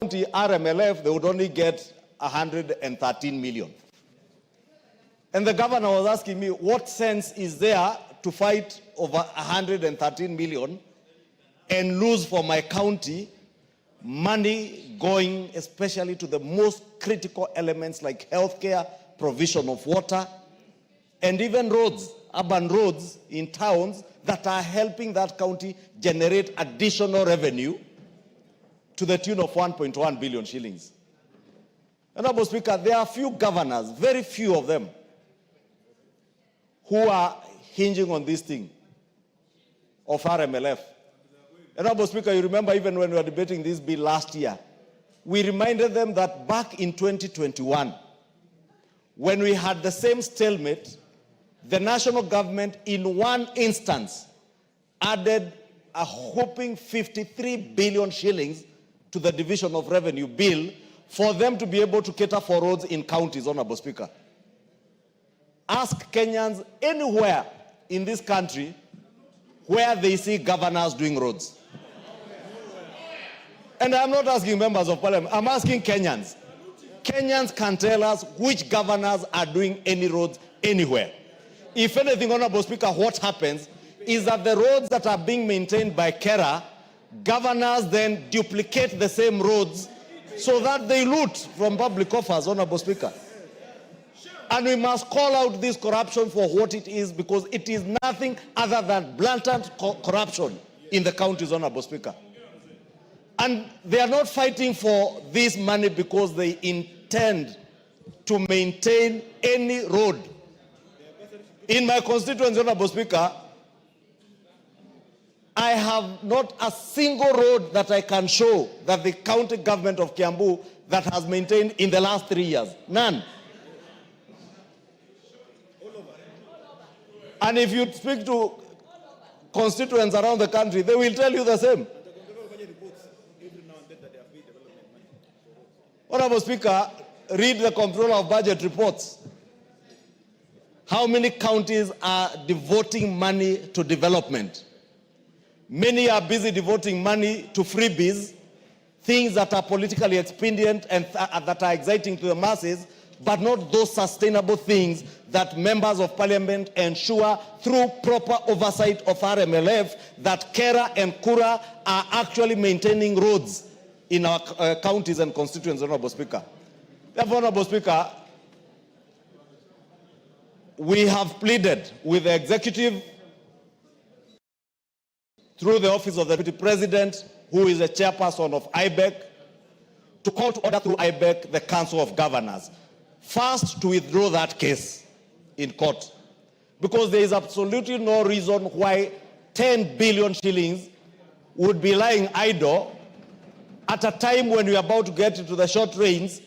county RMLF, they would only get 113 million. And the governor was asking me, what sense is there to fight over 113 million and lose for my county money going especially to the most critical elements like healthcare, provision of water, and even roads, urban roads in towns that are helping that county generate additional revenue to the tune of 1.1 billion shillings. Honorable Speaker, there are few governors, very few of them, who are hinging on this thing of RMLF. Honorable Speaker, you remember even when we were debating this bill last year, we reminded them that back in 2021, when we had the same stalemate, the national government in one instance added a whopping 53 billion shillings to the division of revenue bill for them to be able to cater for roads in counties, Honorable Speaker. Ask Kenyans anywhere in this country where they see governors doing roads. And I'm not asking members of parliament, I'm asking Kenyans. Kenyans can tell us which governors are doing any roads anywhere. If anything, Honorable Speaker, what happens is that the roads that are being maintained by KERA, governors then duplicate the same roads so that they loot from public coffers, Honorable Speaker. And we must call out this corruption for what it is, because it is nothing other than blatant corruption in the counties, Honorable Speaker. And they are not fighting for this money because they intend to maintain any road. In my constituency, Honorable Speaker, I have not a single road that I can show that the county government of Kiambu that has maintained in the last 3 years. None. And if you speak to constituents around the country, they will tell you the same. Honorable Speaker, read the Comptroller of Budget reports. How many counties are devoting money to development? Many are busy devoting money to freebies, things that are politically expedient and that are exciting to the masses, but not those sustainable things that members of parliament ensure through proper oversight of RMLF that KERA and KURA are actually maintaining roads in our counties and constituencies, Honorable Speaker. Therefore, Honorable Speaker, we have pleaded with the executive through the office of the Deputy President, who is a chairperson of IBEC, to call to order through IBEC the Council of Governors. First, to withdraw that case in court, because there is absolutely no reason why 10 billion shillings would be lying idle at a time when we are about to get into the short rains,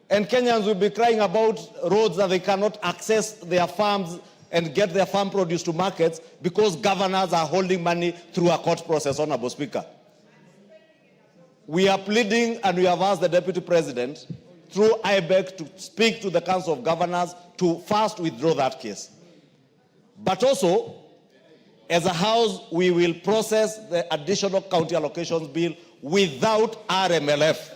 and Kenyans will be crying about roads that they cannot access their farms and get their farm produce to markets because governors are holding money through a court process, Honorable Speaker. We are pleading, and we have asked the Deputy President through IBEC to speak to the Council of Governors to first withdraw that case. But also, as a House, we will process the additional county allocations bill without RMLF.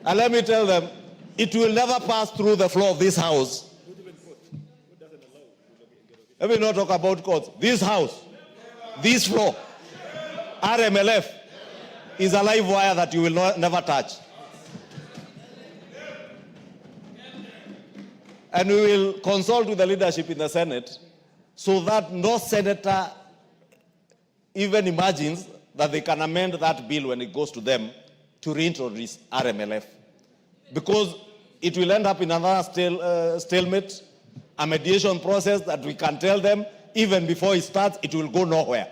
And let me tell them, it will never pass through the floor of this House. Let me not talk about courts. This House, this floor, RMLF is a live wire that you will never touch. And we will consult with the leadership in the Senate so that no senator even imagines that they can amend that bill when it goes to them to reintroduce RMLF. Because it will end up in another stalemate, a mediation process that we can tell them, even before it starts, it will go nowhere.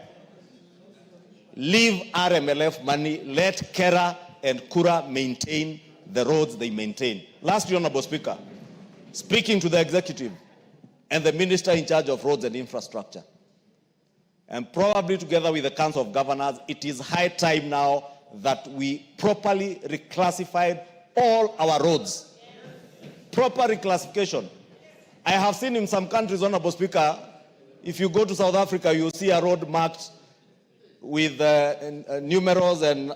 Leave RMLF money, let KERA and KURA maintain the roads they maintain. Lastly, Honorable Speaker, speaking to the executive and the minister in charge of roads and infrastructure, and probably together with the Council of Governors, it is high time now that we properly reclassified all our roads. Proper reclassification. I have seen in some countries, Honorable Speaker, if you go to South Africa, you see a road marked with numerals and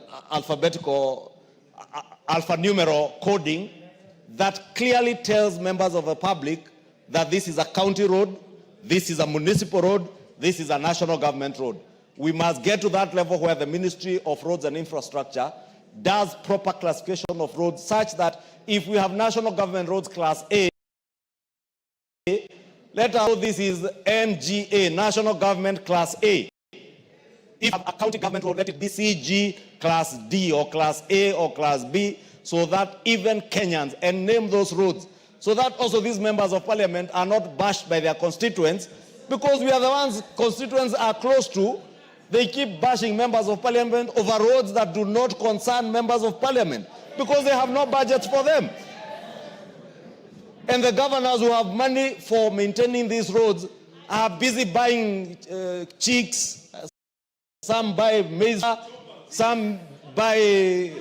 alphanumeric coding that clearly tells members of the public that this is a county road, this is a municipal road, this is a national government road. We must get to that level where the Ministry of Roads and Infrastructure does proper classification of roads such that if we have national government roads class A, let us know this is NGA, national government class A. If a county government road, let it be CG class D or class A or class B, so that even Kenyans, and name those roads, so that also these members of parliament are not bashed by their constituents, because we are the ones constituents are close to. They keep bashing members of parliament over roads that do not concern members of parliament, because they have no budgets for them. And the governors who have money for maintaining these roads are busy buying chicks. Some buy maize, some buy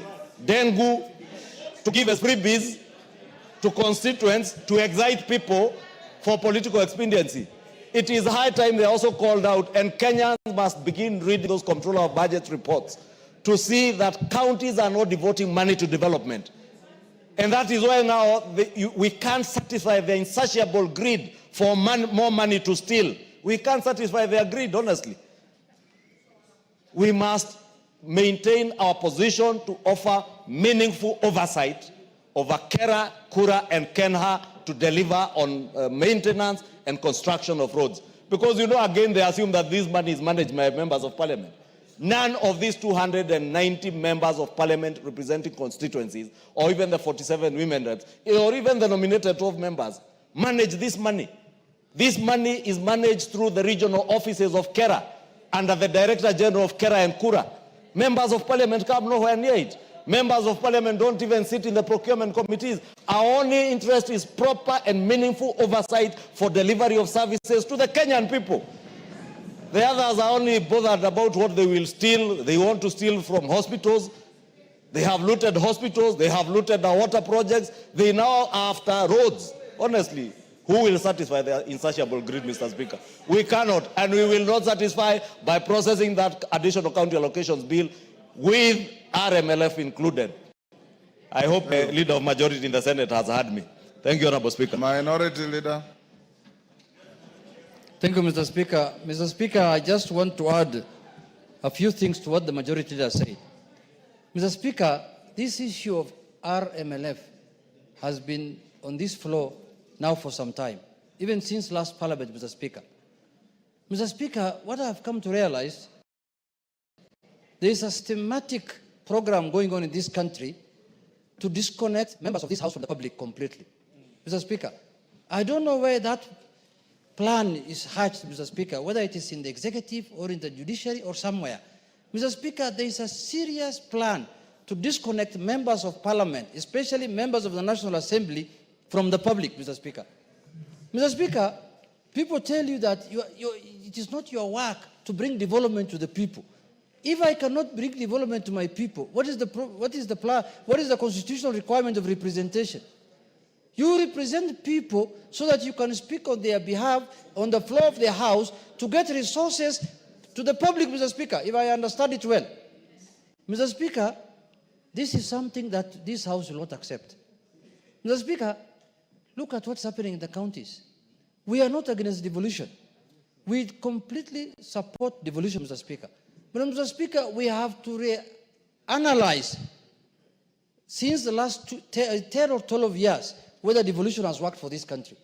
dengue to give as freebies to constituents to excite people for political expediency. It is high time they also called out, and Kenyans must begin reading those Comptroller of Budget reports to see that counties are not devoting money to development. And that is why now we can't satisfy the insatiable greed for more money to steal. We can't satisfy their greed, honestly. We must maintain our position to offer meaningful oversight over Kera, Kura, and Kenha to deliver on maintenance and construction of roads. Because, you know, again, they assume that this money is managed by members of parliament. None of these 290 members of parliament representing constituencies, or even the 47 women reps, or even the nominated 12 members, manage this money. This money is managed through the regional offices of Kera, under the Director General of Kera and Kura. Members of parliament come nowhere near it. Members of parliament don't even sit in the procurement committees. Our only interest is proper and meaningful oversight for delivery of services to the Kenyan people. The others are only bothered about what they will steal. They want to steal from hospitals. They have looted hospitals. They have looted our water projects. They now are after roads. Honestly, who will satisfy their insatiable greed, Mr. Speaker? We cannot, and we will not satisfy by processing that additional county allocations bill with RMLF included. I hope the leader of majority in the Senate has heard me. Thank you, Honorable Speaker. Minority Leader. Thank you, Mr. Speaker. Mr. Speaker, I just want to add a few things to what the majority leader said. Mr. Speaker, this issue of RMLF has been on this floor now for some time, even since last parliament, Mr. Speaker. Mr. Speaker, what I have come to realize, there is a systematic program going on in this country to disconnect members of this House from the public completely. Mr. Speaker, I don't know where that plan is hatched, Mr. Speaker, whether it is in the executive or in the judiciary or somewhere. Mr. Speaker, there is a serious plan to disconnect members of parliament, especially members of the National Assembly, from the public, Mr. Speaker. Mr. Speaker, people tell you that it is not your work to bring development to the people. If I cannot bring development to my people, what is the constitutional requirement of representation? You represent people so that you can speak on their behalf on the floor of the House to get resources to the public, Mr. Speaker, if I understand it well. Mr. Speaker, this is something that this House will not accept. Mr. Speaker, look at what's happening in the counties. We are not against devolution. We completely support devolution, Mr. Speaker. But, Mr. Speaker, we have to reanalyze since the last 10 or 12 years whether devolution has worked for this country.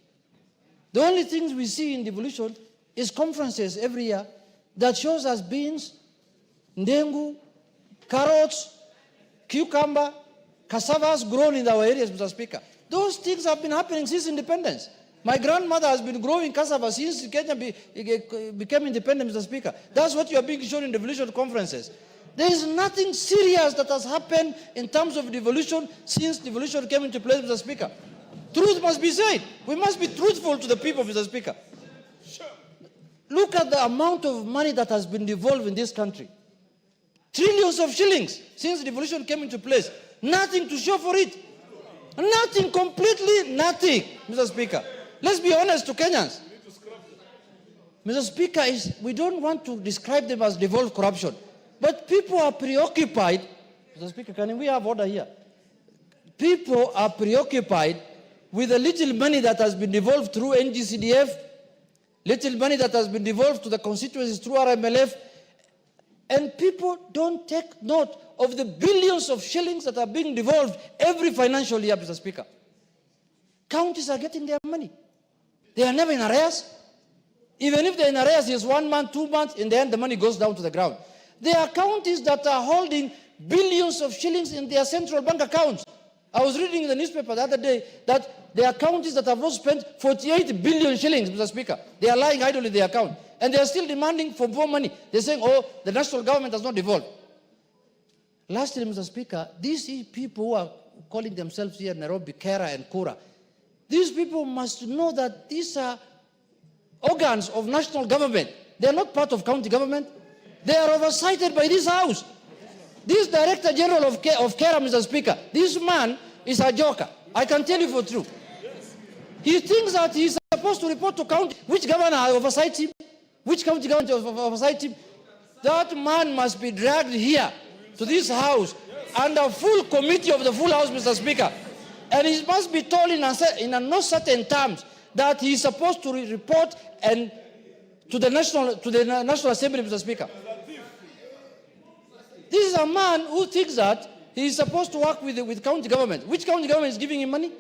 The only things we see in devolution is conferences every year that shows us beans, ndengu, carrots, cucumber, cassavas grown in our areas, Mr. Speaker. Those things have been happening since independence. My grandmother has been growing cassava since Kenya became independent, Mr. Speaker. That's what you are being shown in devolution conferences. There is nothing serious that has happened in terms of devolution since devolution came into place, Mr. Speaker. Truth must be said. We must be truthful to the people, Mr. Speaker. Look at the amount of money that has been devolved in this country. Trillions of shillings since devolution came into place. Nothing to show for it. Nothing, completely nothing, Mr. Speaker. Let's be honest to Kenyans. Mr. Speaker, we don't want to describe them as devolved corruption. But people are preoccupied. Mr. Speaker, can we have order here? People are preoccupied with the little money that has been devolved through NGCDF, little money that has been devolved to the constituencies through RMLF, and people don't take note of the billions of shillings that are being devolved every financial year, Mr. Speaker. Counties are getting their money. They are never in arrears. Even if they're in arrears, it's 1 month, 2 months, in the end the money goes down to the ground. There are counties that are holding billions of shillings in their central bank accounts. I was reading in the newspaper the other day that there are counties that have not spent 48 billion shillings, Mr. Speaker. They are lying idle in their account. And they are still demanding for more money. They're saying, oh, the national government has not devolved. Lastly, Mr. Speaker, these people who are calling themselves here Nairobi, Kera and Kura, these people must know that these are organs of national government. They are not part of county government. They are oversighted by this house. This Director General of Kera, Mr. Speaker, this man is a joker. I can tell you for true. He thinks that he is supposed to report to county. Which governor oversights him? Which county government oversights him? That man must be dragged here to this house under full committee of the full house, Mr. Speaker. And he must be told in no certain terms that he is supposed to report and to the National Assembly, Mr. Speaker. This is a man who thinks that he is supposed to work with county government. Which county government is giving him money?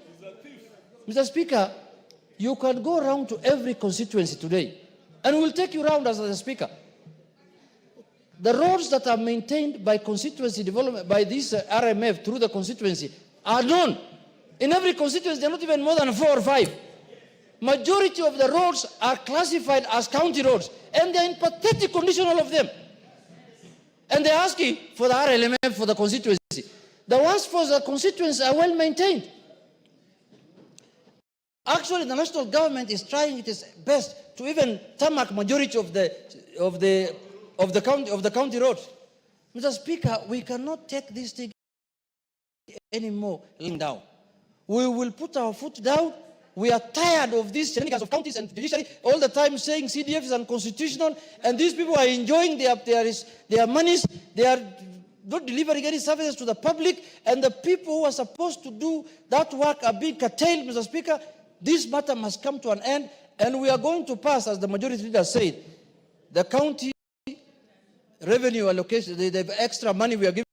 Mr. Speaker, you can go around to every constituency today, and we'll take you around as a Speaker. The roads that are maintained by constituency development, by this RMF through the constituency, are known. In every constituency, they're not even more than 4 or 5. Majority of the roads are classified as county roads, and they're in pathetic condition, all of them. And they're asking for the RLMF for the constituency. The ones for the constituency are well maintained. Actually, the national government is trying its best to even tarmac majority of the county roads. Mr. Speaker, we cannot take this thing anymore laying down. We will put our foot down. We are tired of these shenanigans of counties and judiciary all the time saying CDF is unconstitutional, and these people are enjoying their monies. They are not delivering any services to the public, and the people who are supposed to do that work are being curtailed, Mr. Speaker. This matter must come to an end, and we are going to pass, as the majority leader said, the county revenue allocation, the extra money we are giving.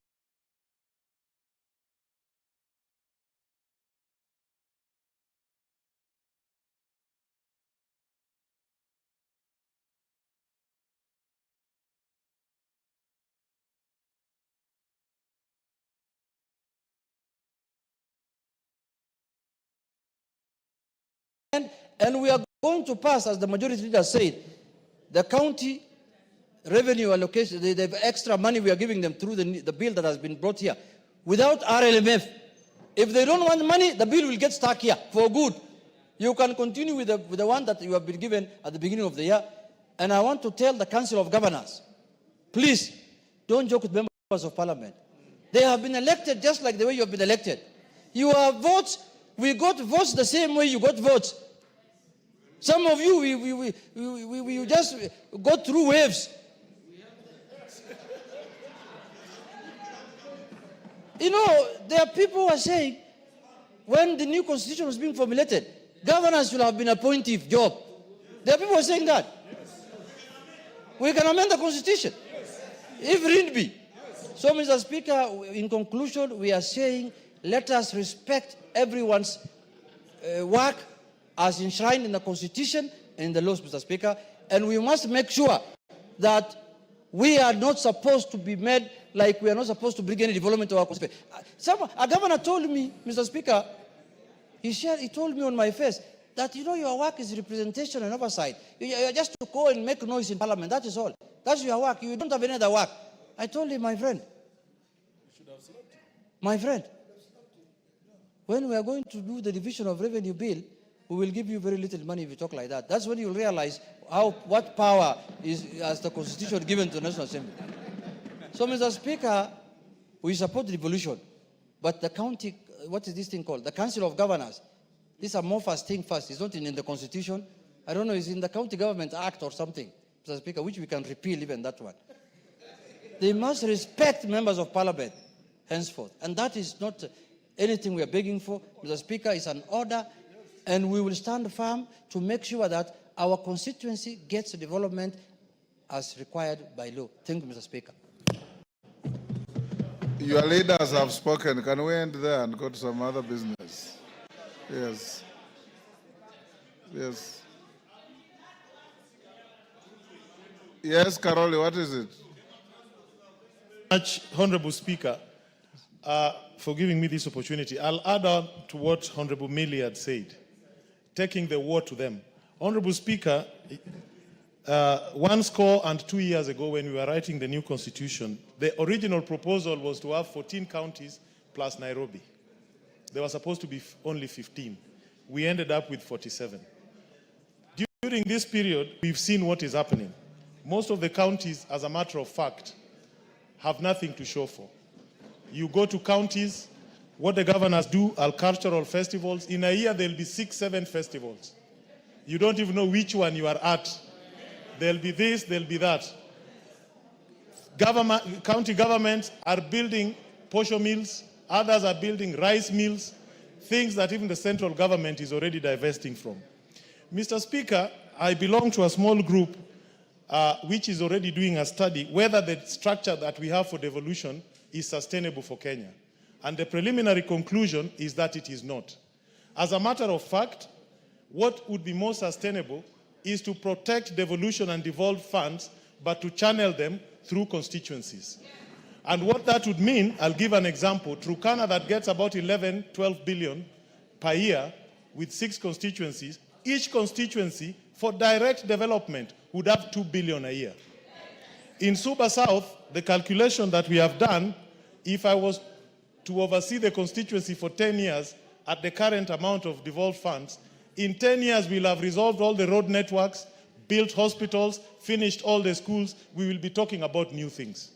And we are going to pass, as the majority leader said, the county revenue allocation, the extra money we are giving them through the bill that has been brought here, without RLMF. If they don't want money, the bill will get stuck here for good. You can continue with the one that you have been given at the beginning of the year. And I want to tell the Council of Governors, please, don't joke with members of Parliament. They have been elected just like the way you have been elected. Your votes, we got votes the same way you got votes. Some of you, we just go through waves. You know, there are people who are saying, when the new constitution was being formulated, governors should have been appointed job. There are people who are saying that. We can amend the constitution, if need be. So, Mr. Speaker, in conclusion, we are saying, let us respect everyone's work as enshrined in the Constitution and in the laws, Mr. Speaker, and we must make sure that we are not supposed to be made like we are not supposed to bring any development to our constitution. A governor told me, Mr. Speaker, he told me on my face that, you know, your work is representation and oversight. You're just to go and make noise in Parliament, that is all. That's your work. You don't have any other work. I told him, my friend, when we are going to do the division of revenue bill, we will give you very little money if you talk like that. That's when you will realize what power has the Constitution given to the National Assembly. So, Mr. Speaker, we support the devolution, but the county, what is this thing called? The Council of Governors. These are more first thing first. It's not in the Constitution. I don't know, it's in the County Government Act or something, Mr. Speaker, which we can repeal even that one. They must respect members of parliament henceforth. And that is not anything we are begging for. Mr. Speaker, it's an order, and we will stand firm to make sure that our constituency gets development as required by law. Thank you, Mr. Speaker. Your leaders have spoken. Can we end there and go to some other business? Yes. Yes. Yes, Caroli, what is it? Much, Honorable Speaker, for giving me this opportunity. I'll add on to what Honorable Millie had said, taking the war to them. Honorable Speaker, 12 years ago when we were writing the new constitution, the original proposal was to have 14 counties plus Nairobi. There were supposed to be only 15. We ended up with 47. During this period, we've seen what is happening. Most of the counties, as a matter of fact, have nothing to show for. You go to counties, what the governors do are cultural festivals. In a year, there'll be 6, 7 festivals. You don't even know which one you are at. There'll be this, there'll be that. County governments are building posho mills, others are building rice mills, things that even the central government is already divesting from. Mr. Speaker, I belong to a small group which is already doing a study whether the structure that we have for devolution is sustainable for Kenya. And the preliminary conclusion is that it is not. As a matter of fact, what would be more sustainable is to protect devolution and devolved funds, but to channel them through constituencies. And what that would mean, I'll give an example. Turkana, that gets about 11, 12 billion per year with 6 constituencies, each constituency for direct development would have 2 billion a year. In Suba South, the calculation that we have done, if I was to oversee the constituency for 10 years at the current amount of devolved funds, in 10 years we'll have resolved all the road networks, built hospitals, finished all the schools. We will be talking about new things.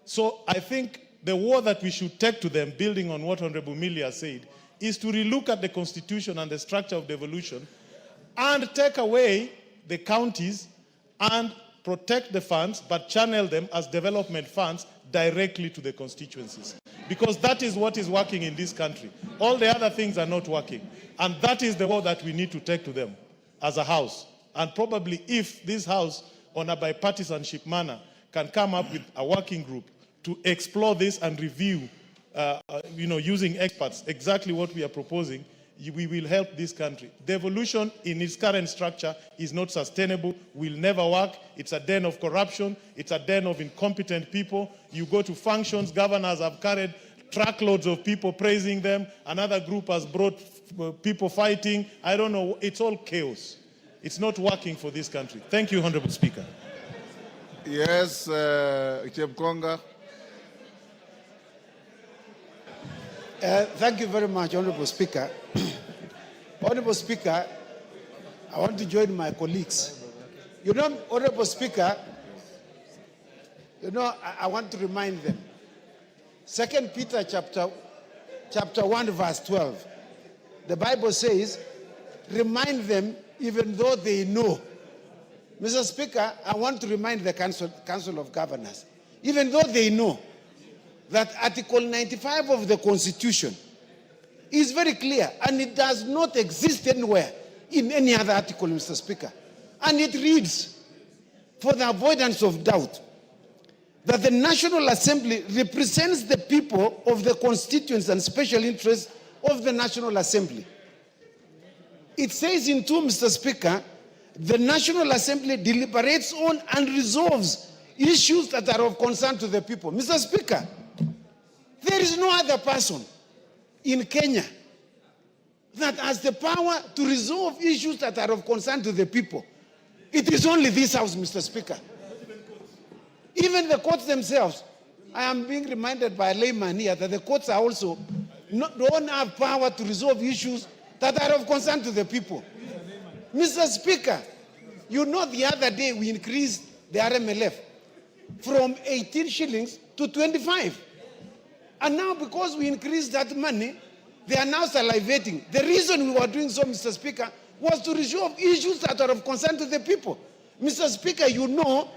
So I think the war that we should take to them, building on what Honorable Milia said, is to relook at the constitution and the structure of devolution and take away the counties and protect the funds, but channel them as development funds directly to the constituencies. Because that is what is working in this country. All the other things are not working. And that is the war that we need to take to them as a house. And probably if this house, on a bipartisanship manner, can come up with a working group to explore this and review, using experts, exactly what we are proposing, we will help this country. Devolution in its current structure is not sustainable, will never work. It's a den of corruption. It's a den of incompetent people. You go to functions, governors have carried truckloads of people praising them. Another group has brought people fighting. I don't know. It's all chaos. It's not working for this country. Thank you, Honorable Speaker. Yes, Chepkonga. Thank you very much, Honorable Speaker. Honorable Speaker, I want to join my colleagues. You know, Honorable Speaker, I want to remind them. 2 Peter chapter 1, verse 12. The Bible says, remind them even though they know. Mr. Speaker, I want to remind the Council of Governors, even though they know that Article 95 of the Constitution is very clear, and it does not exist anywhere in any other article, Mr. Speaker. And it reads, for the avoidance of doubt, that the National Assembly represents the people of the constituents and special interests of the National Assembly. It says in 2, Mr. Speaker, the National Assembly deliberates on and resolves issues that are of concern to the people. Mr. Speaker, there is no other person in Kenya that has the power to resolve issues that are of concern to the people. It is only this House, Mr. Speaker. Even the courts themselves, I am being reminded by a layman here that the courts are also don't have power to resolve issues that are of concern to the people. Mr. Speaker, you know the other day we increased the RMLF from 18 shillings to 25. And now because we increased that money, they are now salivating. The reason we were doing so, Mr. Speaker, was to resolve issues that are of concern to the people. Mr. Speaker, you know,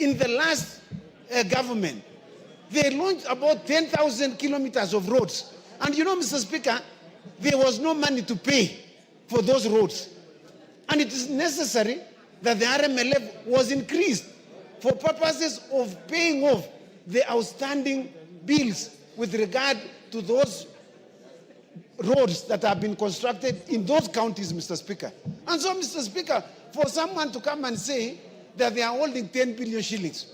in the last government, they launched about 10,000 kilometers of roads. And you know, Mr. Speaker, there was no money to pay for those roads. And it is necessary that the RMLF was increased for purposes of paying off the outstanding bills with regard to those roads that have been constructed in those counties, Mr. Speaker. And so, Mr. Speaker, for someone to come and say that they are holding 10 billion shillings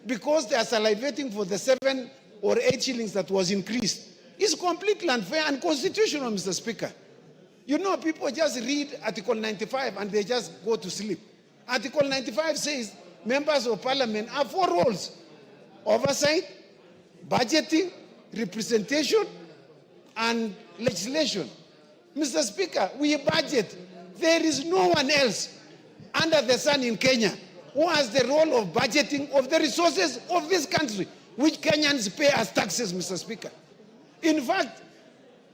because they are salivating for the 7 or 8 shillings that was increased is completely unfair and unconstitutional, Mr. Speaker. You know, people just read Article 95 and they just go to sleep. Article 95 says members of parliament have 4 roles: oversight, budgeting, representation, and legislation. Mr. Speaker, we budget. There is no one else under the sun in Kenya who has the role of budgeting of the resources of this country, which Kenyans pay as taxes, Mr. Speaker. In fact,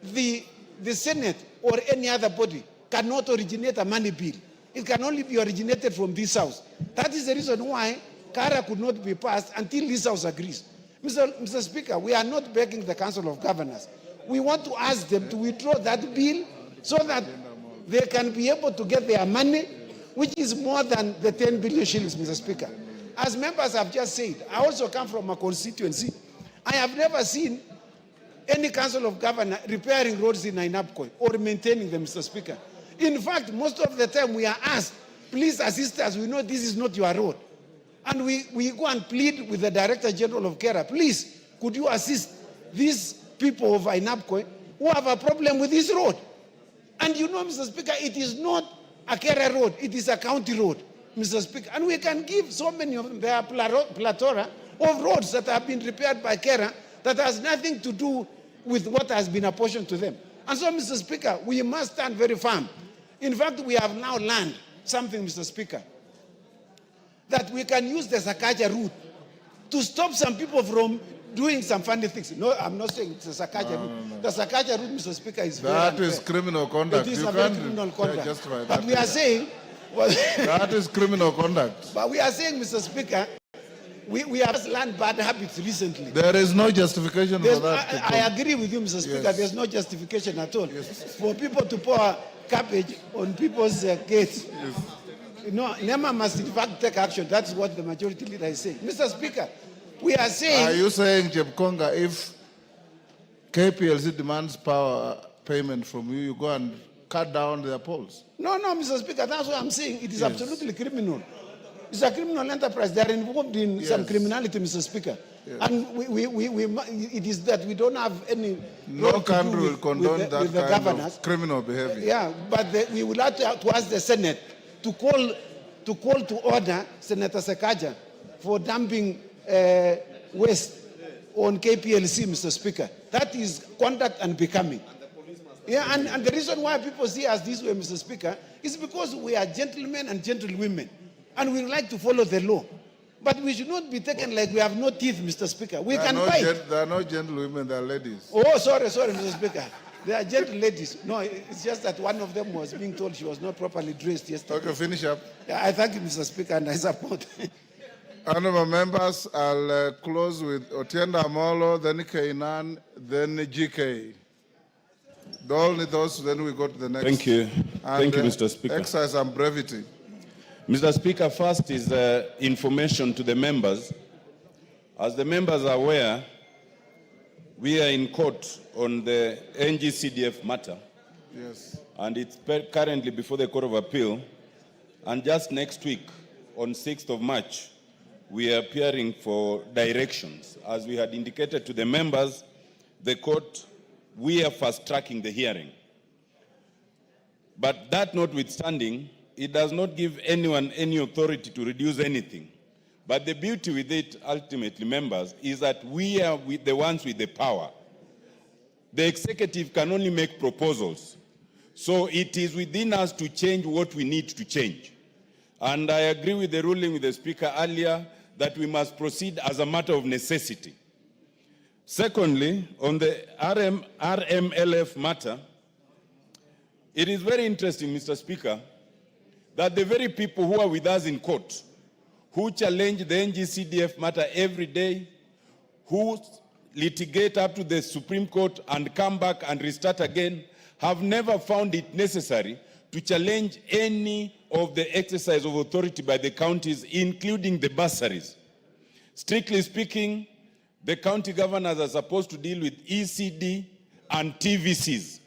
the Senate or any other body cannot originate a money bill. It can only be originated from this house. That is the reason why Kara could not be passed until this house agrees. Mr. Speaker, we are not begging the Council of Governors. We want to ask them to withdraw that bill so that they can be able to get their money, which is more than the 10 billion shillings, Mr. Speaker. As members have just said, I also come from a constituency. I have never seen any Council of Governors repairing roads in Ainabkoi or maintaining them, Mr. Speaker. In fact, most of the time we are asked, please assist us, we know this is not your road. And we go and plead with the Director General of Kera, please, could you assist these people of Ainabkoi who have a problem with this road? And you know, Mr. Speaker, it is not a Kera road, it is a county road, Mr. Speaker. And we can give so many of them, there are plethora of roads that have been repaired by Kera that has nothing to do with what has been apportioned to them. And so, Mr. Speaker, we must stand very firm. In fact, we have now learned something, Mr. Speaker, that we can use the Sakaja route to stop some people from doing some funny things. No, I'm not saying it's a Sakaja route. No. The Sakaja route, Mr. Speaker, is very That unfair. is criminal conduct. It is You a very can't criminal conduct. justify But that. we are saying... That is criminal conduct. But we are saying, Mr. Speaker, we have learned bad habits recently. There is no justification for that. I agree with you, Mr. Speaker. Yes. There's no justification at all for people to pour cabbage on people's gates. Yes. No, NEMA must in fact take action. That's what the majority leader is saying. Mr. Speaker, we are saying... Are you saying, Jebkonga, if KPLC demands power payment from you, you go and cut down their polls? No, Mr. Speaker, that's what I'm saying. It is absolutely criminal. It's a criminal enterprise. They are involved in some criminality, Mr. Speaker. Yes. And it is that we don't have any... No country will condone that with the kind governors. of criminal behavior. Yeah, but we would like to ask the Senate to call to order Senator Sakaja for dumping waste on KPLC, Mr. Speaker. That is conduct unbecoming. Yeah, and the reason why people see us this way, Mr. Speaker, is because we are gentlemen and gentlewomen, and we like to follow the law. But we should not be taken like we have no teeth, Mr. Speaker. We can bite. There are no gentlewomen, they are ladies. Oh, sorry, Mr. Speaker. They are gentle ladies. No, it's just that one of them was being told she was not properly dressed yesterday. Okay, finish up. Yeah, I thank you, Mr. Speaker, and I support. Honourable members, I'll close with Otienda Amolo, then Kainan, then GK. Only those, then we go to the next. Thank you. And, Thank you, Mr. Speaker. Exercise some brevity. Mr. Speaker, first is information to the members. As the members are aware, we are in court on the NGCDF matter. Yes. And it's currently before the Court of Appeal. And just next week, on 6th of March, we are appearing for directions. As we had indicated to the members, the court, we are fast-tracking the hearing. But that notwithstanding, it does not give anyone any authority to reduce anything. But the beauty with it, ultimately, members, is that we are the ones with the power. The executive can only make proposals. So it is within us to change what we need to change. And I agree with the ruling with the Speaker earlier that we must proceed as a matter of necessity. Secondly, on the RMLF matter, it is very interesting, Mr. Speaker, that the very people who are with us in court, who challenge the NGCDF matter every day, who litigate up to the Supreme Court and come back and restart again, have never found it necessary to challenge any of the exercise of authority by the counties, including the bursaries. Strictly speaking, the county governors are supposed to deal with ECD and TVCs.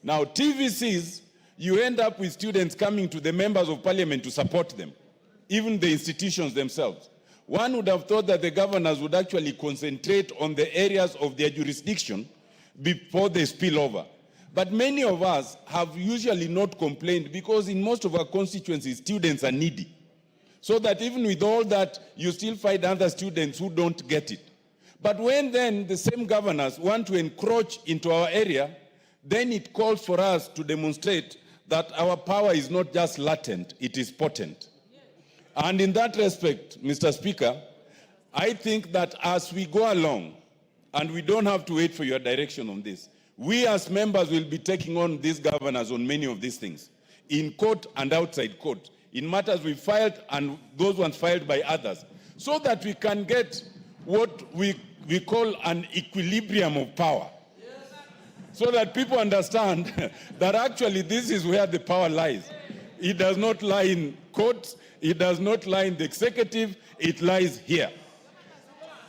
Now, TVCs, you end up with students coming to the members of parliament to support them, even the institutions themselves. One would have thought that the governors would actually concentrate on the areas of their jurisdiction before they spill over. But many of us have usually not complained because in most of our constituencies, students are needy. So that even with all that, you still find other students who don't get it. But when then the same governors want to encroach into our area, then it calls for us to demonstrate that our power is not just latent, it is potent. And in that respect, Mr. Speaker, I think that as we go along, and we don't have to wait for your direction on this, we as members will be taking on these governors on many of these things, in court and outside court, in matters we filed and those ones filed by others, so that we can get what we call an equilibrium of power. So that people understand that actually this is where the power lies. It does not lie in courts, it does not lie in the executive, it lies here.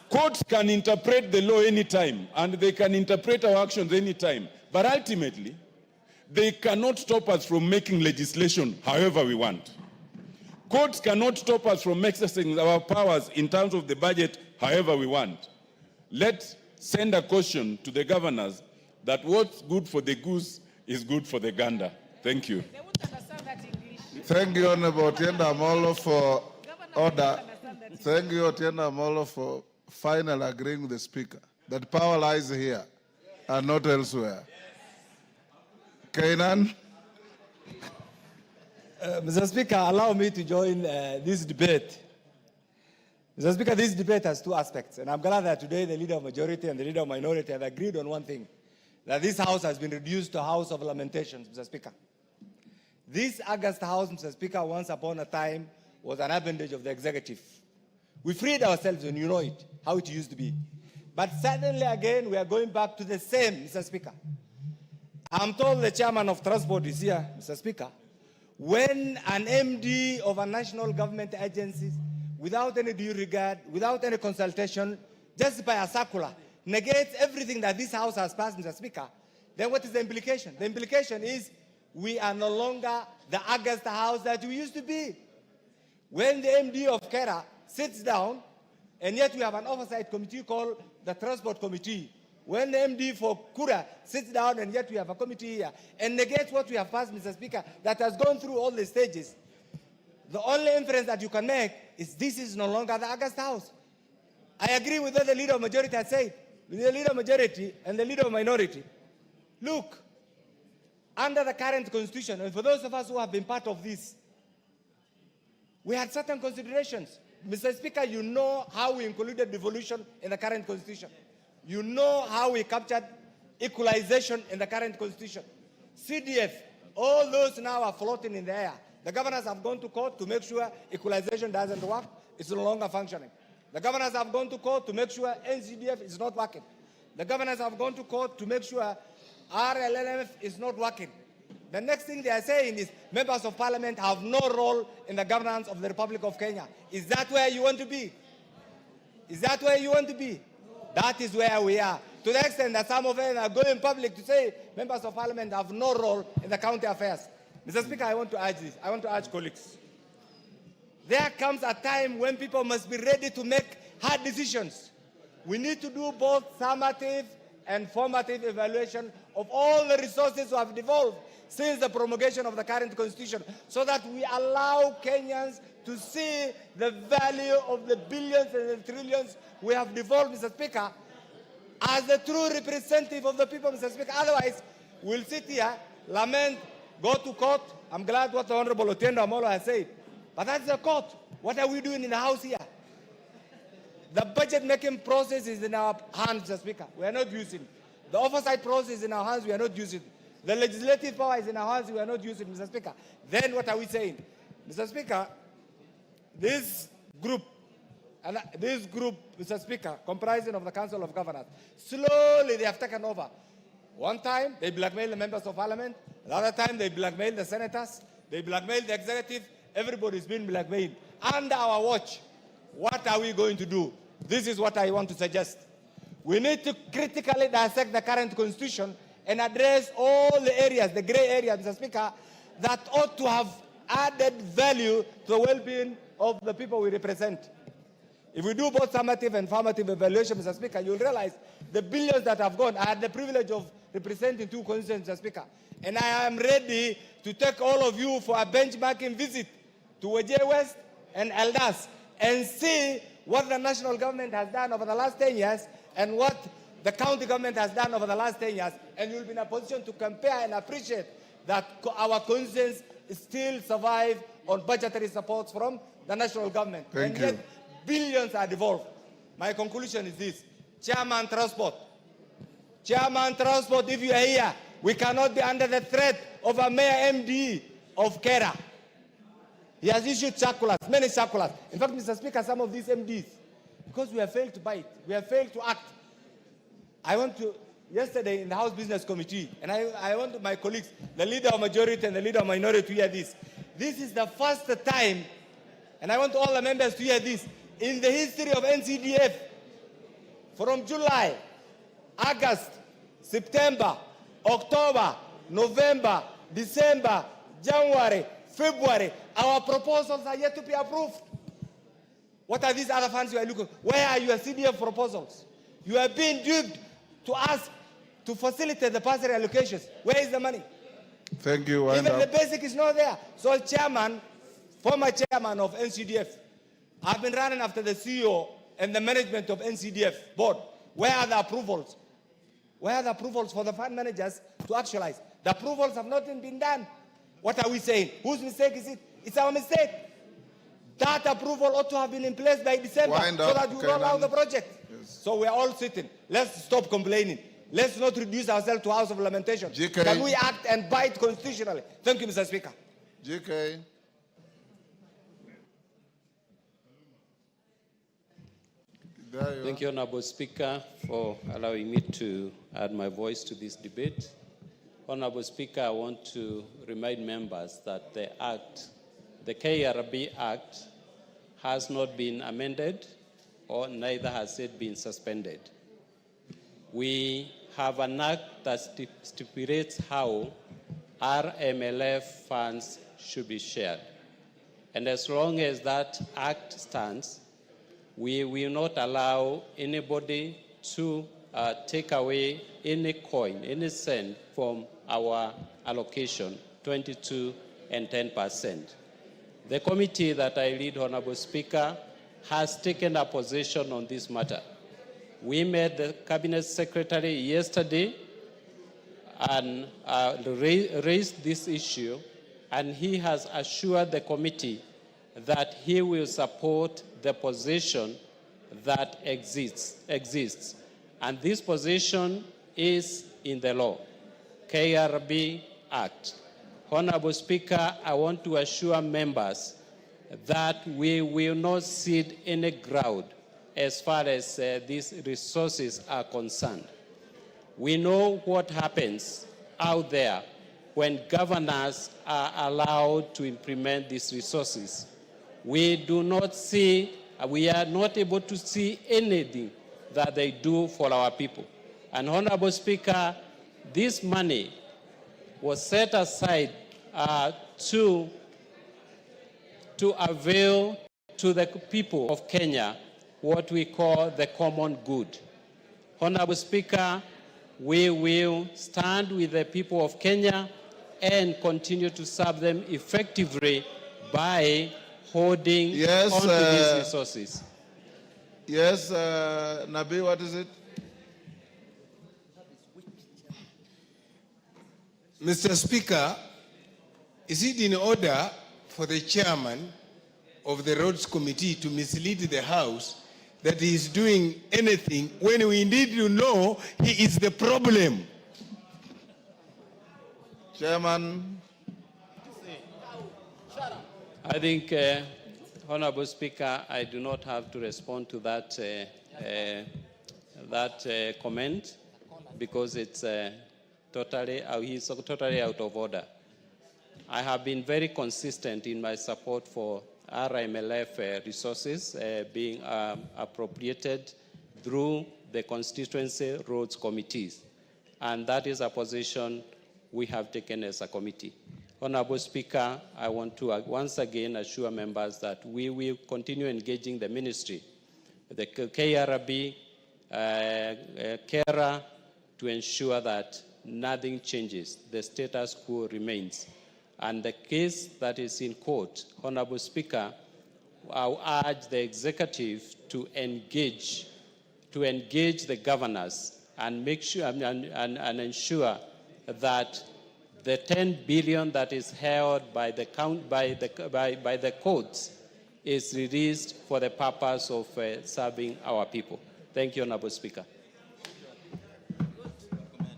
Courts can interpret the law anytime, and they can interpret our actions anytime. But ultimately, they cannot stop us from making legislation however we want. Courts cannot stop us from exercising our powers in terms of the budget however we want. Let's send a caution to the governors that what's good for the goose is good for the gander. Thank you. They won't understand that English. Thank you, Honorable Otienda Amolo, for order. Thank you, Otienda Amolo, for finally agreeing with the Speaker that power lies here and not elsewhere. Kainan? Mr. Speaker, allow me to join this debate. Mr. Speaker, this debate has two aspects, and I'm glad that today the leader of majority and the leader of minority have agreed on one thing, that this house has been reduced to a house of lamentations, Mr. Speaker. This August House, Mr. Speaker, once upon a time was an appendage of the executive. We freed ourselves, and you know it, how it used to be. But suddenly again, we are going back to the same, Mr. Speaker. I'm told the chairman of transport is here, Mr. Speaker. When an MD of a national government agency, without any due regard, without any consultation, just by a circular, negates everything that this house has passed, Mr. Speaker, then what is the implication? The implication is we are no longer the August House that we used to be. When the MD of Kera sits down, and yet we have an oversight committee called the Transport Committee. When the MD for Kura sits down, and yet we have a committee here, and negates what we have passed, Mr. Speaker, that has gone through all the stages, the only inference that you can make is this is no longer the August House. I agree with what the leader of majority has said. With the leader of majority and the leader of minority. Look, under the current constitution, and for those of us who have been part of this, we had certain considerations. Mr. Speaker, you know how we included devolution in the current constitution. You know how we captured equalization in the current constitution. CDF, all those now are floating in the air. The governors have gone to court to make sure equalization doesn't work. It's no longer functioning. The governors have gone to court to make sure NCDF is not working. The governors have gone to court to make sure RLNF is not working. The next thing they are saying is members of parliament have no role in the governance of the Republic of Kenya. Is that where you want to be? Is that where you want to be? That is where we are. To the extent that some of them are going public to say members of parliament have no role in the county affairs. Mr. Speaker, I want to urge this. I want to urge colleagues. There comes a time when people must be ready to make hard decisions. We need to do both summative and formative evaluation of all the resources we have devolved since the promulgation of the current constitution, so that we allow Kenyans to see the value of the billions and the trillions we have devolved, Mr. Speaker, as the true representative of the people, Mr. Speaker. Otherwise, we'll sit here, lament, go to court. I'm glad what the Honorable Otienda Amolo has said. But that's the court. What are we doing in the house here? The budget-making process is in our hands, Mr. Speaker. We are not using. The oversight process is in our hands. We are not using. The legislative power is in our hands. We are not using, Mr. Speaker. Then what are we saying? Mr. Speaker, this group. And this group, Mr. Speaker, comprising of the Council of Governors, slowly they have taken over. One time, they blackmail the members of parliament. Another time, they blackmail the senators. They blackmail the executive. Everybody's been blackmailed. Under our watch, what are we going to do? This is what I want to suggest. We need to critically dissect the current constitution and address all the areas, the gray areas, Mr. Speaker, that ought to have added value to the well-being of the people we represent. If we do both summative and formative evaluation, Mr. Speaker, you'll realize the billions that have gone. I had the privilege of representing 2 constituencies, Mr. Speaker, and I am ready to take all of you for a benchmarking visit to Wajir West and Eldas and see what the national government has done over the last 10 years and what the county government has done over the last 10 years, and you'll be in a position to compare and appreciate that our constituencies still survive on budgetary supports from the national government. Thank you. Yet, billions are devolved. My conclusion is this. Chairman Transport, if you are here, we cannot be under the threat of a Mayor MD of Kera. He has issued circulars, many circulars. In fact, Mr. Speaker, some of these MDs, because we have failed to bite, we have failed to act. I went to, yesterday in the House Business Committee, and I want my colleagues, the leader of majority and the leader of minority, to hear this. This is the first time, and I want all the members to hear this, in the history of NCDF, from July, August, September, October, November, December, January, February, our proposals are yet to be approved. What are these other funds you are looking for? Where are your CDF proposals? You are being duped to ask to facilitate the bursary allocations. Where is the money? Thank you. Even the basic is not there. So former chairman of NCDF, I've been running after the CEO and the management of NCDF board. Where are the approvals? Where are the approvals for the fund managers to actualize? The approvals have not been done. What are we saying? Whose mistake is it? It's our mistake. That approval ought to have been in place by December so that we roll out the project. Yes. So we're all sitting. Let's stop complaining. Let's not reduce ourselves to a house of lamentation. GK. Can we act and bite constitutionally? Thank you, Mr. Speaker. GK. Thank you, Honorable Speaker, for allowing me to add my voice to this debate. Honorable Speaker, I want to remind members that the KRB Act has not been amended, or neither has it been suspended. We have an act that stipulates how RMLF funds should be shared. And as long as that act stands, we will not allow anybody to take away any coin, any cent from our allocation, 22 and 10%. The committee that I lead, Honorable Speaker, has taken a position on this matter. We met the Cabinet Secretary yesterday and raised this issue, and he has assured the committee that he will support the position that exists. And this position is in the law, KRB Act. Honorable Speaker, I want to assure members that we will not cede any ground as far as these resources are concerned. We know what happens out there when governors are allowed to implement these resources. We are not able to see anything that they do for our people. And Honorable Speaker, this money was set aside to avail to the people of Kenya what we call the common good. Honorable Speaker, we will stand with the people of Kenya and continue to serve them effectively by holding onto these resources. Yes, Nabi, what is it? Mr. Speaker, is it in order for the chairman of the Roads Committee to mislead the House that he is doing anything when we need to know he is the problem? Chairman. I think, Honorable Speaker, I do not have to respond to that comment because it's he's totally out of order. I have been very consistent in my support for RMLF resources being appropriated through the constituency roads committees. And that is a position we have taken as a committee. Honorable Speaker, I want to once again assure members that we will continue engaging the ministry, the KRB, KERA, to ensure that nothing changes. The status quo remains. And the case that is in court, Honorable Speaker, I urge the executive to engage the governors and make sure and ensure that the 10 billion that is held by the courts is released for the purpose of serving our people. Thank you, Honorable Speaker.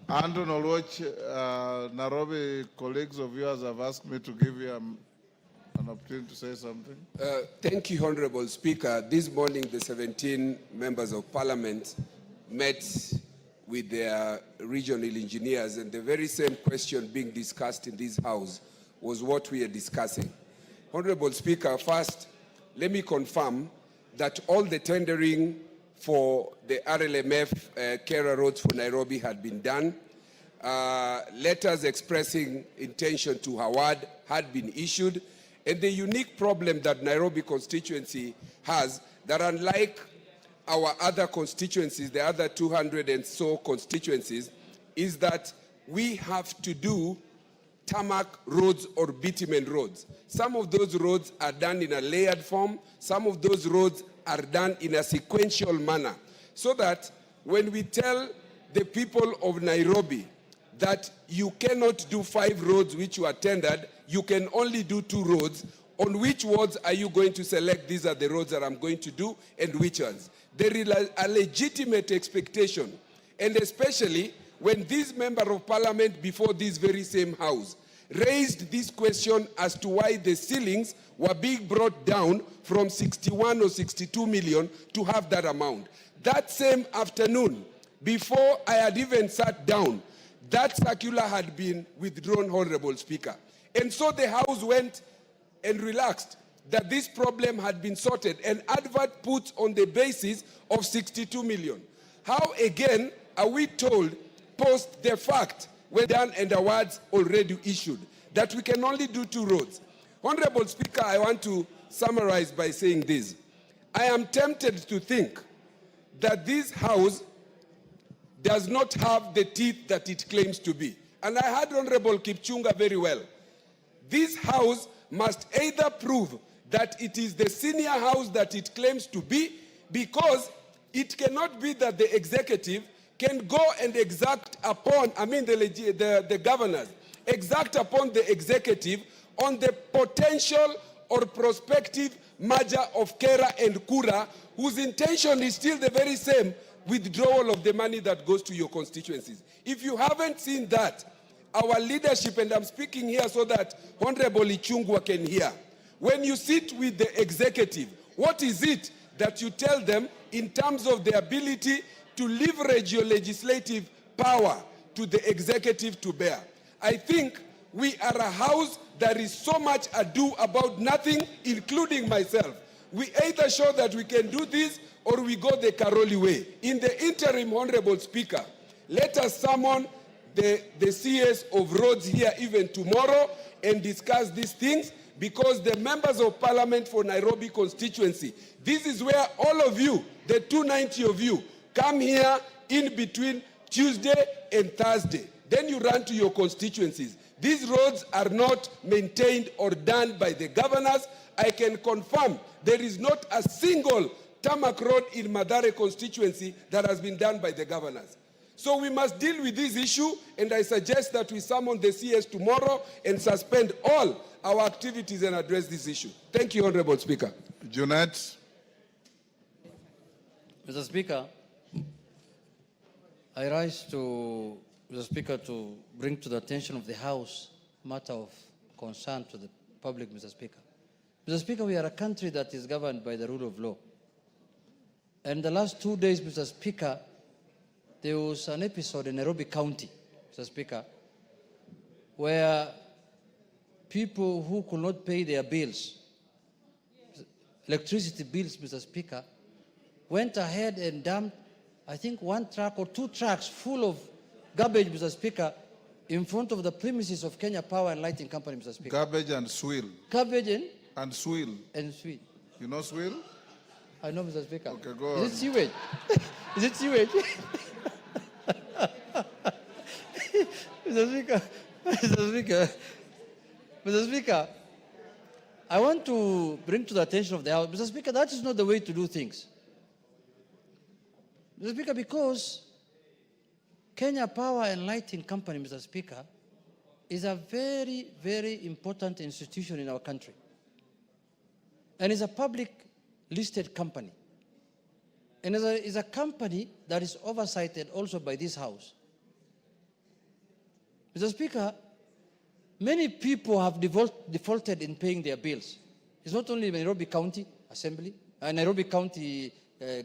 Andrew Noloch, Nairobi colleagues of yours have asked me to give you an opportunity to say something. Thank you, Honorable Speaker. This morning, the 17 members of Parliament met with their regional engineers, and the very same question being discussed in this House was what we are discussing. Honorable Speaker, first, let me confirm that all the tendering for the RLMF Kera roads for Nairobi had been done. Letters expressing intention to award had been issued. And the unique problem that Nairobi constituency has, that unlike our other constituencies, the other 200 and so constituencies, is that we have to do tarmac roads or bitumen roads. Some of those roads are done in a layered form. Some of those roads are done in a sequential manner. So that when we tell the people of Nairobi that you cannot do 5 roads which you are tendered, you can only do 2 roads, on which wards are you going to select? These are the roads that I'm going to do, and which ones? There is a legitimate expectation, and especially when this member of parliament before this very same house raised this question as to why the ceilings were being brought down from 61 or 62 million to have that amount. That same afternoon, before I had even sat down, that circular had been withdrawn, Honorable Speaker. And so the House went and relaxed that this problem had been sorted, and advert put on the basis of 62 million. How again are we told post the fact when done and awards already issued that we can only do 2 roads? Honorable Speaker, I want to summarize by saying this. I am tempted to think that this House does not have the teeth that it claims to be. And I heard Honorable Ichungua very well. This House must either prove that it is the senior house that it claims to be, because it cannot be that the executive can go and exact upon, the governors, exact upon the executive on the potential or prospective merger of Kera and Kura, whose intention is still the very same, withdrawal of the money that goes to your constituencies. If you haven't seen that, our leadership, and I'm speaking here so that Honorable Ichungua can hear, when you sit with the executive, what is it that you tell them in terms of the ability to leverage your legislative power to the executive to bear? I think we are a house that is so much ado about nothing, including myself. We either show that we can do this or we go the Karoli way. In the interim, Honorable Speaker, let us summon the CS of roads here even tomorrow and discuss these things, because the members of parliament for Nairobi constituency, this is where all of you, the 290 of you, come here in between Tuesday and Thursday. Then you run to your constituencies. These roads are not maintained or done by the governors. I can confirm there is not a single tarmac road in Mathare constituency that has been done by the governors. So we must deal with this issue, and I suggest that we summon the CS tomorrow and suspend all our activities and address this issue. Thank you, Honorable Speaker. Junet. Mr. Speaker, I rise to Mr. Speaker to bring to the attention of the House matter of concern to the public, Mr. Speaker. Mr. Speaker, we are a country that is governed by the rule of law. And the last 2 days, Mr. Speaker, there was an episode in Nairobi County, Mr. Speaker, where people who could not pay their bills, electricity bills, Mr. Speaker, went ahead and dumped, I think, 1 truck or 2 trucks full of garbage, Mr. Speaker, in front of the premises of Kenya Power and Lighting Company, Mr. Speaker. Garbage and swill. Garbage And swill. and sweet. You know swill? I know, Mr. Speaker. Okay, go Is on. it sewage? Is it sewage? Mr. Speaker, Mr. Speaker, Mr. Speaker, I want to bring to the attention of the House, Mr. Speaker, that is not the way to do things. Mr. Speaker, because Kenya Power and Lighting Company, Mr. Speaker, is a very, very important institution in our country. And is a public listed company. And is a company that is oversighted also by this House. Mr. Speaker, many people have defaulted in paying their bills. It's not only Nairobi County Assembly, Nairobi County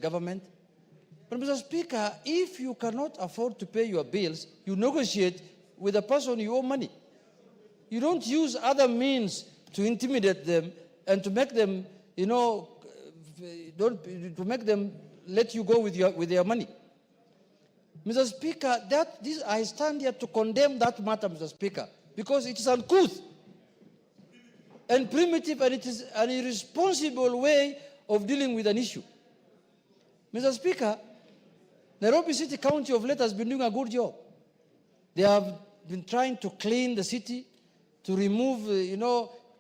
government. But Mr. Speaker, if you cannot afford to pay your bills, you negotiate with the person you owe money. You don't use other means to intimidate them and to make them, to make them let you go with their money. Mr. Speaker, I stand here to condemn that matter, Mr. Speaker, because it is uncouth and primitive, and it is an irresponsible way of dealing with an issue. Mr. Speaker, Nairobi City County of late has been doing a good job. They have been trying to clean the city, to remove,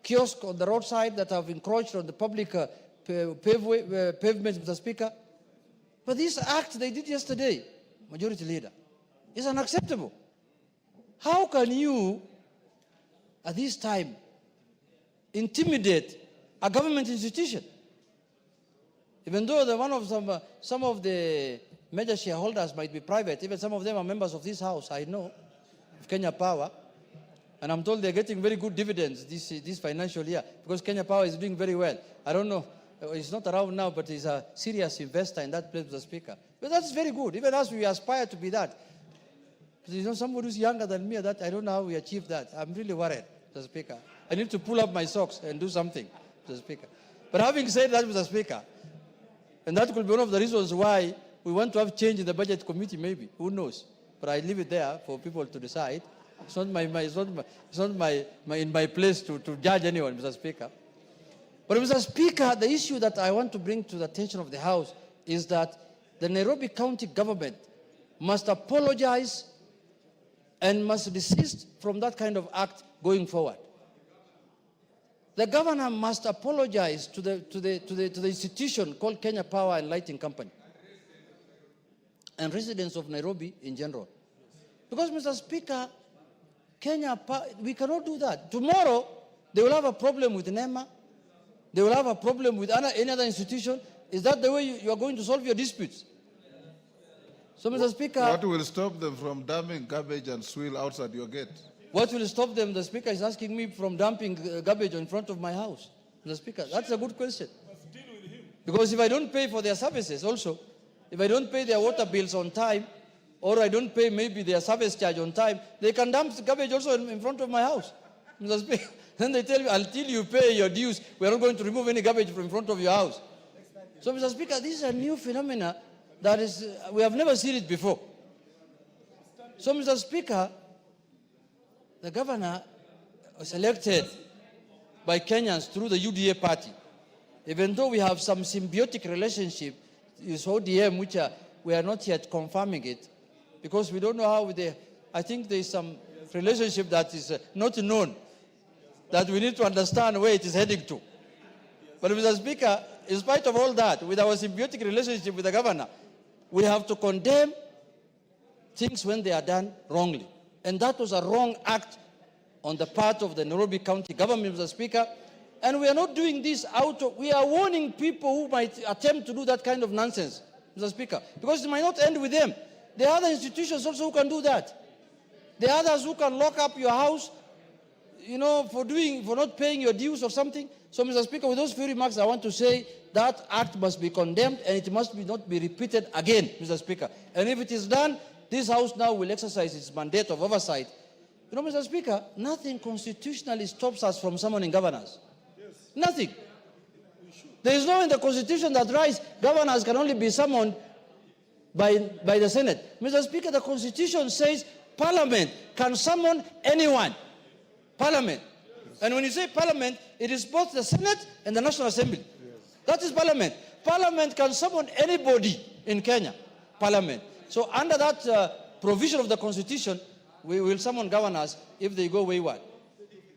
kiosks on the roadside that have encroached on the public pavements, Mr. Speaker. But this act they did yesterday, Majority Leader, is unacceptable. How can you, at this time, intimidate a government institution? Even though some of the major shareholders might be private, even some of them are members of this House, I know, of Kenya Power, and I'm told they're getting very good dividends this financial year because Kenya Power is doing very well. I don't know, he's not around now, but he's a serious investor in that place, Mr. Speaker. But that's very good. Even as we aspire to be that. Somebody who's younger than me, that I don't know how we achieve that. I'm really worried, Mr. Speaker. I need to pull up my socks and do something, Mr. Speaker. But having said that, Mr. Speaker, and that could be one of the reasons why we want to have change in the budget committee, maybe. Who knows? But I leave it there for people to decide. It's not in my place to judge anyone, Mr. Speaker. But Mr. Speaker, the issue that I want to bring to the attention of the House is that the Nairobi County government must apologize and must desist from that kind of act going forward. The governor must apologize to the institution called Kenya Power and Lighting Company and residents of Nairobi in general. Because, Mr. Speaker, we cannot do that. Tomorrow, they will have a problem with NEMA. They will have a problem with any other institution. Is that the way you are going to solve your disputes? So, Mr. Speaker... What will stop them from dumping garbage and swill outside your gate? What will stop them, the Speaker is asking me, from dumping garbage in front of my house? Mr. Speaker, that's a good question. Because if I don't pay for their services also, if I don't pay their water bills on time, or I don't pay maybe their service charge on time, they can dump garbage also in front of my house. Mr. Speaker, then they tell you, until you pay your dues, we are not going to remove any garbage from in front of your house. So, Mr. Speaker, this is a new phenomena that is, we have never seen it before. So, Mr. Speaker, the governor was elected by Kenyans through the UDA party. Even though we have some symbiotic relationship with ODM, which we are not yet confirming it, because we don't know how I think there is some relationship that is not known, that we need to understand where it is heading to. But Mr. Speaker, in spite of all that, with our symbiotic relationship with the governor, we have to condemn things when they are done wrongly. And that was a wrong act on the part of the Nairobi County government, Mr. Speaker. And we are not doing this we are warning people who might attempt to do that kind of nonsense, Mr. Speaker, because it might not end with them. There are other institutions also who can do that. There are others who can lock up your house, for not paying your dues or something. So, Mr. Speaker, with those few remarks, I want to say that act must be condemned and it must not be repeated again, Mr. Speaker. And if it is done, this House now will exercise its mandate of oversight. You know, Mr. Speaker, nothing constitutionally stops us from summoning governors. Yes. Nothing. There is no in the Constitution that writes governors can only be summoned by the Senate. Mr. Speaker, the Constitution says Parliament can summon anyone. Parliament. And when you say Parliament, it is both the Senate and the National Assembly. Yes. That is Parliament. Parliament can summon anybody in Kenya. Parliament. So under that provision of the Constitution, we will summon governors if they go wayward.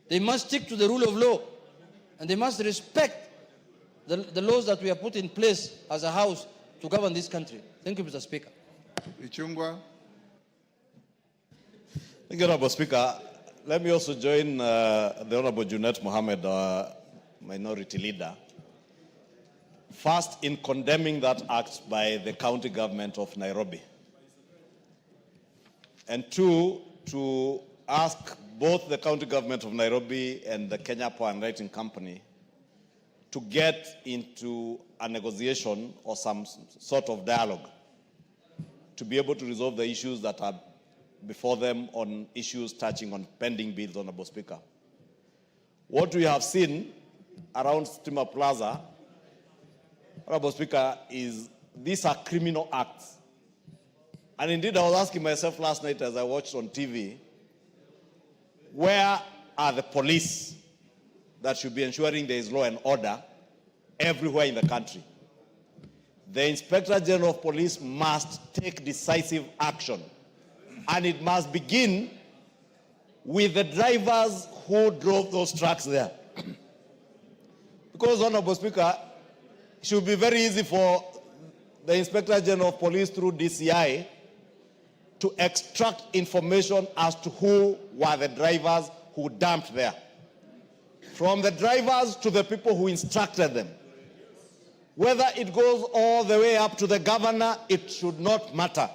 They must stick to the rule of law. And they must respect the laws that we have put in place as a House to govern this country. Thank you, Mr. Speaker. Ichungua. Thank you, Honorable Speaker. Let me also join the Honorable Junet Mohammed, Minority Leader, first in condemning that act by the county government of Nairobi. And two, to ask both the county government of Nairobi and the Kenya Power and Lighting Company to get into a negotiation or some sort of dialogue to be able to resolve the issues that are before them on issues touching on pending bills, Honorable Speaker. What we have seen around Stima Plaza, Honorable Speaker, is these are criminal acts. And indeed, I was asking myself last night as I watched on TV, where are the police that should be ensuring there is law and order everywhere in the country? The Inspector General of Police must take decisive action. And it must begin with the drivers who drove those trucks there. Because, Honorable Speaker, it should be very easy for the Inspector General of Police through DCI to extract information as to who were the drivers who dumped there. From the drivers to the people who instructed them. Whether it goes all the way up to the governor, it should not matter.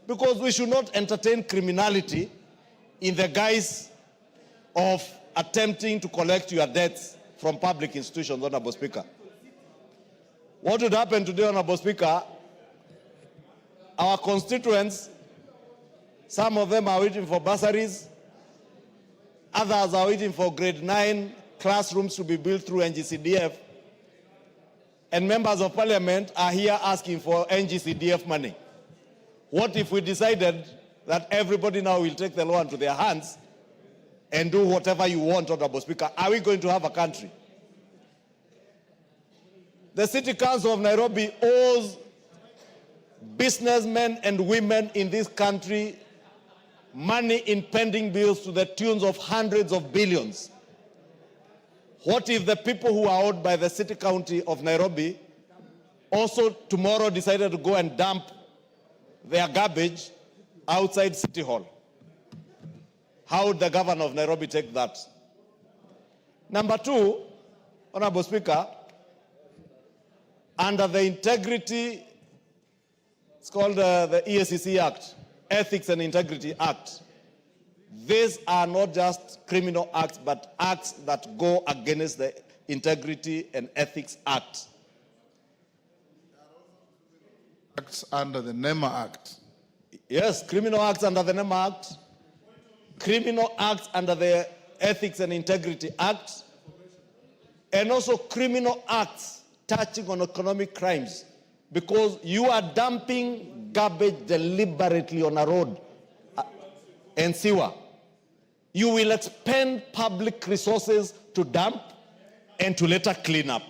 Because we should not entertain criminality in the guise of attempting to collect your debts from public institutions, Honorable Speaker. What would happen today, Honorable Speaker? Our constituents, some of them are waiting for bursaries, others are waiting for grade 9 classrooms to be built through NGCDF, and members of parliament are here asking for NGCDF money. What if we decided that everybody now will take the law into their hands and do whatever you want, Honorable Speaker? Are we going to have a country? The City Council of Nairobi owes businessmen and women in this country money in pending bills to the tunes of hundreds of billions. What if the people who are owed by the City County of Nairobi also tomorrow decided to go and dump their garbage outside City Hall? How would the governor of Nairobi take that? Number two, Honorable Speaker, under the integrity, it's called the EACC Act, Ethics and Integrity Act. These are not just criminal acts, but acts that go against the Integrity and Ethics Act. Acts under the NEMA Act. Yes, criminal acts under the NEMA Act, criminal acts under the Ethics and Integrity Act, and also criminal acts touching on economic crimes, because you are dumping garbage deliberately on a road and sewer. You will expend public resources to dump and to later clean up.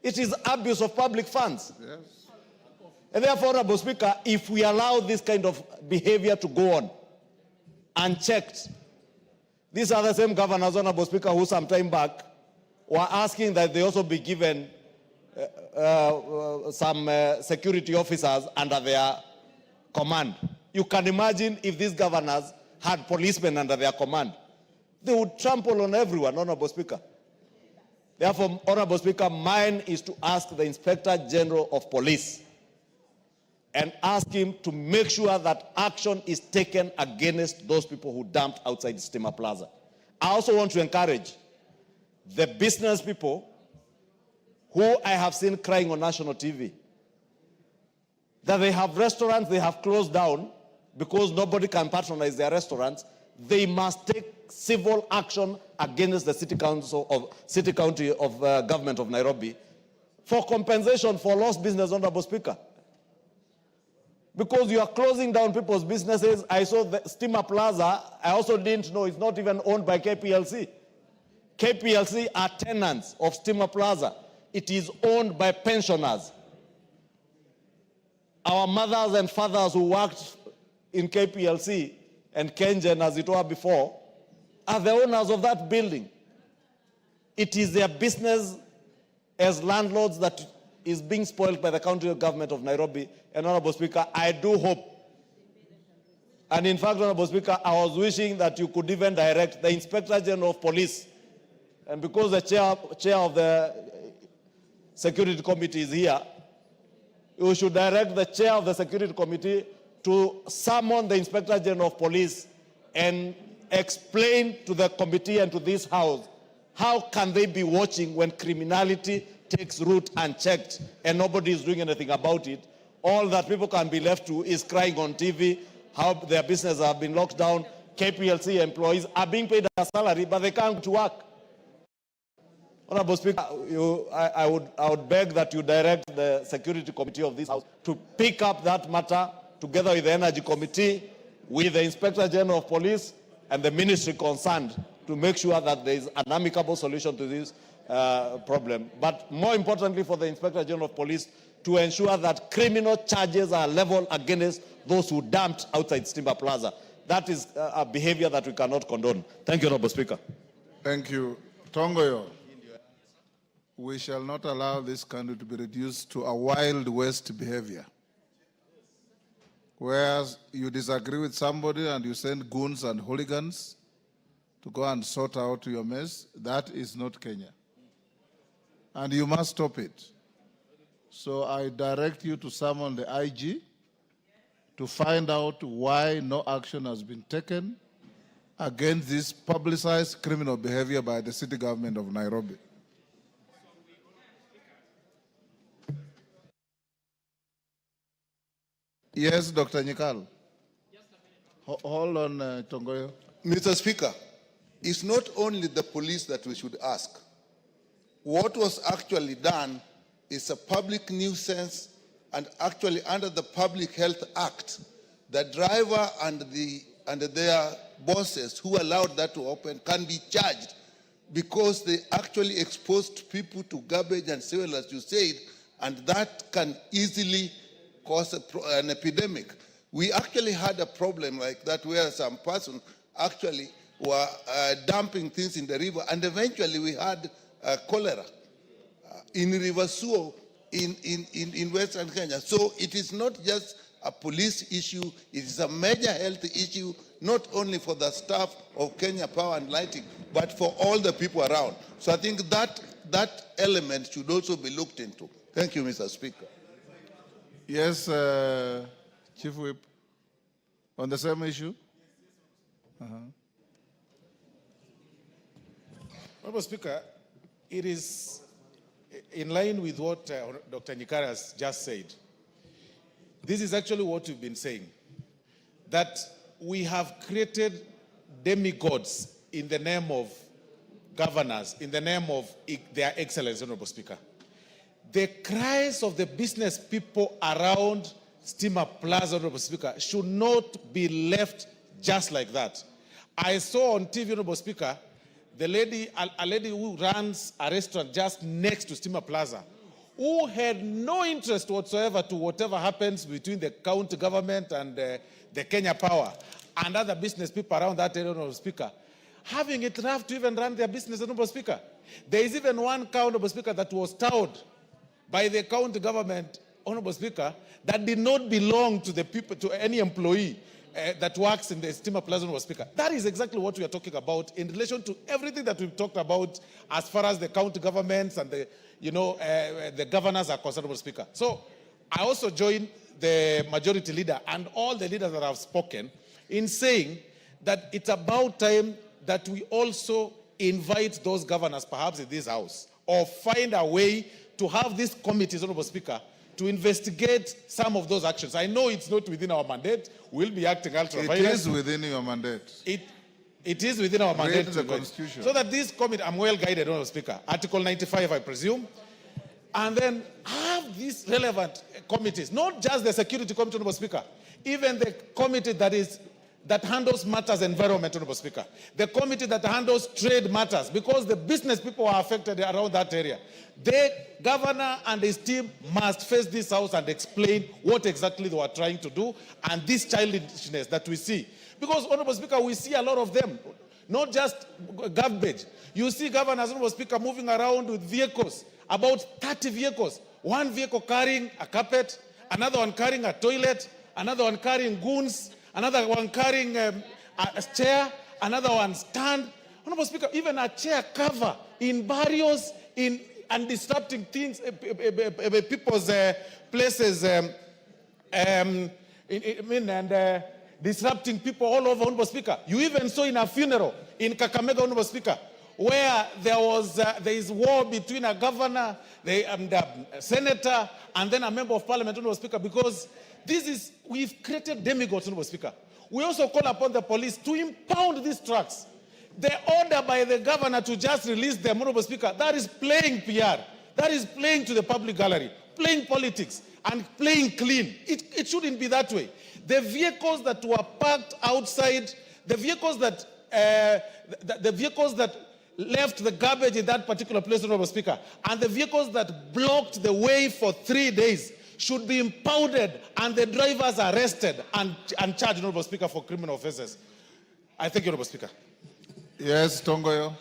It is abuse of public funds. Yes. And therefore, Honorable Speaker, if we allow this kind of behavior to go on unchecked, these are the same governors, Honorable Speaker, who some time back were asking that they also be given some security officers under their command. You can imagine if these governors had policemen under their command. They would trample on everyone, Honorable Speaker. Therefore, Honorable Speaker, mine is to ask the Inspector General of Police and ask him to make sure that action is taken against those people who dumped outside Stima Plaza. I also want to encourage the business people who I have seen crying on national TV, that they have restaurants they have closed down because nobody can patronize their restaurants, they must take civil action against the city county of government of Nairobi for compensation for lost business, Honorable Speaker. Because you are closing down people's businesses. I saw the Steamer Plaza. I also didn't know it's not even owned by KPLC. KPLC are tenants of Steamer Plaza. It is owned by pensioners. Our mothers and fathers who worked in KPLC and Kengen, as it were before, are the owners of that building. It is their business as landlords that is being spoiled by the county government of Nairobi. And Honorable Speaker, I do hope, and in fact, Honorable Speaker, I was wishing that you could even direct the Inspector General of Police, and because the chair of the Security Committee is here, you should direct the chair of the Security Committee to summon the Inspector General of Police and explain to the committee and to this House how can they be watching when criminality takes root unchecked and nobody is doing anything about it. All that people can be left to is crying on TV how their businesses have been locked down. KPLC employees are being paid a salary, but they can't go to work. Honorable Speaker, I would beg that you direct the Security Committee of this House to pick up that matter together with the Energy Committee, with the Inspector General of Police and the ministry concerned to make sure that there is an amicable solution to this problem. But more importantly for the Inspector General of Police to ensure that criminal charges are leveled against those who dumped outside Steamer Plaza. That is a behavior that we cannot condone. Thank you, Honorable Speaker. Thank you. Tongoyo, we shall not allow this country to be reduced to a Wild West behavior, whereas you disagree with somebody and you send goons and hooligans to go and sort out your mess. That is not Kenya. And you must stop it. So I direct you to summon the IG to find out why no action has been taken against this publicized criminal behavior by the city government of Nairobi. Yes, Dr. Nyikal. Hold on, Tongoyo. Mr. Speaker, it's not only the police that we should ask. What was actually done is a public nuisance, and actually under the Public Health Act, the driver and their bosses who allowed that to open can be charged because they actually exposed people to garbage and sewage, as you said, and that can easily cause an epidemic. We actually had a problem like that where some person actually were dumping things in the river, and eventually we had cholera in River Suo in Western Kenya. So it is not just a police issue, it is a major health issue, not only for the staff of Kenya Power and Lighting, but for all the people around. So I think that element should also be looked into. Thank you, Mr. Speaker. Yes, Chief Whip, on the same issue. Honorable Speaker, it is in line with what Dr. Nyikara has just said. This is actually what we've been saying, that we have created demigods in the name of governors, in the name of their excellence, Honorable Speaker. The cries of the business people around Steamer Plaza, Honorable Speaker, should not be left just like that. I saw on TV, Honorable Speaker, a lady who runs a restaurant just next to Steamer Plaza, who had no interest whatsoever to whatever happens between the county government and the Kenya Power and other business people around that area, Honorable Speaker, having it rough to even run their business, Honorable Speaker. There is even one cow, Honorable Speaker, that was towed by the county government, Honorable Speaker, that did not belong to the people, to any employee that works in the Steamer Plaza, Honorable Speaker. That is exactly what we are talking about in relation to everything that we've talked about as far as the county governments and the governors are concerned, Honorable Speaker. So I also join the majority leader and all the leaders that have spoken in saying that it's about time that we also invite those governors perhaps in this house, or find a way to have these committees, Honorable Speaker, to investigate some of those actions. I know it's not within our mandate. We'll be acting ultra-violent. It is within your mandate. It is within our mandate. Read the Constitution. So that this committee, I'm well guided, Honorable Speaker. Article 95, I presume. And then have these relevant committees, not just the Security Committee, Honorable Speaker, even the committee that handles matters environment, Honorable Speaker, the committee that handles trade matters, because the business people are affected around that area. The governor and his team must face this house and explain what exactly they were trying to do and this childishness that we see. Because, Honorable Speaker, we see a lot of them, not just garbage. You see governors, Honorable Speaker, moving around with vehicles, about 30 vehicles. One vehicle carrying a carpet, another one carrying a toilet, another one carrying goons, another one carrying a chair, another one stand. Honorable Speaker, even a chair cover in barrios, and disrupting things, people's places, and disrupting people all over, Honorable Speaker. You even saw in a funeral in Kakamega, Honorable Speaker, where there is war between a governor, the senator, and then a member of parliament, Honorable Speaker, because we've created demigods, Honorable Speaker. We also call upon the police to impound these trucks. The order by the governor to just release them, Honorable Speaker, that is playing PR. That is playing to the public gallery, playing politics, and playing clean. It shouldn't be that way. The vehicles that were parked outside, the vehicles that left the garbage in that particular place, Honorable Speaker, and the vehicles that blocked the way for 3 days should be impounded and the drivers arrested and charged, Honorable Speaker, for criminal offenses. I thank you, Honorable Speaker. Yes, Tongoyo.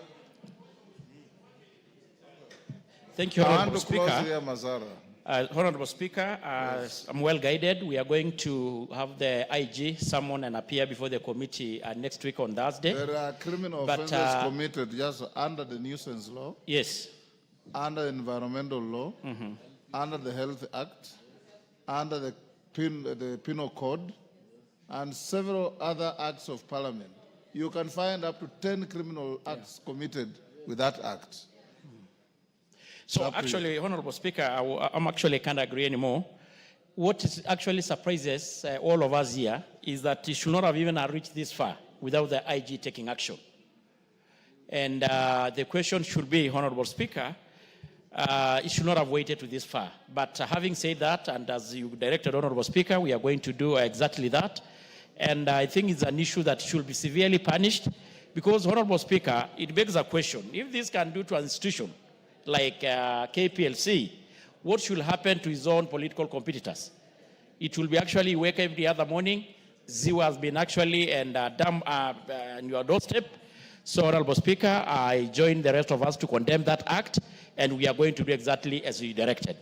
Thank you, Honorable Speaker. Here, Mazara. Honorable Speaker, I'm well guided. We are going to have the IG summon and appear before the committee next week on Thursday. There are criminal offenses committed just under the nuisance law. Yes. Under environmental law, under the Health Act, under the Penal Code, and several other acts of parliament. You can find up to 10 criminal acts committed with that act. So actually, Honorable Speaker, I'm actually can't agree anymore. What actually surprises all of us here is that it should not have even reached this far without the IG taking action. And the question should be, Honorable Speaker, it should not have waited to this far. But having said that, and as you directed, Honorable Speaker, we are going to do exactly that. And I think it's an issue that should be severely punished because, Honorable Speaker, it begs a question. If this can do to an institution like KPLC, what should happen to his own political competitors? It will be actually wake every other morning, Ziwa has been actually and dump on your doorstep. So, Honorable Speaker, I join the rest of us to condemn that act, and we are going to do exactly as you directed.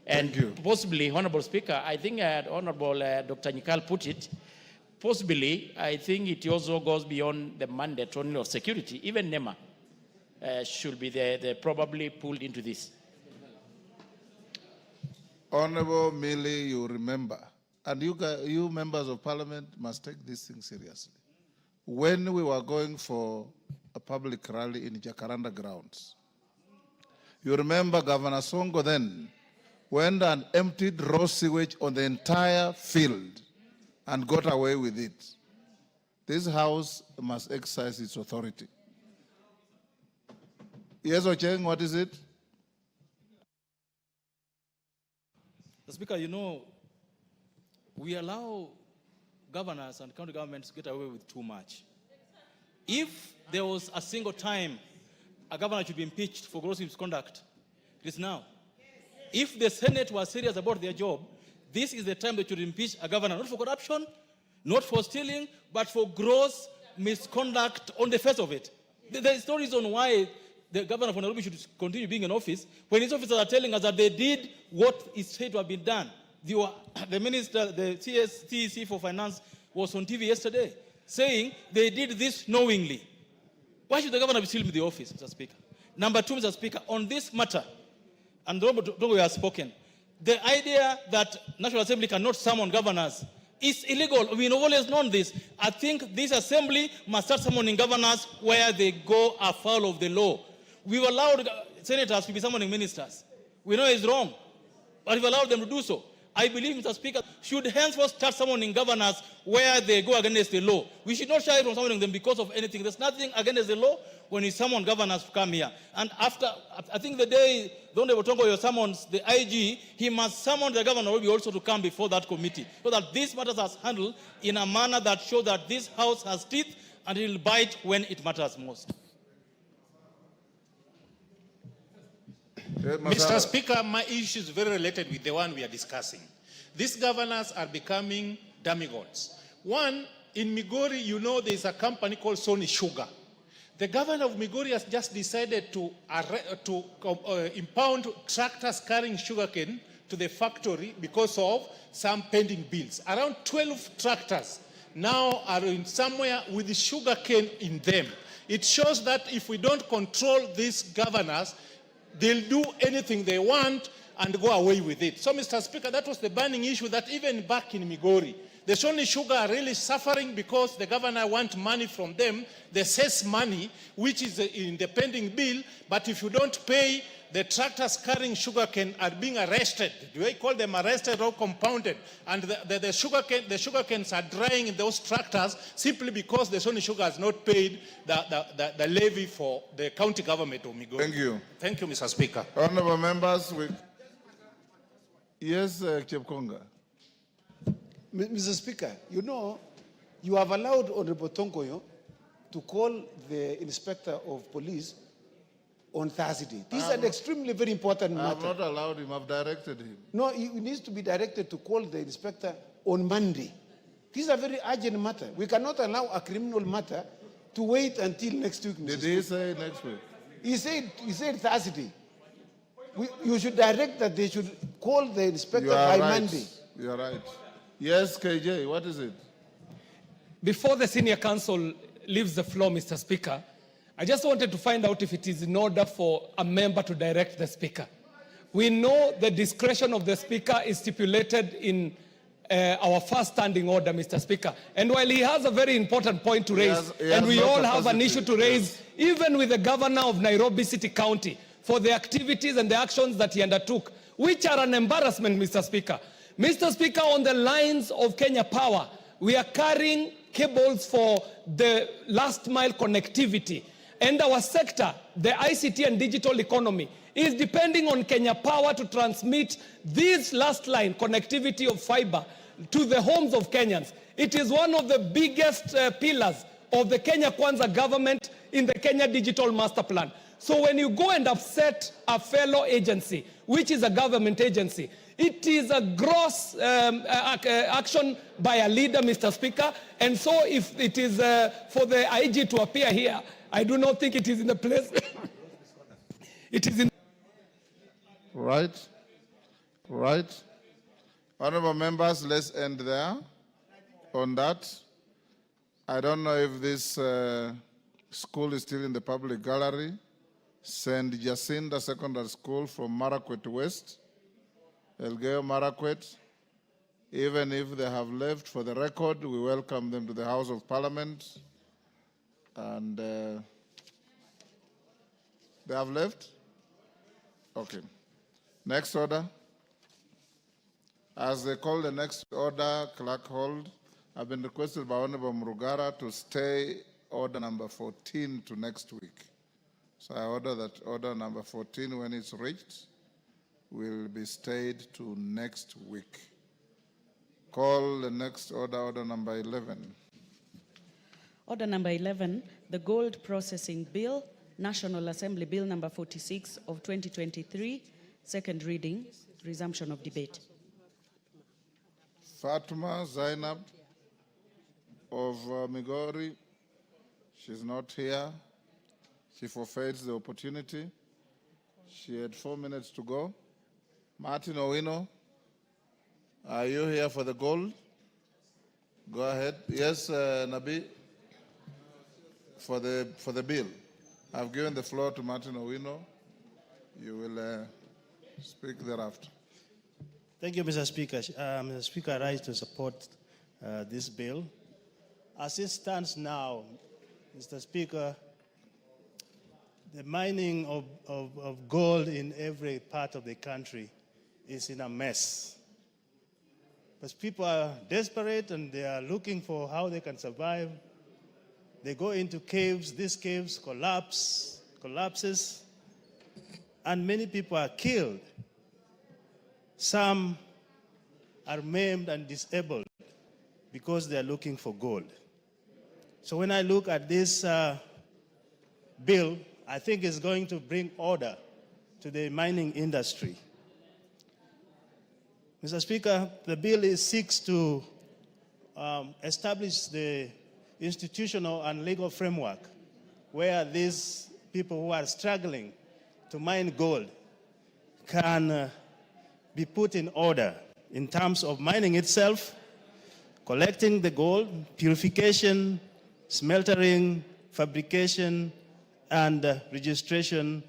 And possibly, Honorable Speaker, I think Honorable Dr. Nikal put it, possibly, I think it also goes beyond the mandate only of security. Even NEMA should be they're probably pulled into this. Honorable Millie, you remember, and you members of parliament must take this thing seriously. When we were going for a public rally in Jacaranda grounds, you remember Governor Songo then went and emptied raw sewage on the entire field and got away with it. This House must exercise its authority. Yes, Ocheng, what is it? Speaker, you know, we allow governors and county governments to get away with too much. If there was a single time a governor should be impeached for gross misconduct, it is now. If the Senate was serious about their job, this is the time they should impeach a governor, not for corruption, not for stealing, but for gross misconduct on the face of it. There is no reason why the governor of Nairobi should continue being in office when his officers are telling us that they did what is said to have been done. The minister, the TEC for finance was on TV yesterday saying they did this knowingly. Why should the governor be still in the office, Mr. Speaker? Number two, Mr. Speaker, on this matter, and Dongo has spoken, the idea that National Assembly cannot summon governors It's illegal. We've always known this. I think this assembly must start summoning governors where they go afoul of the law. We've allowed senators to be summoning ministers. We know it's wrong, but we've allowed them to do so. I believe, Mr. Speaker, should henceforth start summoning governors where they go against the law. We should not shy from summoning them because of anything. There's nothing against the law when you summon governors to come here. And after, I think the day Don Botongo summons the IG, he must summon the governor also to come before that committee, so that these matters are handled in a manner that shows that this house has teeth and it will bite when it matters most. Mr. Speaker, my issue is very related with the one we are discussing. These governors are becoming demigods. One, in Migori, you know there is a company called Sony Sugar. The governor of Migori has just decided to impound tractors carrying sugarcane to the factory because of some pending bills. Around 12 tractors now are in somewhere with the sugarcane in them. It shows that if we don't control these governors, they'll do anything they want and go away with it. So, Mr. Speaker, that was the burning issue that even back in Migori, the Sony Sugar are really suffering because the governor wants money from them, the cess money, which is in the pending bill, but if you don't pay, the tractors carrying sugarcane are being arrested. Do they call them arrested or compounded? And the sugarcanes are drying in those tractors simply because the Sony Sugar has not paid the levy for the county government of Migori. Thank you. Thank you, Mr. Speaker. Honorable members, yes, Chepkonga. Mr. Speaker, you know, you have allowed Honorable Tongoyo to call the Inspector of Police on Thursday. This is an extremely very important matter. I have not allowed him, I've directed him. No, he needs to be directed to call the inspector on Monday. This is a very urgent matter. We cannot allow a criminal matter to wait until next week. Did he say next week? He said Thursday. You should direct that they should call the inspector by Monday. You are right. Yes, KJ, what is it? Before the senior counsel leaves the floor, Mr. Speaker, I just wanted to find out if it is in order for a member to direct the speaker. We know the discretion of the speaker is stipulated in our first standing order, Mr. Speaker. And while he has a very important point to raise, and we all have an issue to raise, even with the governor of Nairobi City County, for the activities and the actions that he undertook, which are an embarrassment, Mr. Speaker. Mr. Speaker, on the lines of Kenya Power, we are carrying cables for the last mile connectivity. And our sector, the ICT and digital economy, is depending on Kenya Power to transmit this last line connectivity of fiber to the homes of Kenyans. It is one of the biggest pillars of the Kenya Kwanza government in the Kenya Digital Master Plan. So when you go and upset a fellow agency, which is a government agency, it is a gross action by a leader, Mr. Speaker. And so if it is for the IG to appear here, I do not think it is in the place. It is in. Right. Honorable members, let's end there on that. I don't know if this school is still in the public gallery. St. Jacinda Secondary School from Marakwet West, Elgeyo Marakwet. Even if they have left, for the record, we welcome them to the House of Parliament. And they have left? Okay. Next order. As they call the next order, clerk hold, I've been requested by Honorable Murugara to stay order number 14 to next week. So I order that order number 14, when it's reached, will be stayed to next week. Call the next order, order number 11. Order number 11, the Gold Processing Bill, National Assembly Bill number 46 of 2023, second reading, resumption of debate. Fatma Zainab of Migori, she's not here. She forfeits the opportunity. She had 4 minutes to go. Martin Owino, are you here for the gold? Go ahead. Yes, Nabi, for the bill. I've given the floor to Martin Owino. You will speak thereafter. Thank you, Mr. Speaker. Mr. Speaker, I rise to support this bill. As it stands now, Mr. Speaker, the mining of gold in every part of the country is in a mess. Because people are desperate and they are looking for how they can survive. They go into caves, these caves collapses, and many people are killed. Some are maimed and disabled because they are looking for gold. So when I look at this bill, I think it's going to bring order to the mining industry. Mr. Speaker, the bill seeks to establish the institutional and legal framework where these people who are struggling to mine gold can be put in order in terms of mining itself, collecting the gold, purification, smeltering, fabrication, and registration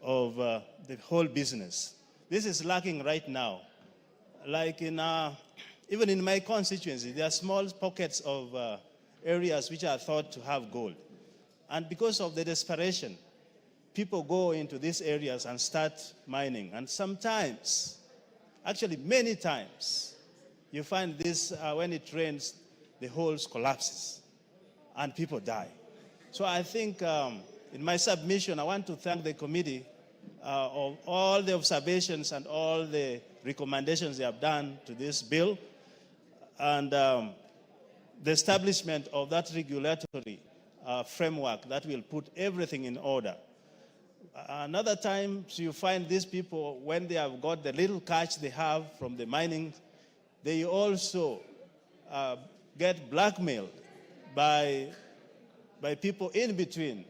of the whole business. This is lacking right now. Like even in my constituency, there are small pockets of areas which are thought to have gold. And because of the desperation, people go into these areas and start mining. And sometimes, actually many times, you find this, when it rains, the holes collapses and people die. So I think in my submission, I want to thank the committee of all the observations and all the recommendations they have done to this bill, and the establishment of that regulatory framework that will put everything in order. Another time, so you find these people, when they have got the little cash they have from the mining, they also get blackmailed by people in between.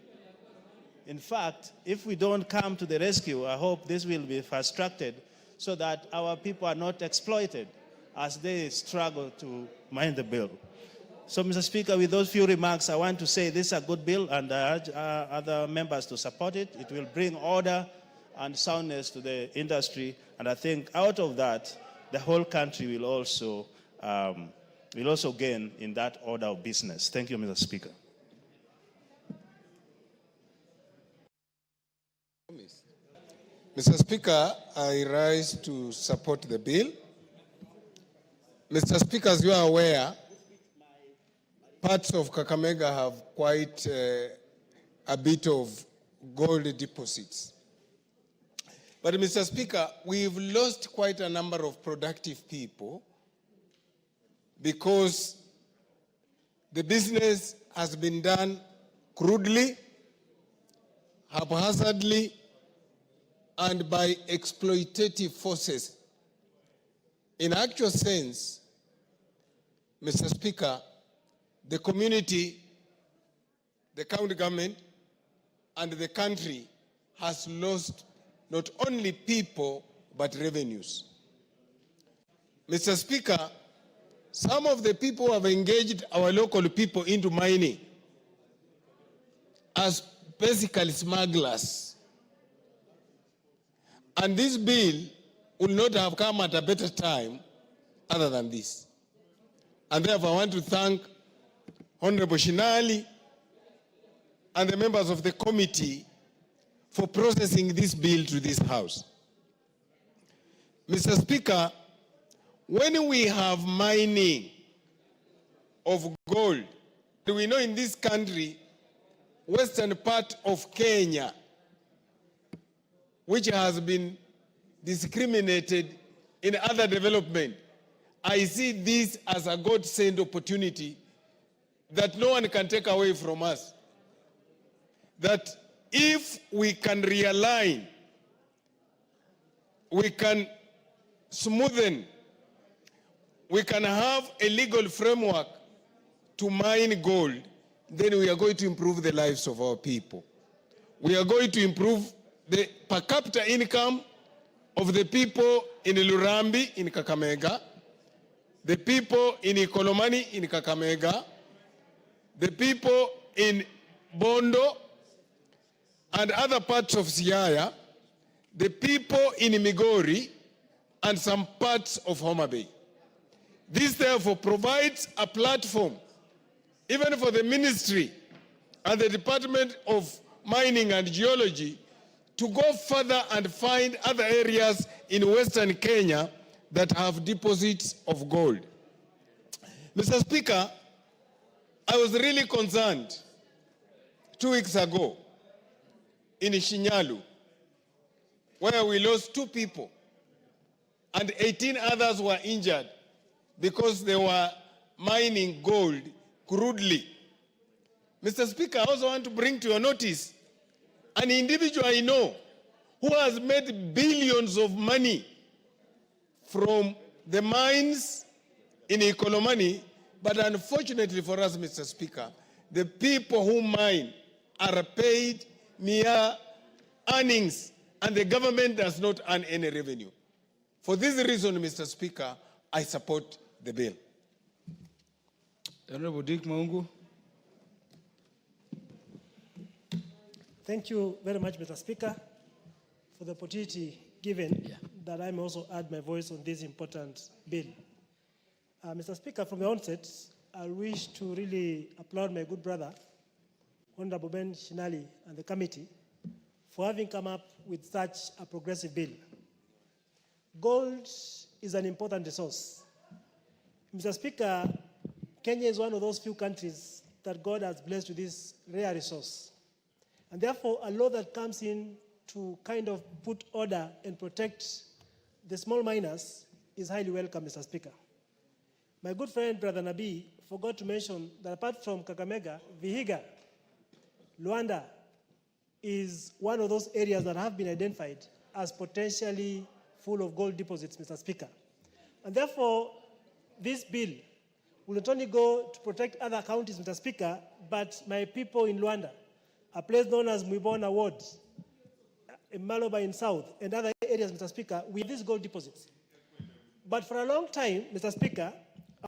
In fact, if we don't come to the rescue, I hope this will be fast-tracked so that our people are not exploited as they struggle to mine the bill. So, Mr. Speaker, with those few remarks, I want to say this is a good bill, and I urge other members to support it. It will bring order and soundness to the industry, and I think out of that, the whole country will also gain in that order of business. Thank you, Mr. Speaker. Mr. Speaker, I rise to support the bill. Mr. Speaker, as you are aware, parts of Kakamega have quite a bit of gold deposits. But Mr. Speaker, we've lost quite a number of productive people because the business has been done crudely, haphazardly, and by exploitative forces. In actual sense, Mr. Speaker, the community, the county government, and the country has lost not only people, but revenues. Mr. Speaker, some of the people who have engaged our local people into mining as basically smugglers. And this bill will not have come at a better time other than this. And therefore I want to thank Honorable Shinali and the members of the committee for processing this bill to this House. Mr. Speaker, when we have mining of gold, we know in this country, western part of Kenya, which has been discriminated in other development, I see this as a God-sent opportunity that no one can take away from us. That if we can realign, we can smoothen, we can have a legal framework to mine gold, then we are going to improve the lives of our people. We are going to improve the per capita income of the people in Lurambi in Kakamega, the people in Ikolomani in Kakamega, the people in Bondo and other parts of Siaya, the people in Migori and some parts of Homa Bay. This therefore provides a platform even for the ministry and the Department of Mining and Geology to go further and find other areas in Western Kenya that have deposits of gold. Mr. Speaker, I was really concerned 2 weeks ago in Shinyalu, where we lost 2 people and 18 others were injured because they were mining gold crudely. Mr. Speaker, I also want to bring to your notice an individual I know who has made billions of money from the mines in Ikolomani, but unfortunately for us, Mr. Speaker, the people who mine are paid mere earnings, and the government does not earn any revenue. For this reason, Mr. Speaker, I support the bill. Honorable Dick Maungu. Thank you very much, Mr. Speaker, for the opportunity given that I may also add my voice on this important bill. Mr. Speaker, from the onset, I wish to really applaud my good brother, Honorable Ben Shinali, and the committee for having come up with such a progressive bill. Gold is an important resource. Mr. Speaker, Kenya is one of those few countries that God has blessed with this rare resource. And therefore, a law that comes in to kind of put order and protect the small miners is highly welcome, Mr. Speaker. My good friend, Brother Nabi, forgot to mention that apart from Kakamega, Vihiga, Luanda is one of those areas that have been identified as potentially full of gold deposits, Mr. Speaker. And therefore, this bill will not only go to protect other counties, Mr. Speaker, but my people in Luanda, a place known as Mwibona Ward, in Maloba in South, and other areas, Mr. Speaker, with these gold deposits. But for a long time, Mr. Speaker,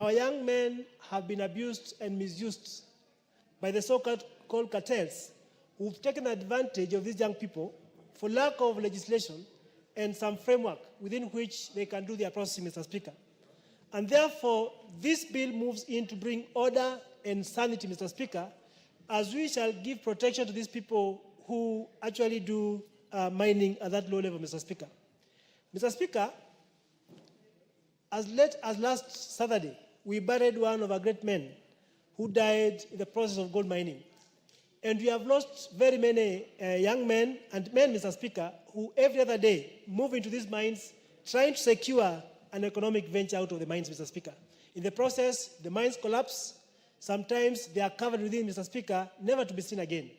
our young men have been abused and misused by the so-called cartels who've taken advantage of these young people for lack of legislation and some framework within which they can do their processing, Mr. Speaker. And therefore, this bill moves in to bring order and sanity, Mr. Speaker, as we shall give protection to these people who actually do mining at that low level, Mr. Speaker. Mr. Speaker, as late as last Saturday, we buried one of our great men who died in the process of gold mining. And we have lost very many young men and men, Mr. Speaker, who every other day move into these mines trying to secure an economic venture out of the mines, Mr. Speaker. In the process, the mines collapse. Sometimes they are covered within, Mr. Speaker, never to be seen again.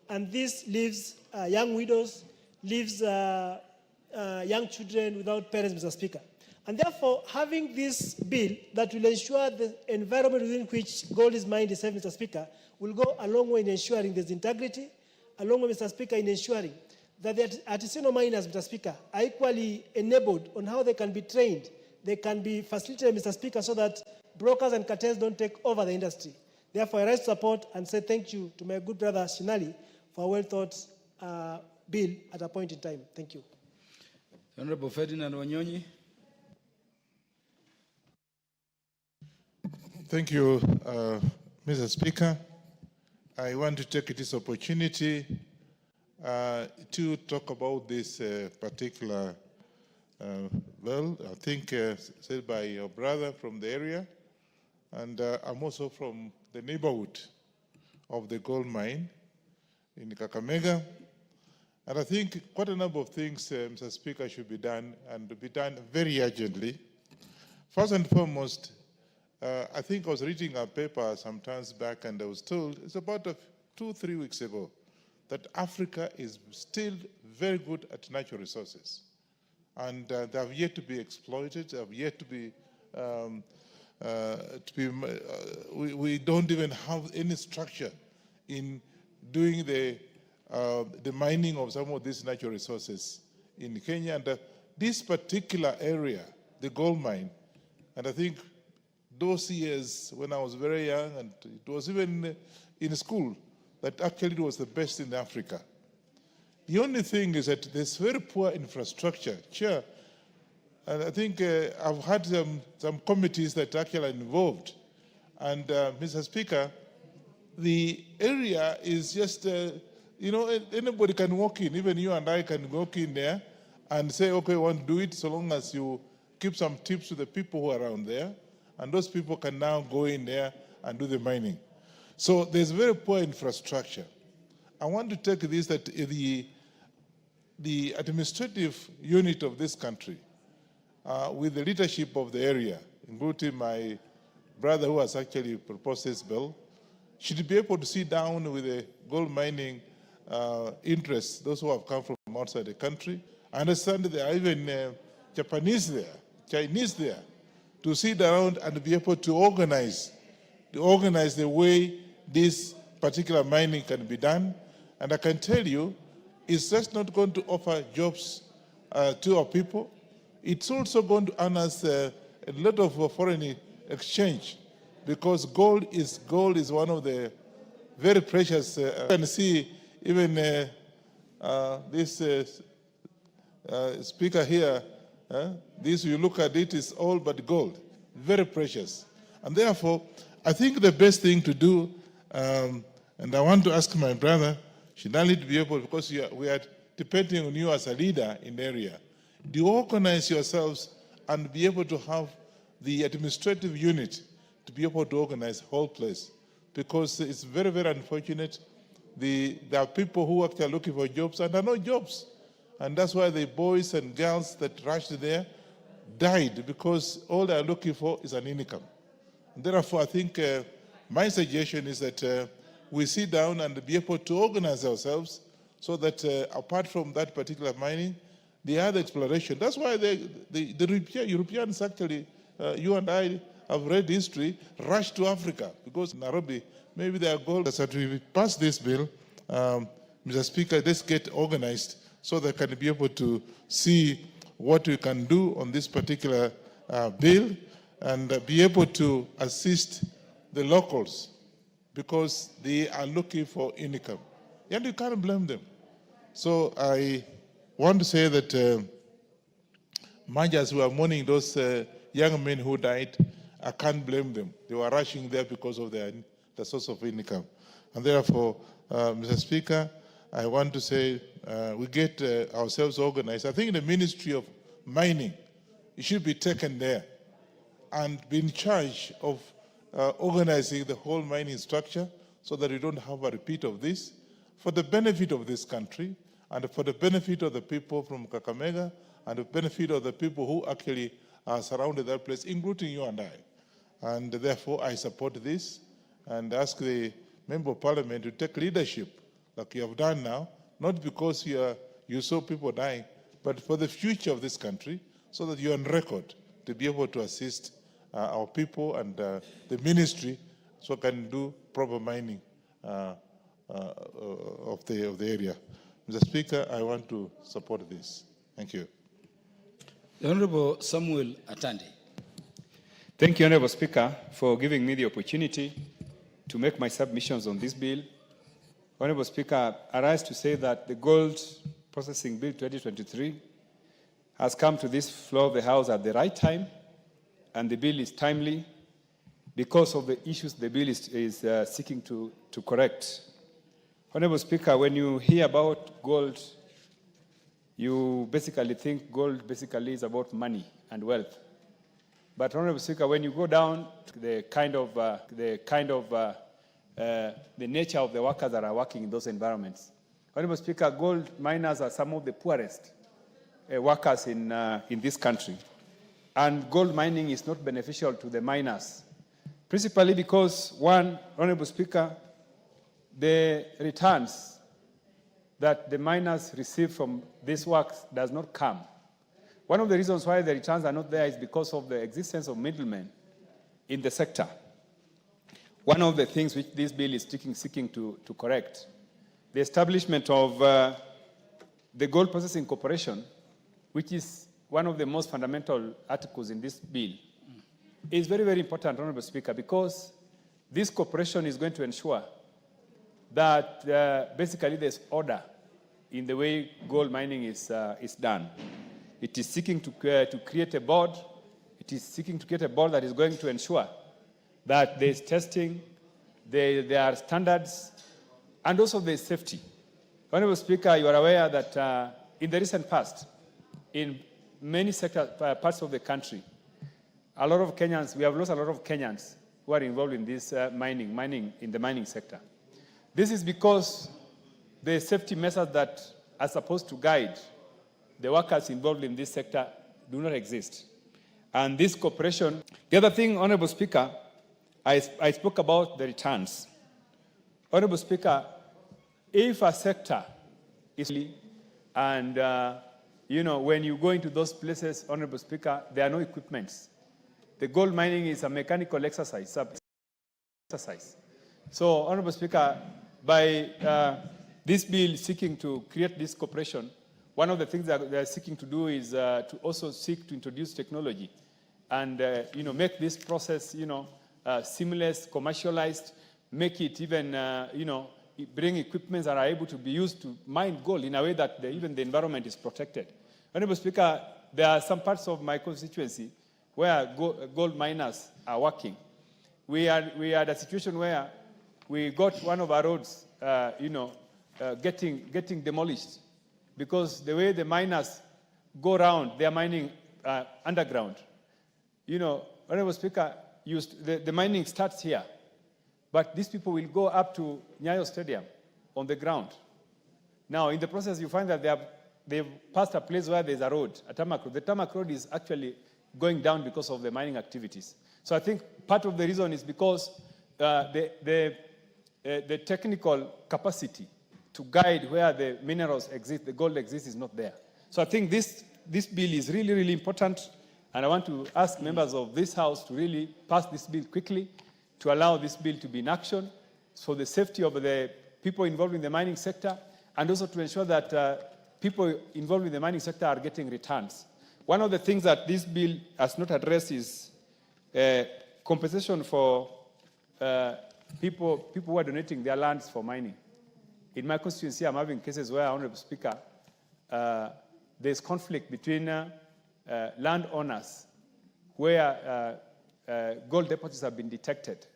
And this leaves young widows, leaves young children without parents, Mr. Speaker. And therefore, having this bill that will ensure the environment within which gold is mined is safe, Mr. Speaker, will go a long way in ensuring there's integrity, a long way, Mr. Speaker, in ensuring that the artisanal miners, Mr. Speaker, are equally enabled on how they can be trained, they can be facilitated, Mr. Speaker, so that brokers and cartels don't take over the industry. Therefore, I rise to support and say thank you to my good brother Shinali for a well-thought bill at a point in time. Thank you. Honorable Ferdinand Wanyonyi. Thank you, Mr. Speaker. I want to take this opportunity to talk about this particular bill, I think said by your brother from the area, and I'm also from the neighborhood of the gold mine in Kakamega. And I think quite a number of things, Mr. Speaker, should be done, and be done very urgently. First and foremost, I think I was reading a paper some times back, and I was told, it's about 2-3 weeks ago, that Africa is still very good at natural resources. And they have yet to be exploited, they have yet to be, we don't even have any structure in doing the mining of some of these natural resources in Kenya. And this particular area, the gold mine, and I think those years when I was very young, and it was even in school, that actually it was the best in Africa. The only thing is that there's very poor infrastructure. Sure, And I think I've had some committees that actually are involved. And Mr. Speaker, the area is just, anybody can walk in. Even you and I can walk in there and say, okay, I want to do it, so long as you give some tips to the people who are around there. And those people can now go in there and do the mining. So there's very poor infrastructure. I want to take this that the administrative unit of this country, with the leadership of the area, including my brother who has actually proposed this bill, should be able to sit down with the gold mining interests, those who have come from outside the country. I understand there are even Japanese there, Chinese there, to sit around and be able to organize the way this particular mining can be done. And I can tell you, it's just not going to offer jobs to our people. It's also going to earn us a lot of foreign exchange, because gold is one of the very precious. You can see even this speaker here. This, you look at it, is all but gold, very precious. And therefore, I think the best thing to do, and I want to ask my brother, should not to be able, because we are depending on you as a leader in the area, do you organize yourselves and be able to have the administrative unit to be able to organize the whole place? Because it's very, very unfortunate. There are people who actually are looking for jobs and there are no jobs. And that's why the boys and girls that rushed there died, because all they are looking for is an income. And therefore, I think my suggestion is that we sit down and be able to organize ourselves so that apart from that particular mining, the other exploration. That's why the Europeans actually, you and I have read history, rushed to Africa, because Nairobi, maybe their goal is that we pass this bill, Mr. Speaker, let's get organized so they can be able to see what we can do on this particular bill and be able to assist the locals, because they are looking for income. And you can't blame them. So I want to say that much as we are mourning those young men who died, I can't blame them. They were rushing there because of the source of income. And therefore, Mr. Speaker, I want to say we get ourselves organized. I think the Ministry of Mining, it should be taken there and be in charge of organizing the whole mining structure so that we don't have a repeat of this, for the benefit of this country and for the benefit of the people from Kakamega and the benefit of the people who actually are surrounded that place, including you and I. And therefore, I support this and ask the Member of Parliament to take leadership like you have done now, not because you saw people dying, but for the future of this country, so that you're on record to be able to assist our people and the ministry so can do proper mining of the area. Mr. Speaker, I want to support this. Thank you. The Honorable Samuel Atandi. Thank you, Honorable Speaker, for giving me the opportunity to make my submissions on this bill. Honorable Speaker, I rise to say that the Gold Processing Bill 2023 has come to this floor of the House at the right time, and the bill is timely because of the issues the bill is seeking to correct. Honorable Speaker, when you hear about gold, you basically think gold basically is about money and wealth. But Honorable Speaker, when you go down to the nature of the workers that are working in those environments, Honorable Speaker, gold miners are some of the poorest workers in this country. And gold mining is not beneficial to the miners, principally because, one, Honorable Speaker, the returns that the miners receive from this work does not come. One of the reasons why the returns are not there is because of the existence of middlemen in the sector. One of the things which this bill is seeking to correct, the establishment of the Gold Processing Corporation, which is one of the most fundamental articles in this bill, is very, very important, Honorable Speaker, because this corporation is going to ensure that basically there's order in the way gold mining is done. It is seeking to create a board. It is seeking to create a board that is going to ensure that there is testing, there are standards, and also there is safety. Honorable Speaker, you are aware that in the recent past, in many parts of the country, a lot of Kenyans, we have lost a lot of Kenyans who are involved in this mining in the mining sector. This is because the safety measures that are supposed to guide the workers involved in this sector do not exist. And this cooperation, the other thing, Honorable Speaker, I spoke about the returns. Honorable Speaker, if a sector is, and when you go into those places, Honorable Speaker, there are no equipments. The gold mining is a mechanical exercise. So, Honorable Speaker, by this bill seeking to create this cooperation, one of the things that they are seeking to do is to also seek to introduce technology and make this process seamless, commercialized, make it even bring equipment that are able to be used to mine gold in a way that even the environment is protected. Honorable Speaker, there are some parts of my constituency where gold miners are working. We had a situation where we got one of our roads, getting demolished because the way the miners go around, they are mining underground. Honorable Speaker, the mining starts here, but these people will go up to Nyayo Stadium on the ground. Now, in the process, you find that they've passed a place where there's a road, a tarmac road. The tarmac road is actually going down because of the mining activities. So I think part of the reason is because the technical capacity to guide where the minerals exist, the gold exists, is not there. So I think this bill is really, really important, and I want to ask members of this House to really pass this bill quickly to allow this bill to be in action for the safety of the people involved in the mining sector, and also to ensure that people involved in the mining sector are getting returns. One of the things that this bill has not addressed is compensation for people who are donating their lands for mining. In my constituency, I'm having cases where, Honorable Speaker, there's conflict between landowners where gold deposits have been detected.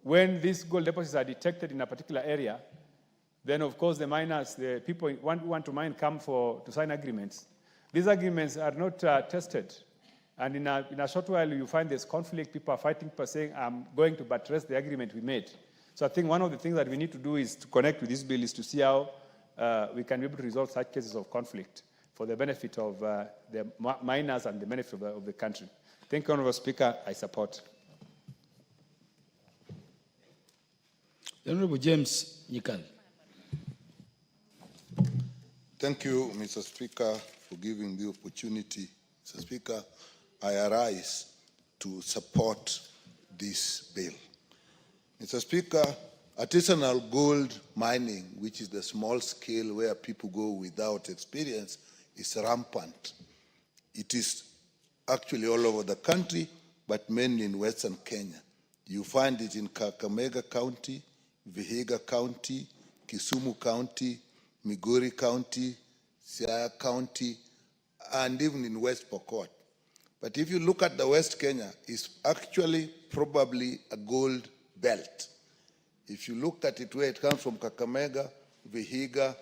When these gold deposits are detected in a particular area, then of course the miners, the people who want to mine come to sign agreements. These agreements are not tested. And in a short while, you find there's conflict. People are fighting, people are saying, I'm going to buttress the agreement we made. So I think one of the things that we need to do is to connect with this bill is to see how we can be able to resolve such cases of conflict for the benefit of the miners and the benefit of the country. Thank you, Honorable Speaker. I support. The Honorable James Nyikal. Thank you, Mr. Speaker, for giving the opportunity. Mr. Speaker, I arise to support this bill. Mr. Speaker, artisanal gold mining, which is the small scale where people go without experience, is rampant. It is actually all over the country, but mainly in Western Kenya. You find it in Kakamega County, Vihiga County, Kisumu County, Migori County, Siaya County, and even in West Pokot. But if you look at the West Kenya, it's actually probably a gold belt. If you look at it where it comes from Kakamega, Vihiga,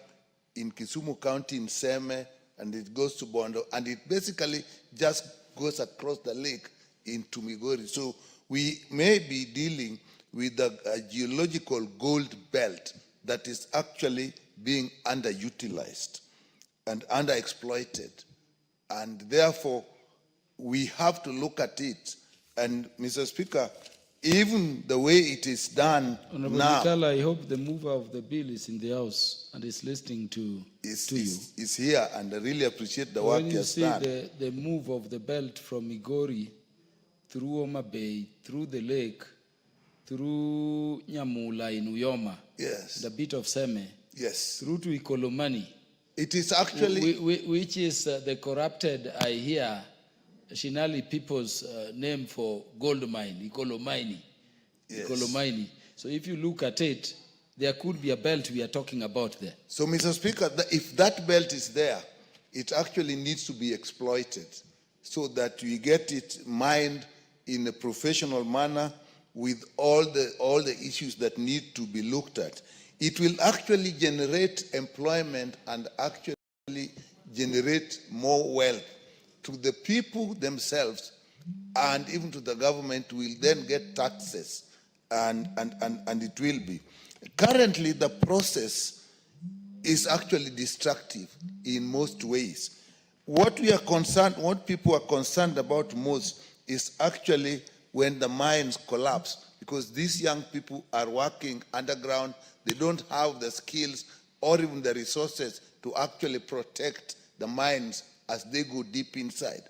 in Kisumu County, in Seme, and it goes to Bondo, and it basically just goes across the lake into Migori. So we may be dealing with a geological gold belt that is actually being underutilized and underexploited. And therefore, we have to look at it. And Mr. Speaker, even the way it is done Honorable now. Nyikal, I hope the mover of the bill is in the House and is listening to you. Is here, and I really appreciate the work he has done. When you see the move of the belt from Migori through Homa Bay, through the lake, through Nyamula in Uyoma, yes, the bit of Seme, yes, through to Ikolomani. It is actually... Which is the corrupted, I hear, Shinali people's name for gold mine, Ikolomani. Yes. Ikolomani. So if you look at it, there could be a belt we are talking about there. So, Mr. Speaker, if that belt is there, it actually needs to be exploited so that we get it mined in a professional manner with all the issues that need to be looked at. It will actually generate employment and actually generate more wealth to the people themselves, and even to the government will then get taxes, and it will be. Currently, the process is actually destructive in most ways. What people are concerned about most is actually when the mines collapse, because these young people are working underground. They don't have the skills or even the resources to actually protect the mines as they go deep inside.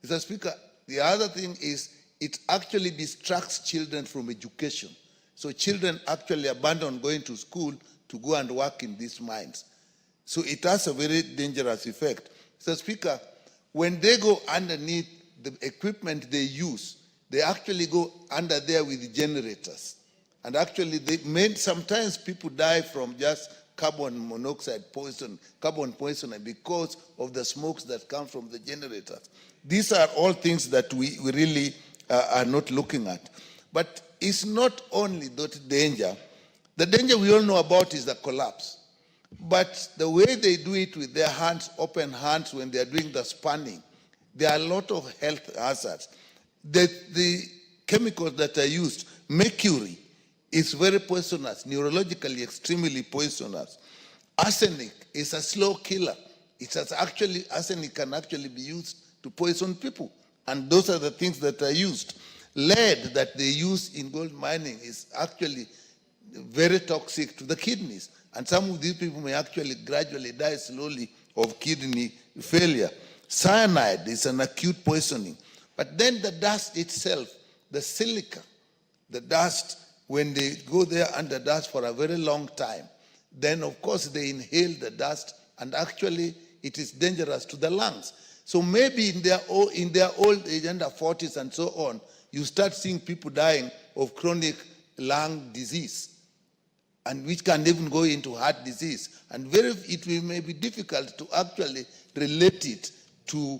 Mr. Speaker, the other thing is it actually distracts children from education. So children actually abandon going to school to go and work in these mines. So it has a very dangerous effect. Mr. Speaker, when they go underneath the equipment they use, they actually go under there with generators. And actually, sometimes people die from just carbon monoxide poison, carbon poisoning, because of the smokes that come from the generators. These are all things that we really are not looking at. But it's not only that danger. The danger we all know about is the collapse. But the way they do it with their hands, open hands, when they are doing the spanning, there are a lot of health hazards. The chemicals that are used, mercury, is very poisonous, neurologically extremely poisonous. Arsenic is a slow killer. Arsenic can actually be used to poison people. And those are the things that are used. Lead that they use in gold mining is actually very toxic to the kidneys. And some of these people may actually gradually die slowly of kidney failure. Cyanide is an acute poisoning. But then the dust itself, the silica, the dust, when they go there under dust for a very long time, then of course they inhale the dust, and actually it is dangerous to the lungs. So maybe in their old age, under 40s and so on, you start seeing people dying of chronic lung disease, and which can even go into heart disease. And it may be difficult to actually relate it to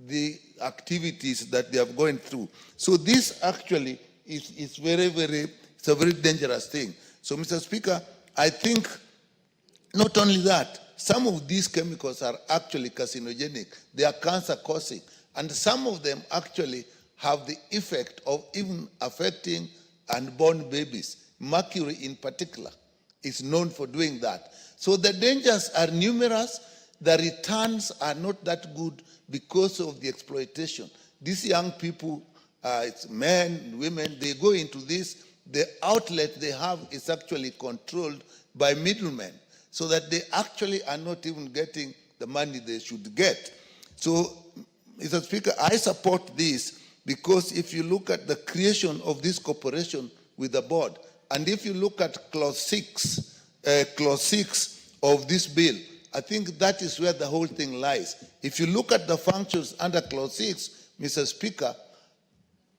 the activities that they have gone through. So this actually is it's a very dangerous thing. So, Mr. Speaker, I think not only that, some of these chemicals are actually carcinogenic. They are cancer-causing. And some of them actually have the effect of even affecting unborn babies. Mercury in particular is known for doing that. So the dangers are numerous. The returns are not that good because of the exploitation. These young people, it's men, women, they go into this. The outlet they have is actually controlled by middlemen, so that they actually are not even getting the money they should get. So, Mr. Speaker, I support this because if you look at the creation of this corporation with the board, and if you look at clause 6 of this bill, I think that is where the whole thing lies. If you look at the functions under clause 6, Mr. Speaker,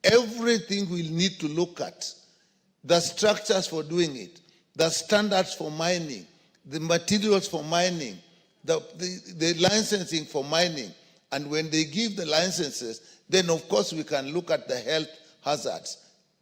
everything we'll need to look at, the structures for doing it, the standards for mining, the materials for mining, the licensing for mining, and when they give the licenses, then of course we can look at the health hazards.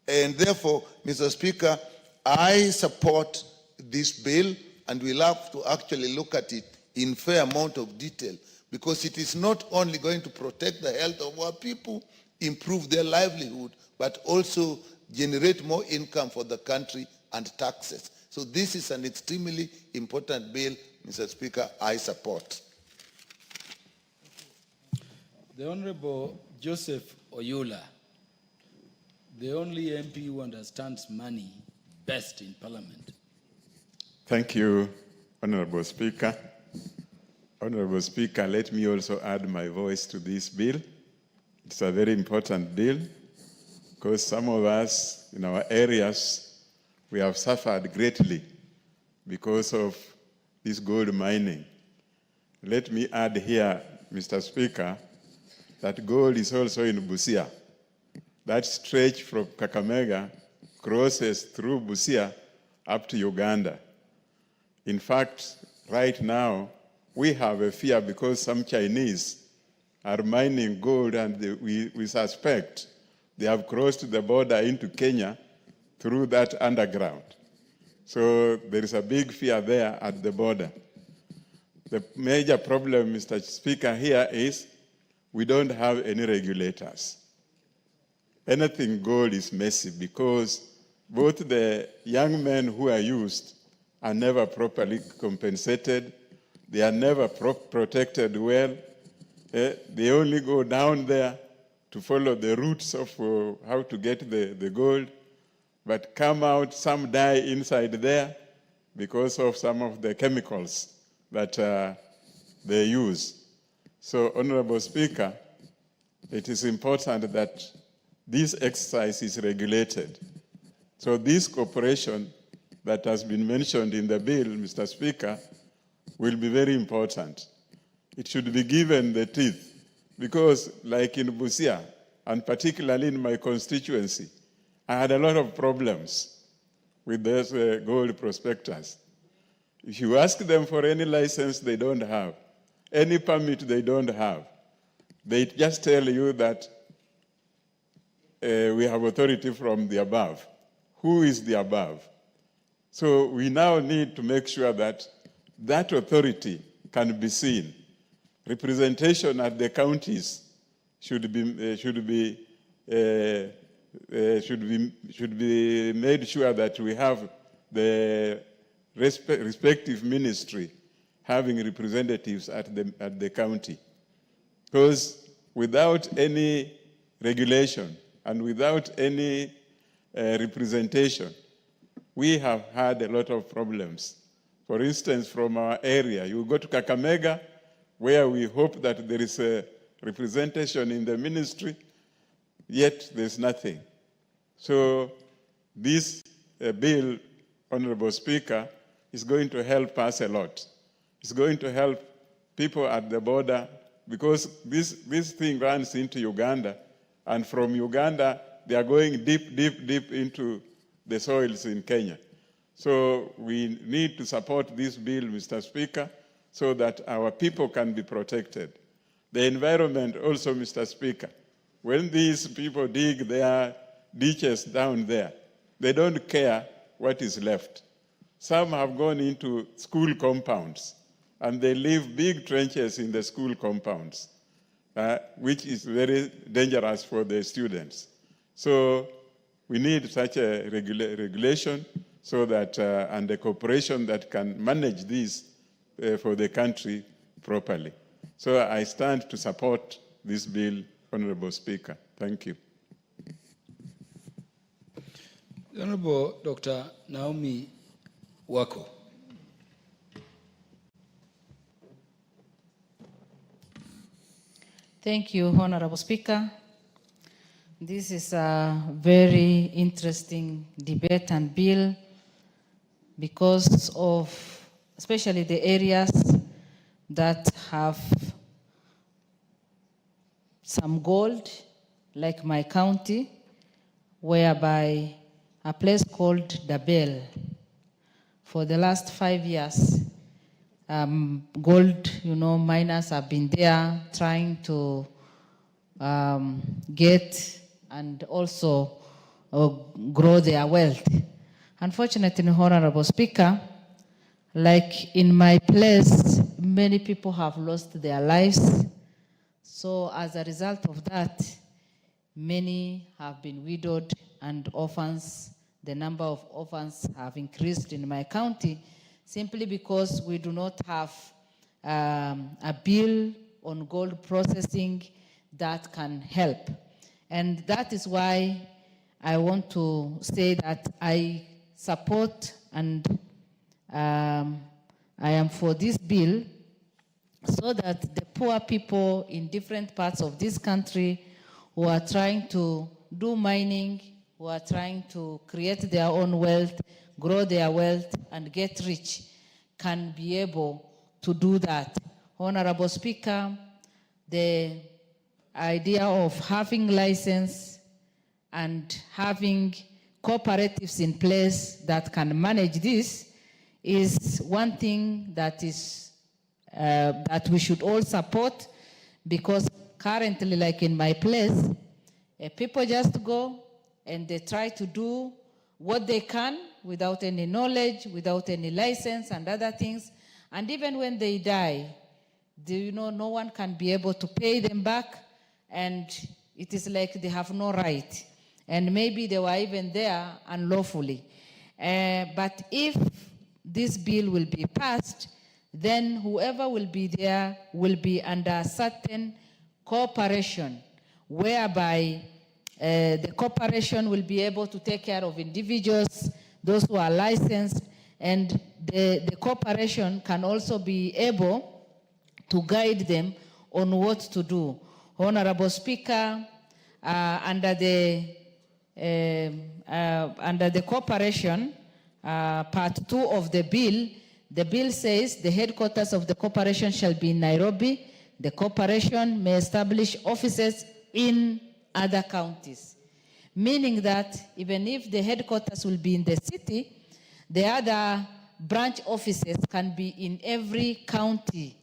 And therefore, Mr. Speaker, I support this bill, and we'll have to actually look at it in fair amount of detail, because it is not only going to protect the health of our people, improve their livelihood, but also generate more income for the country and taxes. So this is an extremely important bill, Mr. Speaker, I support. The Honorable Joseph Oyula, the only MP who understands money best in Parliament. Thank you, Honorable Speaker. Honorable Speaker, let me also add my voice to this bill. It's a very important bill because some of us in our areas, we have suffered greatly because of this gold mining. Let me add here, Mr. Speaker, that gold is also in Busia. That stretch from Kakamega crosses through Busia up to Uganda. In fact, right now, we have a fear because some Chinese are mining gold, and we suspect they have crossed the border into Kenya through that underground. So there is a big fear there at the border. The major problem, Mr. Speaker, here is we don't have any regulators. Anything gold is messy because both the young men who are used are never properly compensated. They are never protected well. They only go down there to follow the routes of how to get the gold, but come out, some die inside there because of some of the chemicals that they use. So, Honorable Speaker, it is important that this exercise is regulated. So this cooperation that has been mentioned in the bill, Mr. Speaker, will be very important. It should be given the teeth, because like in Busia, and particularly in my constituency, I had a lot of problems with those gold prospectors. If you ask them for any license, they don't have. Any permit, they don't have. They just tell you that we have authority from the above. Who is the above? So we now need to make sure that that authority can be seen. Representation at the counties should be made sure that we have the respective ministry having representatives at the county. Because without any regulation and without any representation, we have had a lot of problems. For instance, from our area, you go to Kakamega, where we hope that there is a representation in the ministry, yet there's nothing. So this bill, Honorable Speaker, is going to help us a lot. It's going to help people at the border, because this thing runs into Uganda, and from Uganda, they are going deep into the soils in Kenya. So we need to support this bill, Mr. Speaker, so that our people can be protected. The environment also, Mr. Speaker, when these people dig their ditches down there, they don't care what is left. Some have gone into school compounds, and they leave big trenches in the school compounds, which is very dangerous for the students. So we need such a regulation so that, and a corporation that can manage this for the country properly. So I stand to support this bill, Honorable Speaker. Thank you. The Honorable Dr. Naomi Wako. Thank you, Honorable Speaker. This is a very interesting debate and bill because of especially the areas that have some gold, like my county, whereby a place called Dabel, for the last 5 years, gold, miners have been there trying to get and also grow their wealth. Unfortunately, Honorable Speaker, like in my place, many people have lost their lives. So as a result of that, many have been widowed and orphans. The number of orphans have increased in my county simply because we do not have a bill on gold processing that can help. And that is why I want to say that I support and I am for this bill so that the poor people in different parts of this country who are trying to do mining, who are trying to create their own wealth, grow their wealth, and get rich, can be able to do that. Honorable Speaker, the idea of having license and having cooperatives in place that can manage this is one thing that is that we should all support, because currently, like in my place, people just go and they try to do what they can without any knowledge, without any license and other things. And even when they die, no one can be able to pay them back, and it is like they have no right. And maybe they were even there unlawfully. But if this bill will be passed, then whoever will be there will be under certain cooperation, whereby the corporation will be able to take care of individuals, those who are licensed, and the corporation can also be able to guide them on what to do. Honorable Speaker, under the corporation, part 2 of the bill says the headquarters of the corporation shall be in Nairobi. The corporation may establish offices in other counties, meaning that even if the headquarters will be in the city, the other branch offices can be in every county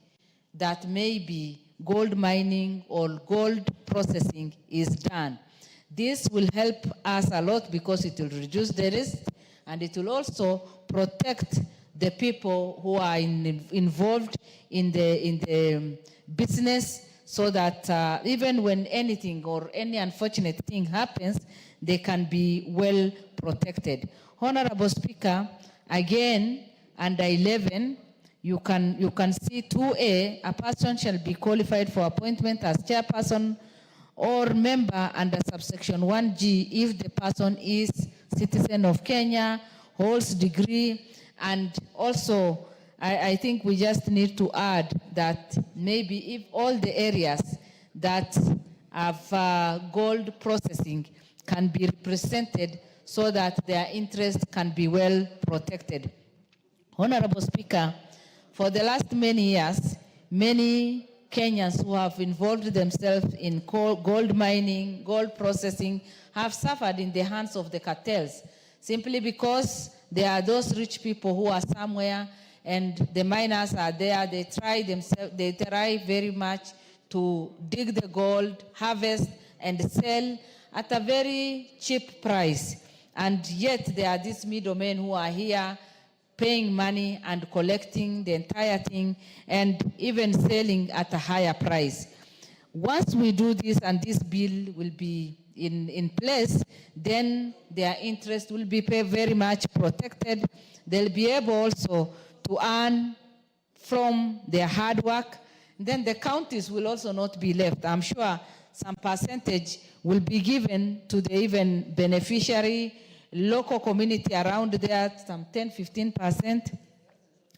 that maybe gold mining or gold processing is done. This will help us a lot because it will reduce the risk, and it will also protect the people who are involved in the business, so that even when anything or any unfortunate thing happens, they can be well protected. Honorable Speaker, again, under 11, you can see 2A, a person shall be qualified for appointment as chairperson or member under subsection 1G if the person is citizen of Kenya, holds degree, and also I think we just need to add that maybe if all the areas that have gold processing can be represented so that their interests can be well protected. Honorable Speaker, for the last many years, many Kenyans who have involved themselves in gold mining, gold processing, have suffered in the hands of the cartels, simply because there are those rich people who are somewhere and the miners are there. They try very much to dig the gold, harvest, and sell at a very cheap price. And yet there are these middlemen who are here paying money and collecting the entire thing and even selling at a higher price. Once we do this and this bill will be in place, then their interest will be very much protected. They'll be able also to earn from their hard work. Then the counties will also not be left. I'm sure some percentage will be given to the even beneficiary, local community around there, some 10-15%,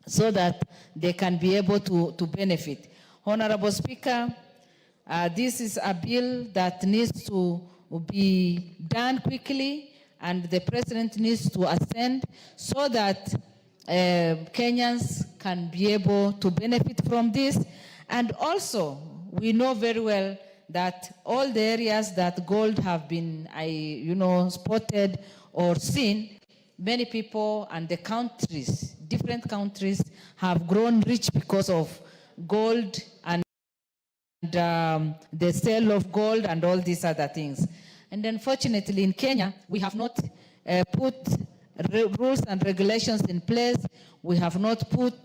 so that they can be able to benefit. Honorable Speaker, this is a bill that needs to be done quickly, and the President needs to ascend so that Kenyans can be able to benefit from this. And also, we know very well that all the areas that gold have been, spotted or seen, many people and the countries, different countries, have grown rich because of gold and the sale of gold and all these other things. And unfortunately, in Kenya, we have not put rules and regulations in place. We have not put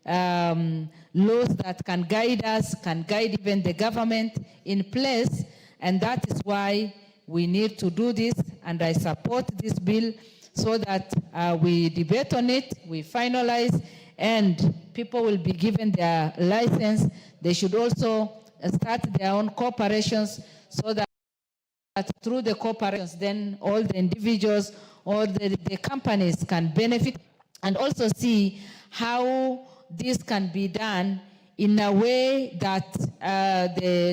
laws that can guide us, can guide even the government in place, and that is why we need to do this, and I support this bill so that we debate on it, we finalize, and people will be given their license. They should also start their own corporations so that through the corporations, then all the individuals or the companies can benefit, and also see how this can be done in a way that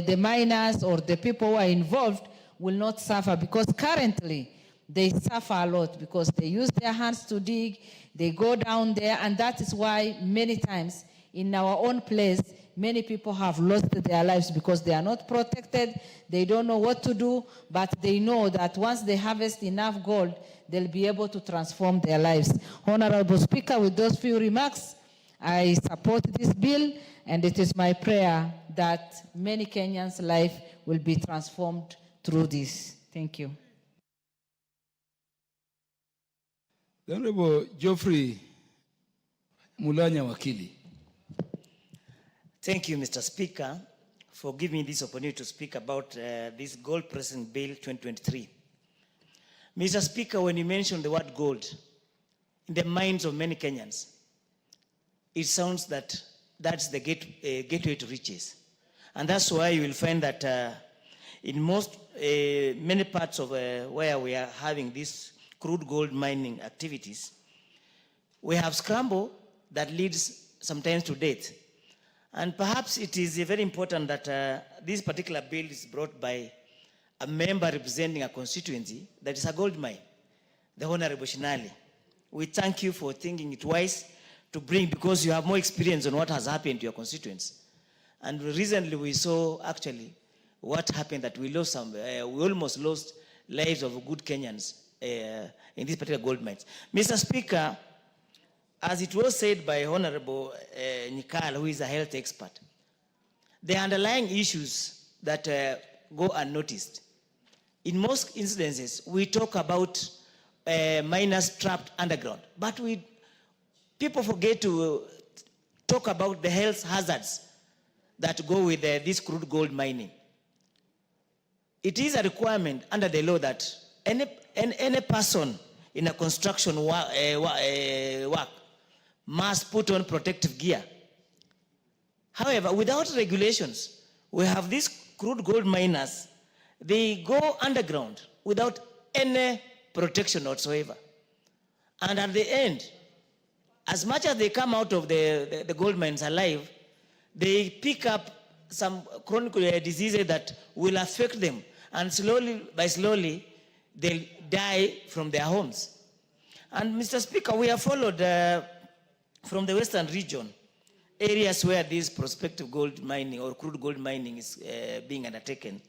the miners or the people who are involved will not suffer, because currently they suffer a lot because they use their hands to dig, they go down there, and that is why many times in our own place, many people have lost their lives because they are not protected, they don't know what to do, but they know that once they harvest enough gold, they'll be able to transform their lives. Honorable Speaker, with those few remarks, I support this bill, and it is my prayer that many Kenyans' life will be transformed through this. Thank you. The Honorable Geoffrey Mulanya Wakili. Thank you, Mr. Speaker, for giving me this opportunity to speak about this Gold Processing Bill 2023. Mr. Speaker, when you mention the word gold, in the minds of many Kenyans, it sounds that that's the gateway to riches. And that's why you will find that in many parts of where we are having these crude gold mining activities, we have scramble that leads sometimes to death. And perhaps it is very important that this particular bill is brought by a member representing a constituency that is a gold mine, the Honorable Shinali. We thank you for thinking it wise to bring, because you have more experience on what has happened to your constituents. And recently we saw actually what happened, that we lost we almost lost lives of good Kenyans in these particular gold mines. Mr. Speaker, as it was said by Honorable Nikal, who is a health expert, the underlying issues that go unnoticed. In most instances, we talk about miners trapped underground, but people forget to talk about the health hazards that go with this crude gold mining. It is a requirement under the law that any person in a construction work must put on protective gear. However, without regulations, we have these crude gold miners, they go underground without any protection whatsoever. And at the end, as much as they come out of the gold mines alive, they pick up some chronic diseases that will affect them. And slowly by slowly, they'll die from their homes. And Mr. Speaker, we have followed from the Western region, areas where this prospective gold mining or crude gold mining is being undertaken.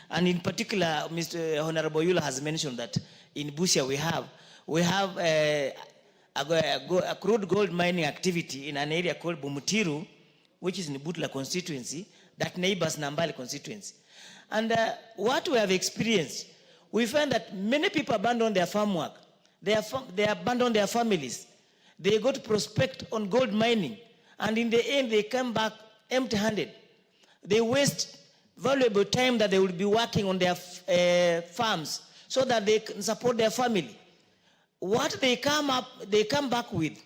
And in particular, Mr. Honorable Yula has mentioned that in Busia we have a crude gold mining activity in an area called Bumutiru, which is in Butla constituency, that neighbors Nambali constituency. And what we have experienced, we find that many people abandon their farm work. They abandon their families. They go to prospect on gold mining. And in the end, they come back empty-handed. They waste valuable time that they will be working on their farms so that they can support their family. What they come back with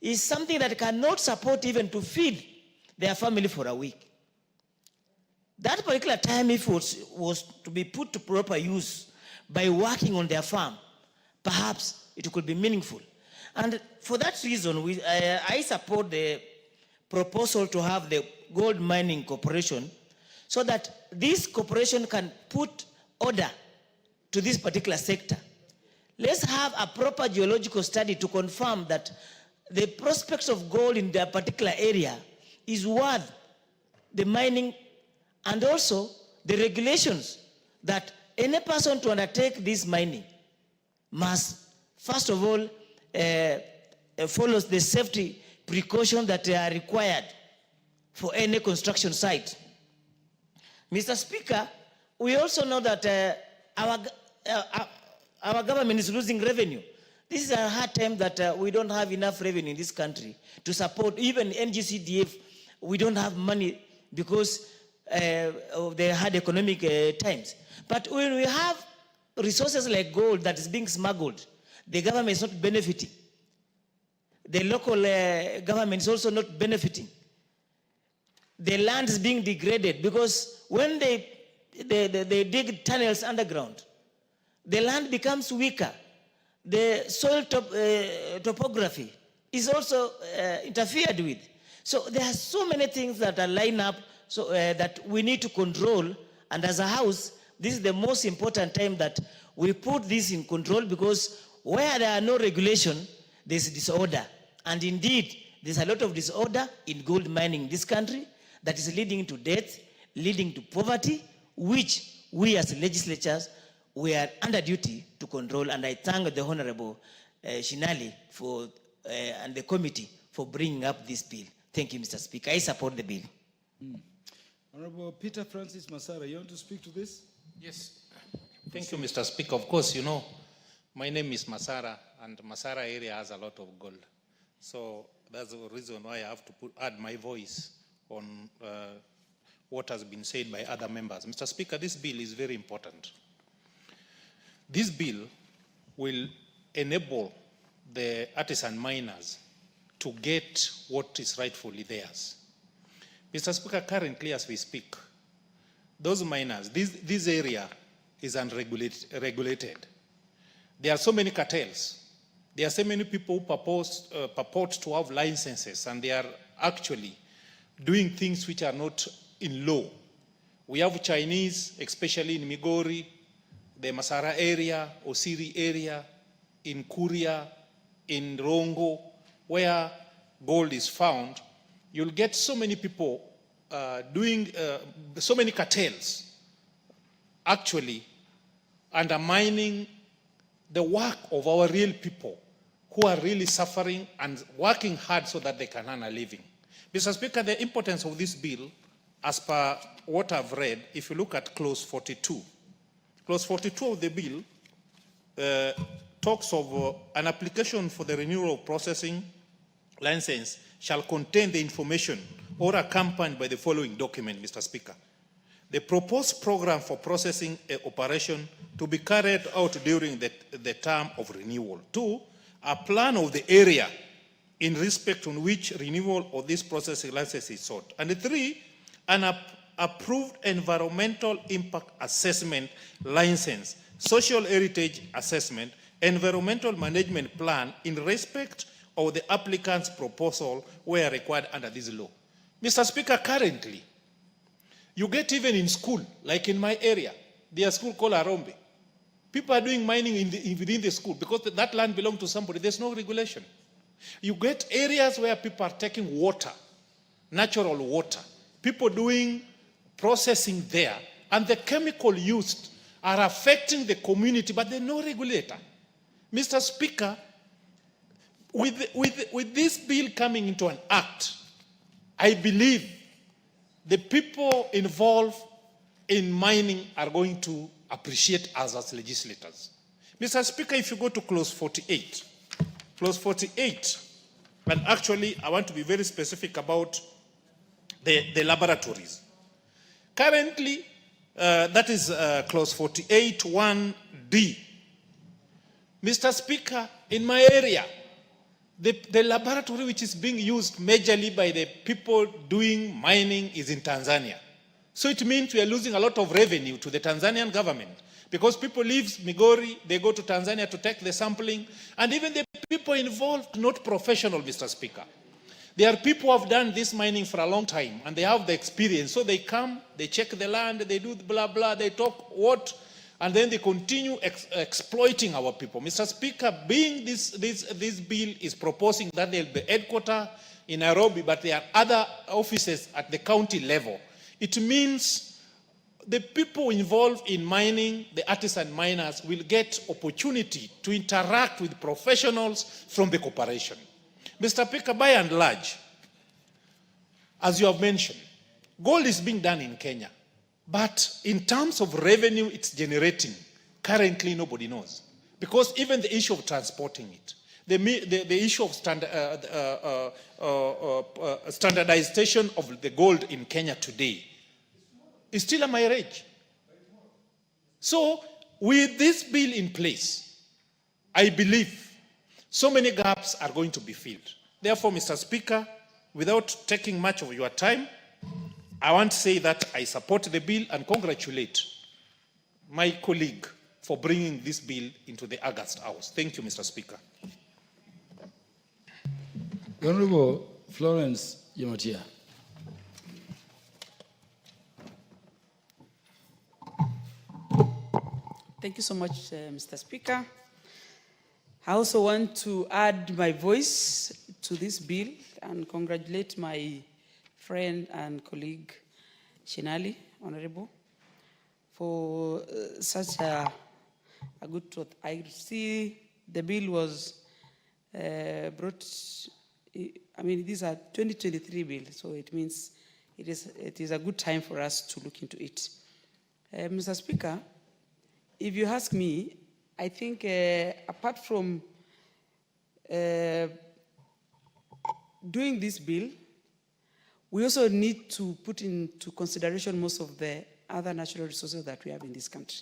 is something that cannot support even to feed their family for a week. That particular time, if it was to be put to proper use by working on their farm, perhaps it could be meaningful. And for that reason, I support the proposal to have the Gold Mining Corporation so that this corporation can put order to this particular sector. Let's have a proper geological study to confirm that the prospects of gold in that particular area is worth the mining, and also the regulations that any person to undertake this mining must, first of all, follow the safety precautions that are required for any construction site. Mr. Speaker, we also know that our government is losing revenue. This is a hard time that we don't have enough revenue in this country to support even NGCDF. We don't have money because of the hard economic times. But when we have resources like gold that is being smuggled, the government is not benefiting. The local government is also not benefiting. The land is being degraded because when they dig tunnels underground, the land becomes weaker. The soil topography is also interfered with. So there are so many things that are lined up so that we need to control. And as a house, this is the most important time that we put this in control, because where there are no regulation, there's disorder. And indeed, there's a lot of disorder in gold mining in this country that is leading to death, leading to poverty, which we as legislators, we are under duty to control. And I thank the Honorable Shinali and the committee for bringing up this bill. Thank you, Mr. Speaker. I support the bill. Honorable Peter Francis Masara, you want to speak to this? Yes. Thank you, Mr. Speaker. Of course, you know, my name is Masara, and Masara area has a lot of gold. So that's the reason why I have to add my voice on what has been said by other members. Mr. Speaker, this bill is very important. This bill will enable the artisan miners to get what is rightfully theirs. Mr. Speaker, currently as we speak, those miners, this area is unregulated. There are so many cartels. There are so many people who purport to have licenses, and they are actually doing things which are not in law. We have Chinese, especially in Migori, the Masara area, Osiri area, in Kuria, in Rongo, where gold is found. You'll get so many people doing so many cartels, actually undermining the work of our real people who are really suffering and working hard so that they can earn a living. Mr. Speaker, the importance of this bill, as per what I've read, if you look at clause 42, clause 42 of the bill talks of an application for the renewal of processing license shall contain the information or accompanied by the following document, Mr. Speaker. The proposed program for processing operation to be carried out during the term of renewal. 2, a plan of the area in respect on which renewal of this processing license is sought. And 3, an approved environmental impact assessment license, social heritage assessment, environmental management plan in respect of the applicant's proposal where required under this law. Mr. Speaker, currently, you get even in school, like in my area, there's a school called Arombe. People are doing mining within the school because that land belongs to somebody. There's no regulation. You get areas where people are taking water, natural water. People doing processing there, and the chemical used are affecting the community, but there's no regulator. Mr. Speaker, with this bill coming into an act, I believe the people involved in mining are going to appreciate us as legislators. Mr. Speaker, if you go to clause 48, and actually I want to be very specific about the laboratories. Currently, that is clause 48, 1D. Mr. Speaker, in my area, the laboratory which is being used majorly by the people doing mining is in Tanzania. So it means we are losing a lot of revenue to the Tanzanian government because people leave Migori, they go to Tanzania to take the sampling, and even the people involved, not professional, Mr. Speaker. There are people who have done this mining for a long time and they have the experience. So they come, they check the land, they do blah, blah, they talk what, and then they continue exploiting our people. Mr. Speaker, being this bill is proposing that there will be headquarters in Nairobi, but there are other offices at the county level. It means the people involved in mining, the artisan miners, will get opportunity to interact with professionals from the corporation. Mr. Speaker, by and large, as you have mentioned, gold is being done in Kenya. But in terms of revenue it's generating, currently nobody knows. Because even the issue of transporting it, the issue of standardization of the gold in Kenya today is still a mirage. So with this bill in place, I believe so many gaps are going to be filled. Therefore, Mr. Speaker, without taking much of your time, I want to say that I support the bill and congratulate my colleague for bringing this bill into the August House. Thank you, Mr. Speaker. Honorable Florence Yomotia. Thank you so much, Mr. Speaker. I also want to add my voice to this bill and congratulate my friend and colleague, Shinali, Honorable, for such a good thought. I see the bill was brought I mean, these are 2023 bills, so it means it is a good time for us to look into it. Mr. Speaker, if you ask me, I think apart from doing this bill, we also need to put into consideration most of the other natural resources that we have in this country.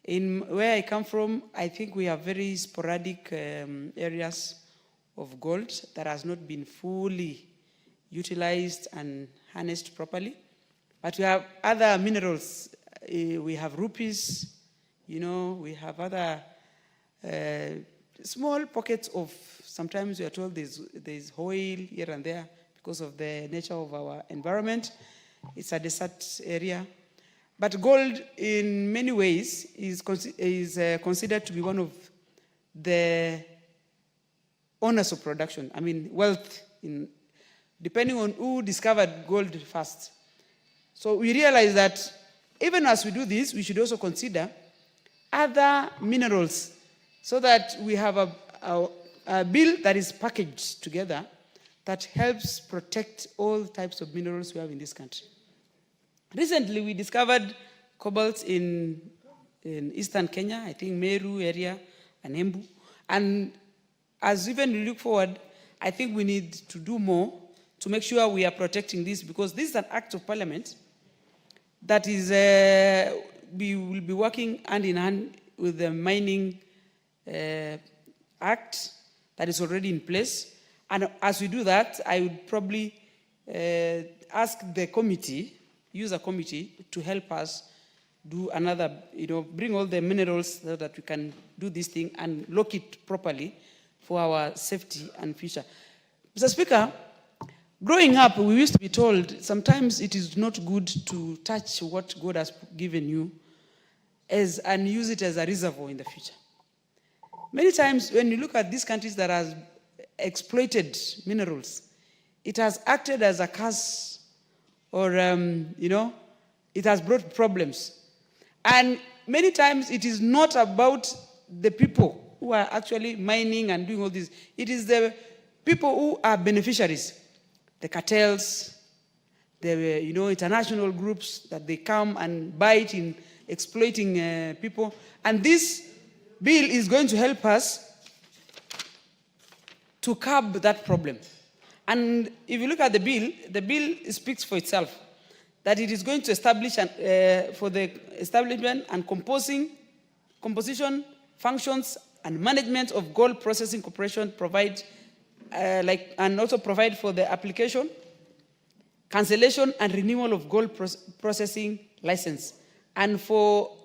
In where I come from, I think we have very sporadic areas of gold that has not been fully utilized and harnessed properly. But we have other minerals. We have rupees, we have other small pockets of, sometimes we are told there's oil here and there because of the nature of our environment. It's a desert area. But gold, in many ways, is considered to be one of the owners of production. I mean, wealth, depending on who discovered gold first. So we realize that even as we do this, we should also consider other minerals so that we have a bill that is packaged together that helps protect all types of minerals we have in this country. Recently, we discovered cobalt in eastern Kenya, I think Meru area and Embu. And as even we look forward, I think we need to do more to make sure we are protecting this, because this is an act of parliament that is, we will be working hand in hand with the mining act that is already in place. And as we do that, I would probably ask the committee, use a committee to help us do another, bring all the minerals so that we can do this thing and lock it properly for our safety and future. Mr. Speaker, growing up, we used to be told sometimes it is not good to touch what God has given you and use it as a reservoir in the future. Many times when you look at these countries that have exploited minerals, it has acted as a curse or, it has brought problems. And many times it is not about the people who are actually mining and doing all this. It is the people who are beneficiaries, the cartels, the international groups that they come and bite in exploiting people. And this bill is going to help us to curb that problem. And if you look at the bill speaks for itself, that it is going to establish for the establishment and composition, functions, and management of gold processing corporation provide, and also provide for the application, cancellation, and renewal of gold processing license, and for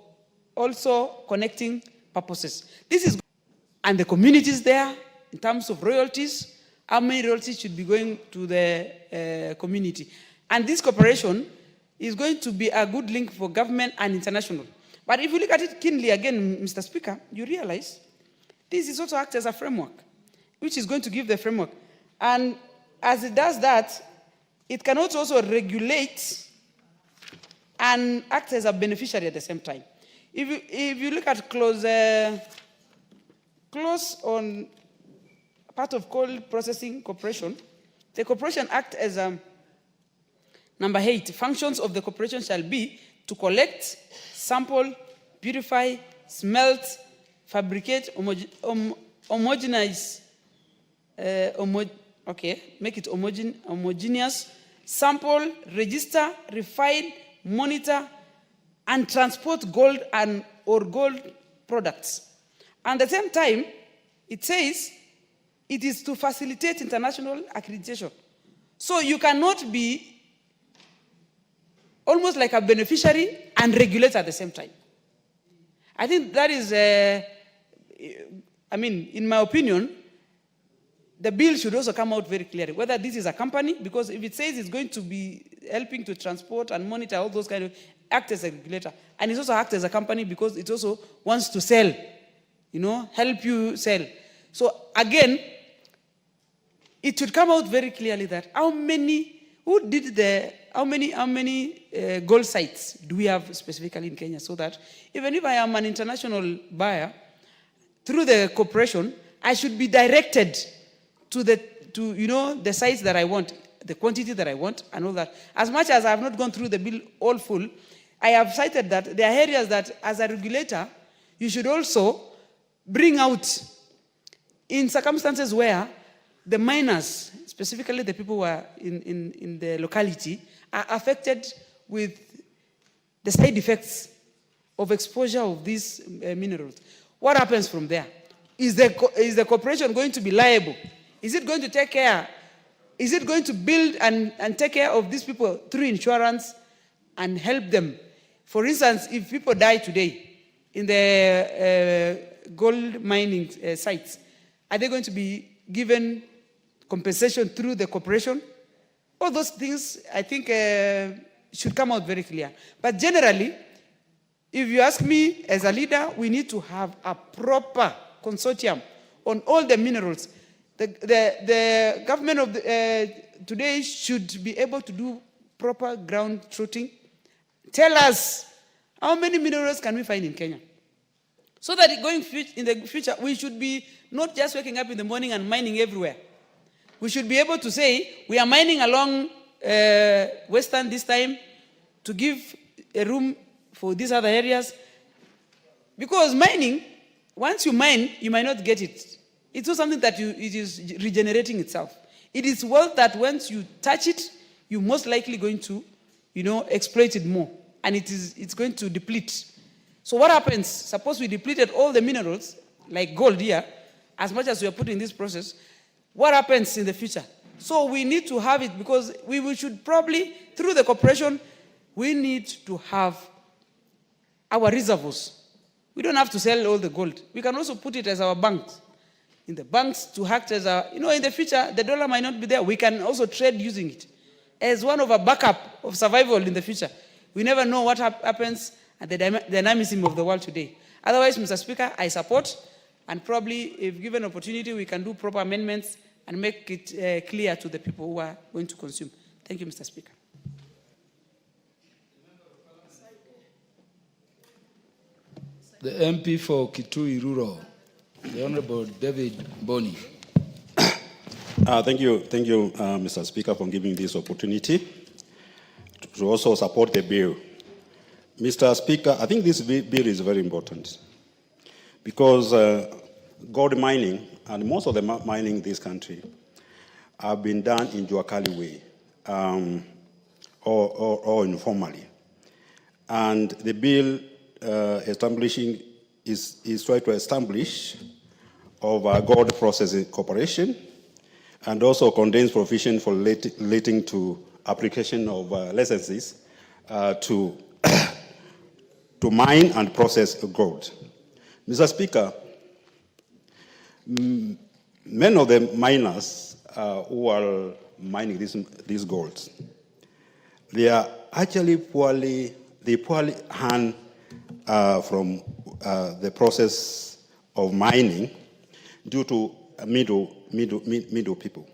also connecting purposes. This is, and the communities there, in terms of royalties, how many royalties should be going to the community. And this cooperation is going to be a good link for government and international. But if you look at it keenly again, Mr. Speaker, you realize this is also act as a framework, which is going to give the framework. And as it does that, it can also regulate and act as a beneficiary at the same time. If you look at clause on part of gold processing corporation, the corporation acts as number 8. Functions of the corporation shall be to collect, sample, purify, smelt, fabricate, homogenize, make it homogeneous, sample, register, refine, monitor, and transport gold or gold products. And at the same time, it says it is to facilitate international accreditation. So you cannot be almost like a beneficiary and regulator at the same time. I think that is, in my opinion, the bill should also come out very clearly, whether this is a company, because if it says it's going to be helping to transport and monitor all those kind of, act as a regulator, and it also acts as a company because it also wants to sell, help you sell. So again, it should come out very clearly that how many gold sites do we have specifically in Kenya, so that even if I am an international buyer, through the corporation, I should be directed to the the size that I want, the quantity that I want, and all that. As much as I have not gone through the bill all full, I have cited that there are areas that, as a regulator, you should also bring out in circumstances where the miners, specifically the people who are in the locality, are affected with the side effects of exposure of these minerals. What happens from there? Is the corporation going to be liable? Is it going to take care? Is it going to build and take care of these people through insurance and help them? For instance, if people die today in the gold mining sites, are they going to be given compensation through the corporation? All those things, I think, should come out very clear. But generally, if you ask me as a leader, we need to have a proper consortium on all the minerals. The government of today should be able to do proper ground truthing. Tell us, how many minerals can we find in Kenya? So that going in the future, we should be not just waking up in the morning and mining everywhere. We should be able to say, we are mining along Western this time to give a room for these other areas. Because mining, once you mine, you might not get it. It's not something that it is regenerating itself. It is wealth that once you touch it, you're most likely going to, exploit it more. And it's going to deplete. So what happens? Suppose we depleted all the minerals, like gold here, as much as we are putting in this process, what happens in the future? So we need to have it because we should probably, through the corporation, we need to have our reservoirs. We don't have to sell all the gold. We can also put it as our banks. In the banks to act as in the future, the dollar might not be there. We can also trade using it as one of a backup of survival in the future. We never know what happens at the dynamism of the world today. Otherwise, Mr. Speaker, I support, and probably if given opportunity, we can do proper amendments and make it clear to the people who are going to consume. Thank you, Mr. Speaker. The MP for Kitui Rural, the Honorable David Boni. Thank you, Mr. Speaker, for giving this opportunity to also support the bill. Mr. Speaker, I think this bill is very important because gold mining and most of the mining in this country have been done in Juakali way or informally. And the bill establishing is trying to establish of a gold processing corporation and also contains provision for relating to application of licenses to mine and process gold. Mr. Speaker, many of the miners who are mining these golds, they are actually poorly earn from the process of mining due to middle people.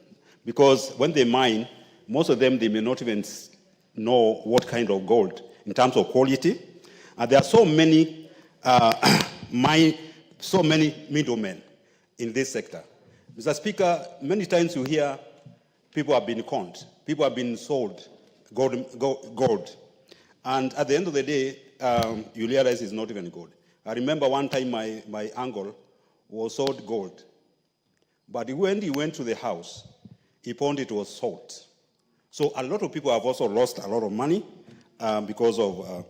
Because when they mine, most of them, they may not even know what kind of gold in terms of quality. And there are so many middlemen in this sector. Mr. Speaker, many times you hear people have been conned, people have been sold gold. And at the end of the day, you realize it's not even gold. I remember one time my uncle was sold gold. But when he went to the house, he found it was salt. So a lot of people have also lost a lot of money because of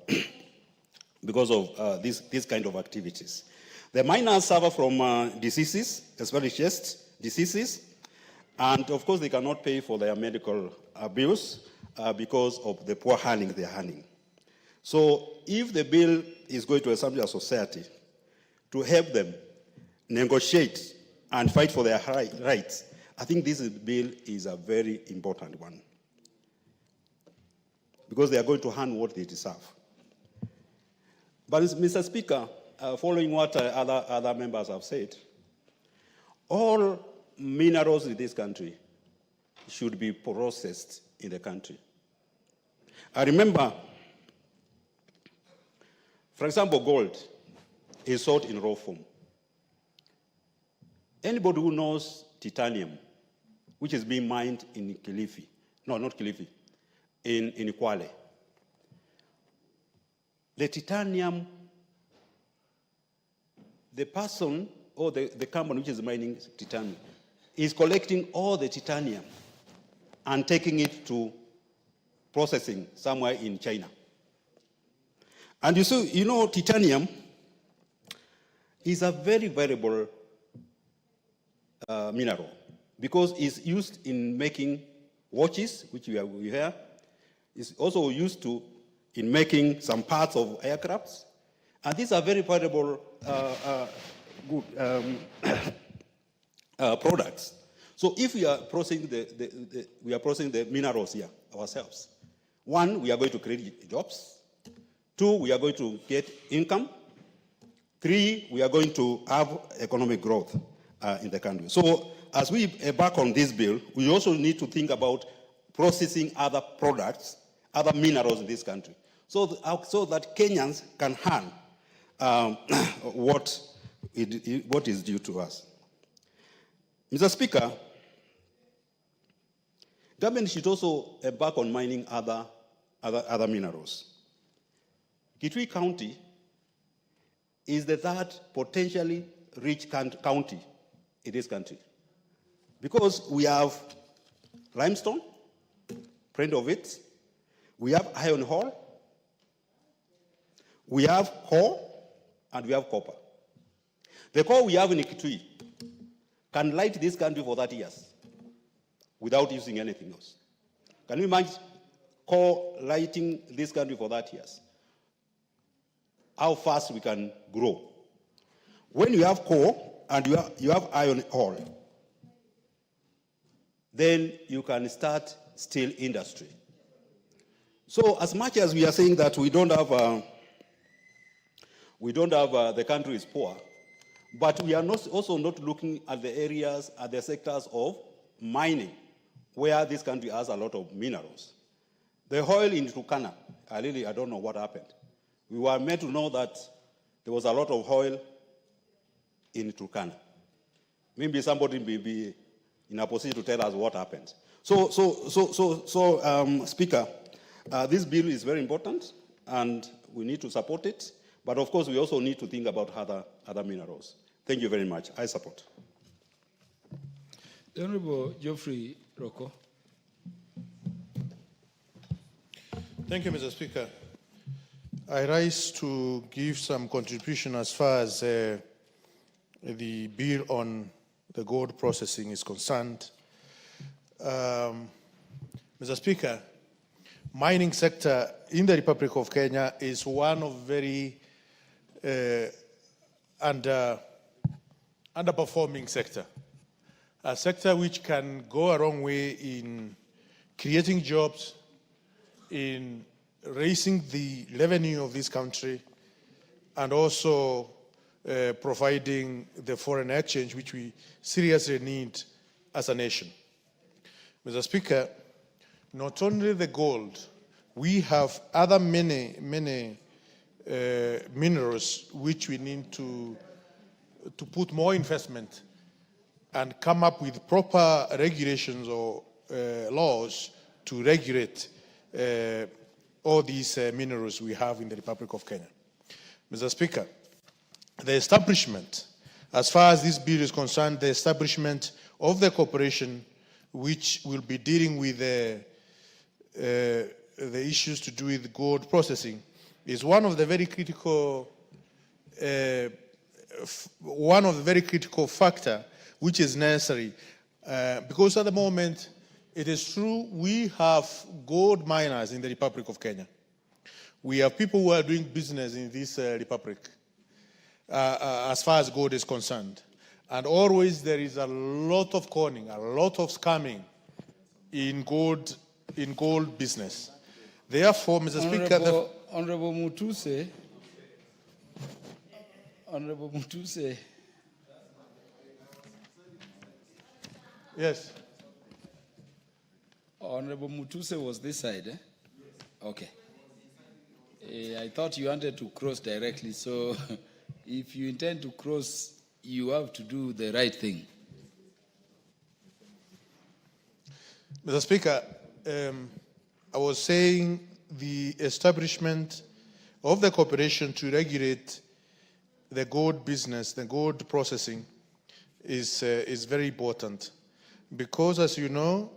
this kind of activities. The miners suffer from diseases, especially chest diseases, and of course they cannot pay for their medical bills because of the poor handling they are handling. So if the bill is going to establish a society to help them negotiate and fight for their rights, I think this bill is a very important one because they are going to hand what they deserve. But Mr. Speaker, following what other members have said, all minerals in this country should be processed in the country. I remember, for example, gold is sold in raw form. Anybody who knows titanium which is being mined in Kilifi. No, not Kilifi, in Kwale. The titanium, the person or the company which is mining titanium is collecting all the titanium and taking it to processing somewhere in China. And you know, titanium is a very valuable mineral because it's used in making watches, which we have. It's also used in making some parts of aircrafts. And these are very valuable products. So if we are processing the minerals here ourselves, one, we are going to create jobs. Two, we are going to get income. Three, we are going to have economic growth in the country. So as we embark on this bill, we also need to think about processing other products, other minerals in this country, so that Kenyans can earn what is due to us. Mr. Speaker, government should also embark on mining other minerals. Kitui County is the third potentially rich county in this country because we have limestone, plenty of it. We have iron ore, we have coal, and we have copper. The coal we have in Kitui can light this country for 30 years without using anything else. Can you imagine coal lighting this country for 30 years? How fast we can grow. When you have coal and you have iron ore, then you can start steel industry. So as much as we are saying that we don't have the country is poor, but we are also not looking at the areas, at the sectors of mining, where this country has a lot of minerals. The oil in Turkana, I don't know what happened. We were meant to know that there was a lot of oil in Turkana. Maybe somebody may be in a position to tell us what happened. So, Speaker, this bill is very important, and we need to support it. But of course, we also need to think about other minerals. Thank you very much. I support. The Honorable Geoffrey Rocco. Thank you, Mr. Speaker. I rise to give some contribution as far as the bill on the gold processing is concerned. Mr. Speaker, mining sector in the Republic of Kenya is one of very underperforming sector. A sector which can go a long way in creating jobs, in raising the revenue of this country, and also providing the foreign exchange which we seriously need as a nation. Mr. Speaker, not only the gold, we have other many minerals which we need to put more investment and come up with proper regulations or laws to regulate all these minerals we have in the Republic of Kenya. Mr. Speaker, the establishment, as far as this bill is concerned, the establishment of the corporation which will be dealing with the issues to do with gold processing is one of the very critical factor which is necessary because at the moment it is true we have gold miners in the Republic of Kenya. We have people who are doing business in this republic as far as gold is concerned. And always there is a lot of conning, a lot of scamming in gold business. Therefore, Mr. Speaker, Honorable Mutuse. Honorable Mutuse. Yes. Honorable Mutuse was this side, eh? Okay. I thought you wanted to cross directly, so if you intend to cross, you have to do the right thing. Mr. Speaker, I was saying the establishment of the corporation to regulate the gold business, the gold processing, is very important because, as you know,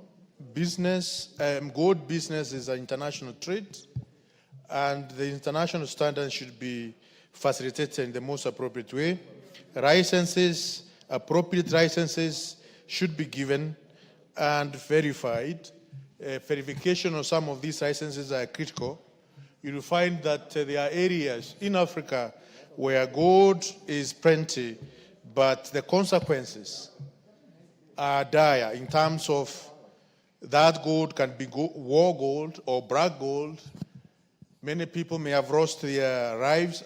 gold business is an international trade, and the international standards should be facilitated in the most appropriate way. Licenses, appropriate licenses, should be given and verified. Verification of some of these licenses are critical. You will find that there are areas in Africa where gold is plenty, but the consequences are dire in terms of that gold can be war gold or black gold. Many people may have lost their lives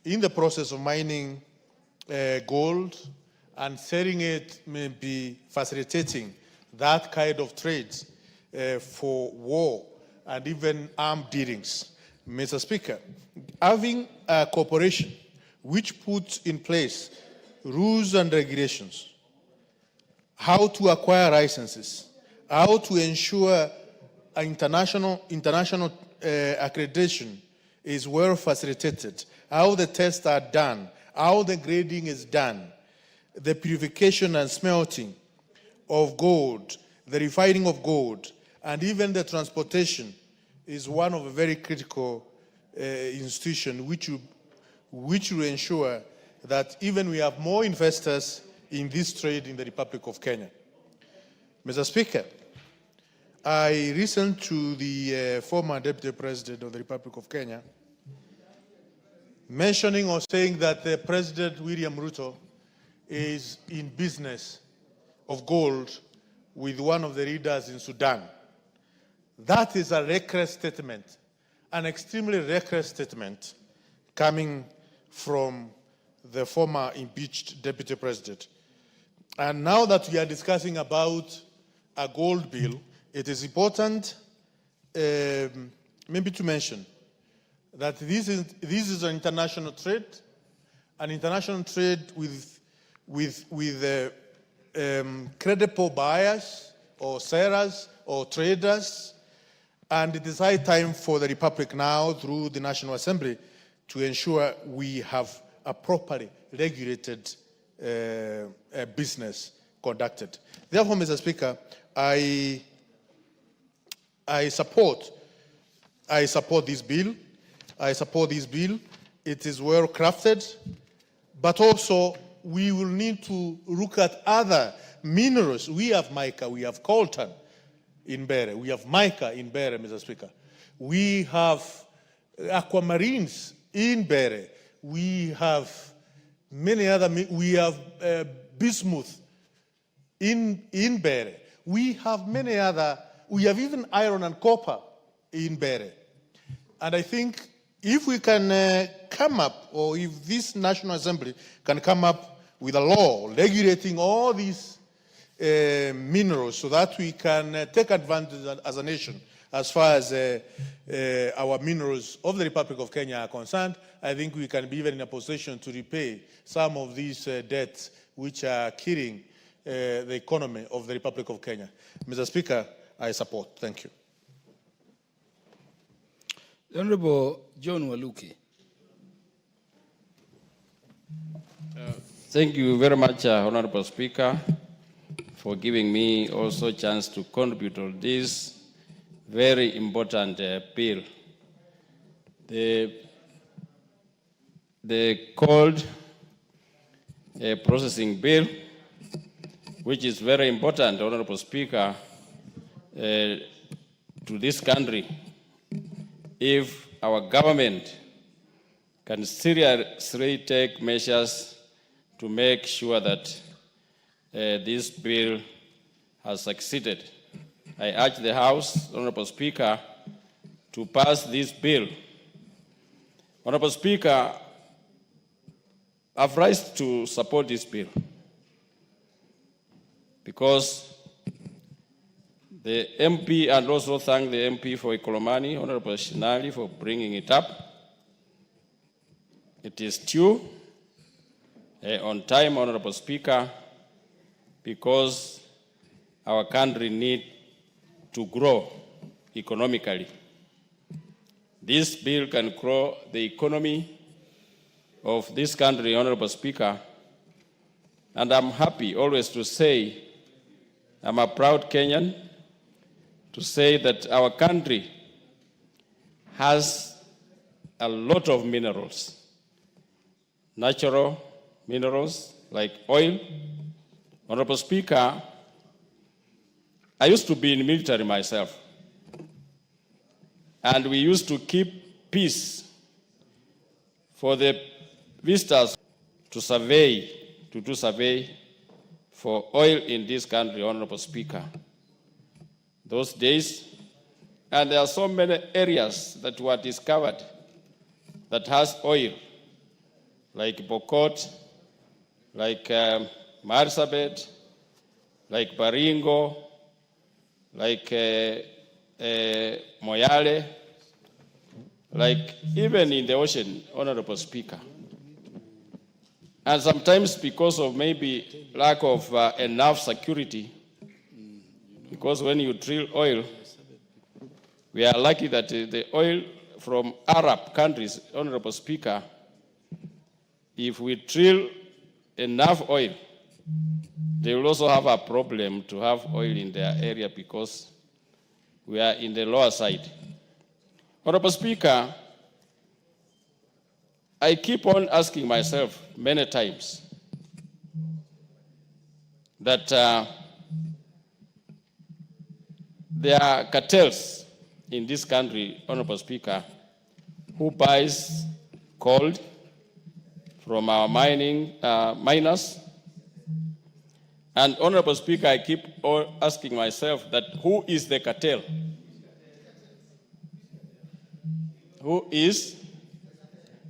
in the process of mining gold, and selling it may be facilitating that kind of trade for war and even armed dealings. Mr. Speaker, having a corporation which puts in place rules and regulations, how to acquire licenses, how to ensure international accreditation is well facilitated, how the tests are done, how the grading is done, the purification and smelting of gold, the refining of gold, and even the transportation is one of a very critical institution which will ensure that even we have more investors in this trade in the Republic of Kenya. Mr. Speaker, I listened to the former Deputy President of the Republic of Kenya mentioning or saying that President William Ruto is in business of gold with one of the leaders in Sudan. That is a reckless statement, an extremely reckless statement coming from the former impeached Deputy President. And now that we are discussing about a gold bill, it is important maybe to mention that this is an international trade with credible buyers or sellers or traders, and it is high time for the Republic now, through the National Assembly, to ensure we have a properly regulated business conducted. Therefore, Mr. Speaker, I support this bill. I support this bill. It is well crafted, but also we will need to look at other minerals. We have mica, we have coltan in Bere, we have mica in Bere, Mr. Speaker. We have aquamarines in Bere. We have many other, we have bismuth in Bere. We have many other, we have even iron and copper in Bere. And I think if we can come up, or if this National Assembly can come up with a law regulating all these minerals so that we can take advantage as a nation as far as our minerals of the Republic of Kenya are concerned, I think we can be even in a position to repay some of these debts which are killing the economy of the Republic of Kenya. Mr. Speaker, I support. Thank you. The Honorable John Waluki. Thank you very much, Honorable Speaker, for giving me also a chance to contribute on this very important bill. The gold processing bill, which is very important, Honorable Speaker, to this country. If our government can seriously take measures to make sure that this bill has succeeded, I urge the House, Honorable Speaker, to pass this bill. Honorable Speaker, I've raised to support this bill because the MP, and also thank the MP for Ikolomani, Honorable Shinali, for bringing it up. It is due on time, Honorable Speaker, because our country needs to grow economically. This bill can grow the economy of this country, Honorable Speaker, and I'm happy always to say, I'm a proud Kenyan, to say that our country has a lot of minerals, natural minerals like oil. Honorable Speaker, I used to be in the military myself, and we used to keep peace for the visitors to do survey for oil in this country, Honorable Speaker. Those days, and there are so many areas that were discovered that has oil, like Bokot, like Marsabit, like Baringo, like Moyale, like even in the ocean, Honorable Speaker. And sometimes because of maybe lack of enough security, because when you drill oil, we are lucky that the oil from Arab countries, Honorable Speaker, if we drill enough oil, they will also have a problem to have oil in their area because we are in the lower side. Honorable Speaker, I keep on asking myself many times that there are cartels in this country, Honorable Speaker, who buys gold from our miners. And Honorable Speaker, I keep on asking myself that who is the cartel? Who is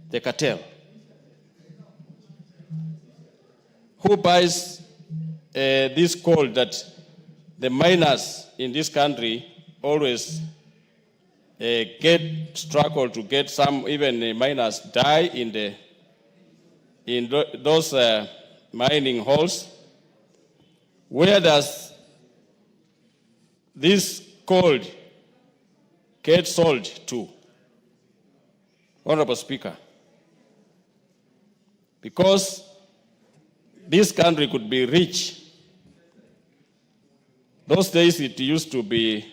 the cartel? Who buys this gold that the miners in this country always struggle to get? Some even miners die in those mining holes. Where does this gold get sold to, Honorable Speaker? Because this country could be rich. Those days it used to be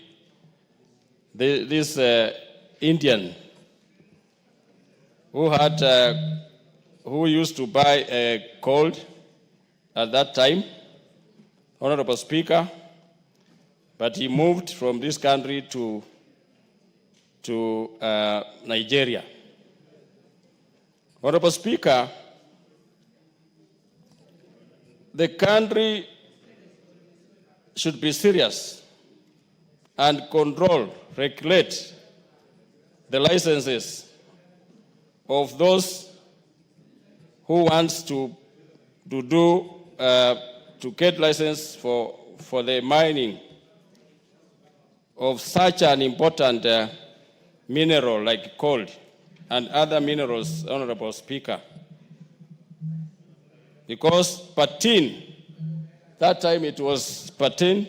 this Indian who used to buy gold at that time, Honorable Speaker, but he moved from this country to Nigeria. Honorable Speaker, the country should be serious and control, regulate the licenses of those who wants to get license for the mining of such an important mineral like gold and other minerals, Honorable Speaker. Because Patin, that time it was Patin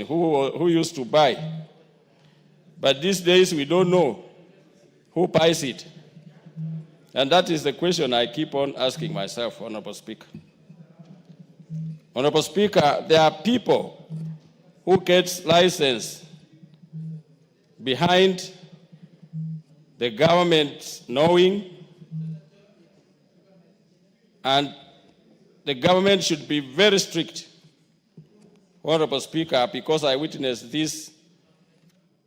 who used to buy. But these days we don't know who buys it. And that is the question I keep on asking myself, Honorable Speaker. Honorable Speaker, there are people who get license behind the government knowing, and the government should be very strict, Honorable Speaker, because I witnessed this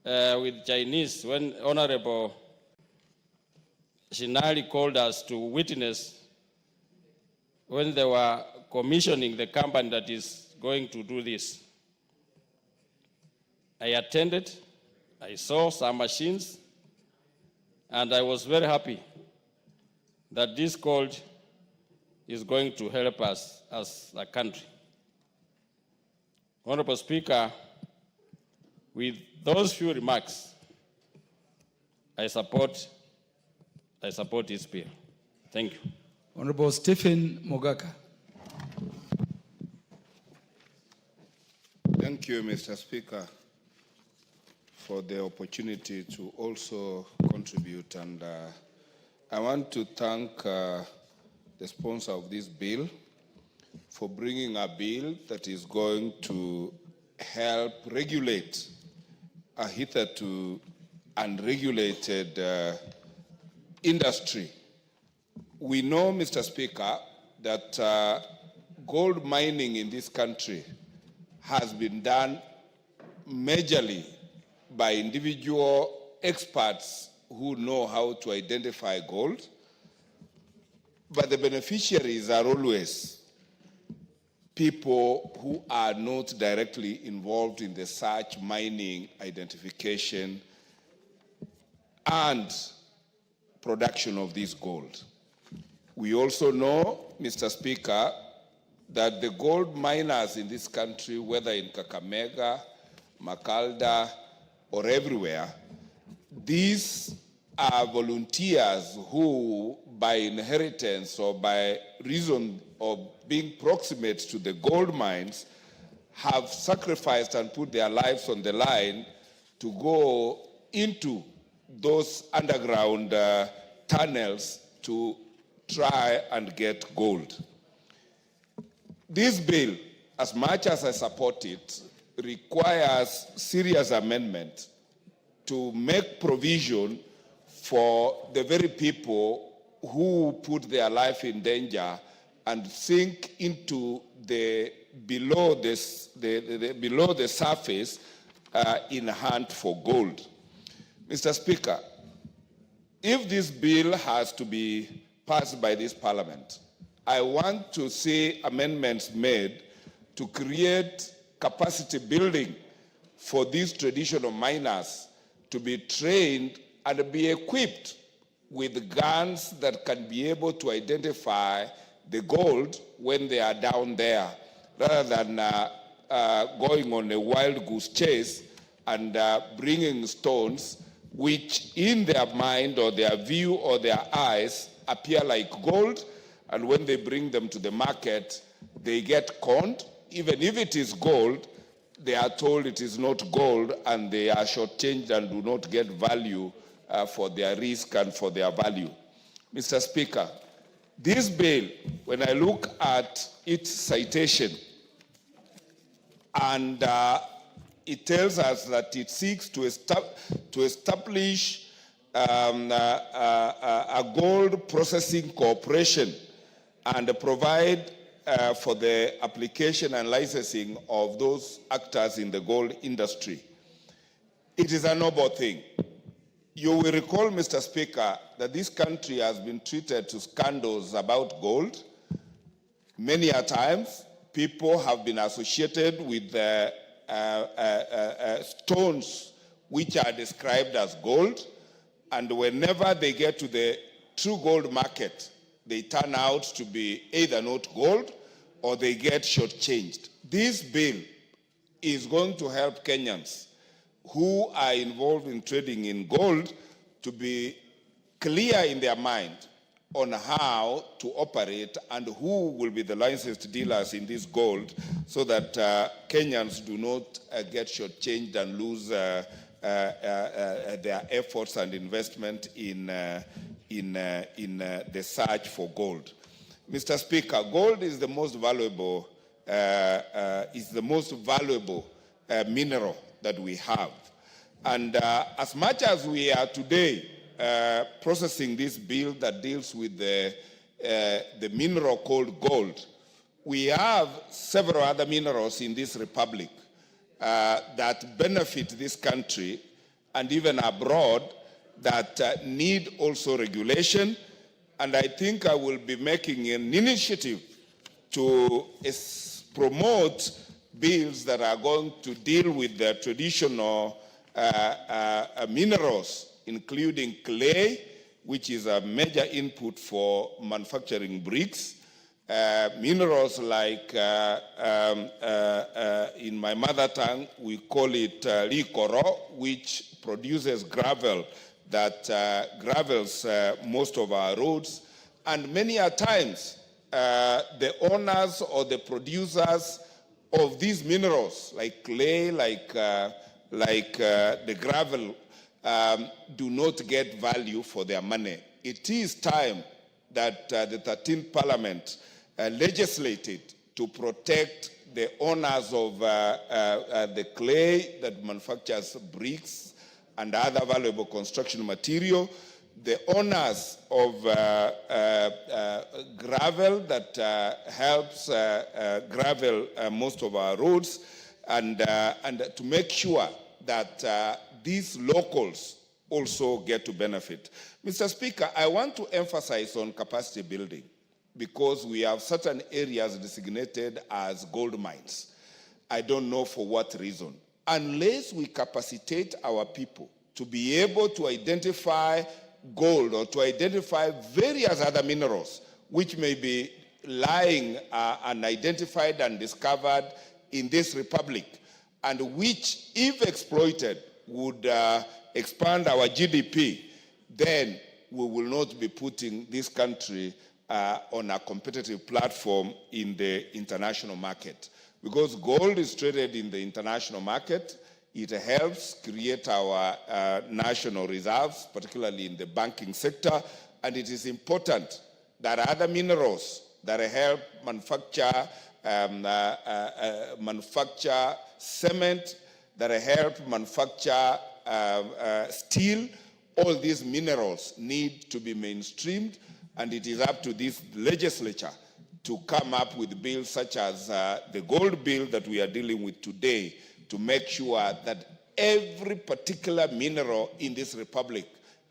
with Chinese when Honorable Shinali called us to witness when they were commissioning the company that is going to do this. I attended, I saw some machines, and I was very happy that this gold is going to help us as a country. Honorable Speaker, with those few remarks, I support this bill. Thank you. Honorable Stephen Mogaka. Thank you, Mr. Speaker, for the opportunity to also contribute. And I want to thank the sponsor of this bill for bringing a bill that is going to help regulate a hitherto unregulated industry. We know, Mr. Speaker, that gold mining in this country has been done majorly by individual experts who know how to identify gold, but the beneficiaries are always people who are not directly involved in the search, mining, identification, and production of this gold. We also know, Mr. Speaker, that the gold miners in this country, whether in Kakamega, Makalda, or everywhere, these are volunteers who, by inheritance or by reason of being proximate to the gold mines, have sacrificed and put their lives on the line to go into those underground tunnels to try and get gold. This bill, as much as I support it, requires serious amendment to make provision for the very people who put their life in danger and sink into the below the surface in hunt for gold. Mr. Speaker, if this bill has to be passed by this Parliament, I want to see amendments made to create capacity building for these traditional miners to be trained and be equipped with guns that can be able to identify the gold when they are down there, rather than going on a wild goose chase and bringing stones which in their mind or their view or their eyes appear like gold, and when they bring them to the market, they get conned. Even if it is gold, they are told it is not gold, and they are shortchanged and do not get value for their risk and for their value. Mr. Speaker, this bill, when I look at its citation, and it tells us that it seeks to establish a gold processing corporation and provide for the application and licensing of those actors in the gold industry. It is a noble thing. You will recall, Mr. Speaker, that this country has been treated to scandals about gold. Many a times, people have been associated with stones which are described as gold, and whenever they get to the true gold market, they turn out to be either not gold or they get shortchanged. This bill is going to help Kenyans who are involved in trading in gold to be clear in their mind on how to operate and who will be the licensed dealers in this gold, so that Kenyans do not get shortchanged and lose their efforts and investment in the search for gold. Mr. Speaker, gold is the most valuable mineral that we have. And as much as we are today processing this bill that deals with the mineral called gold, we have several other minerals in this republic that benefit this country and even abroad that need also regulation. And I think I will be making an initiative to promote bills that are going to deal with the traditional minerals, including clay, which is a major input for manufacturing bricks. Minerals like, in my mother tongue, we call it likoro, which produces gravel that gravels most of our roads. And many a times, the owners or the producers of these minerals, like clay, like the gravel, do not get value for their money. It is time that the 13th Parliament legislated to protect the owners of the clay that manufactures bricks and other valuable construction material, the owners of gravel that helps gravel most of our roads, and to make sure that these locals also get to benefit. Mr. Speaker, I want to emphasize on capacity building because we have certain areas designated as gold mines. I don't know for what reason. Unless we capacitate our people to be able to identify gold or to identify various other minerals which may be lying unidentified and discovered in this republic, and which, if exploited, would expand our GDP, then we will not be putting this country on a competitive platform in the international market. Because gold is traded in the international market, it helps create our national reserves, particularly in the banking sector, and it is important that other minerals that help manufacture cement, that help manufacture steel, all these minerals need to be mainstreamed, and it is up to this legislature to come up with bills such as the gold bill that we are dealing with today, to make sure that every particular mineral in this republic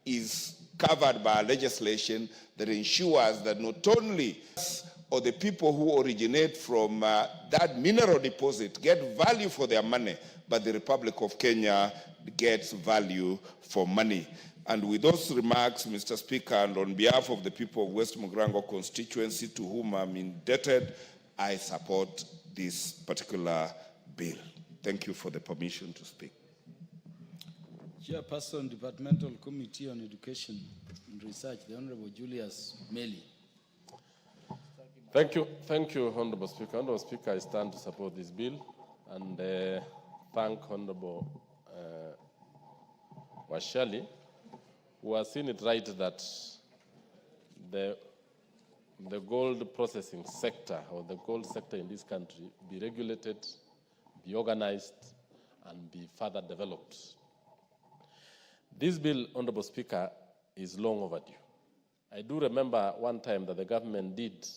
is covered by legislation that ensures that not only us or the people who originate from that mineral deposit get value for their money, but the Republic of Kenya gets value for money. And with those remarks, Mr. Speaker, and on behalf of the people of West Mugrango constituency to whom I'm indebted, I support this particular bill. Thank you for the permission to speak. Chairperson, Departmental Committee on Education and Research, the Honorable Julius Meli. Thank you, Honorable Speaker. Honorable Speaker, I stand to support this bill and thank Honorable Washali, who has seen it right that the gold processing sector or the gold sector in this country be regulated, be organized, and be further developed. This bill, Honorable Speaker, is long overdue. I do remember one time that the government did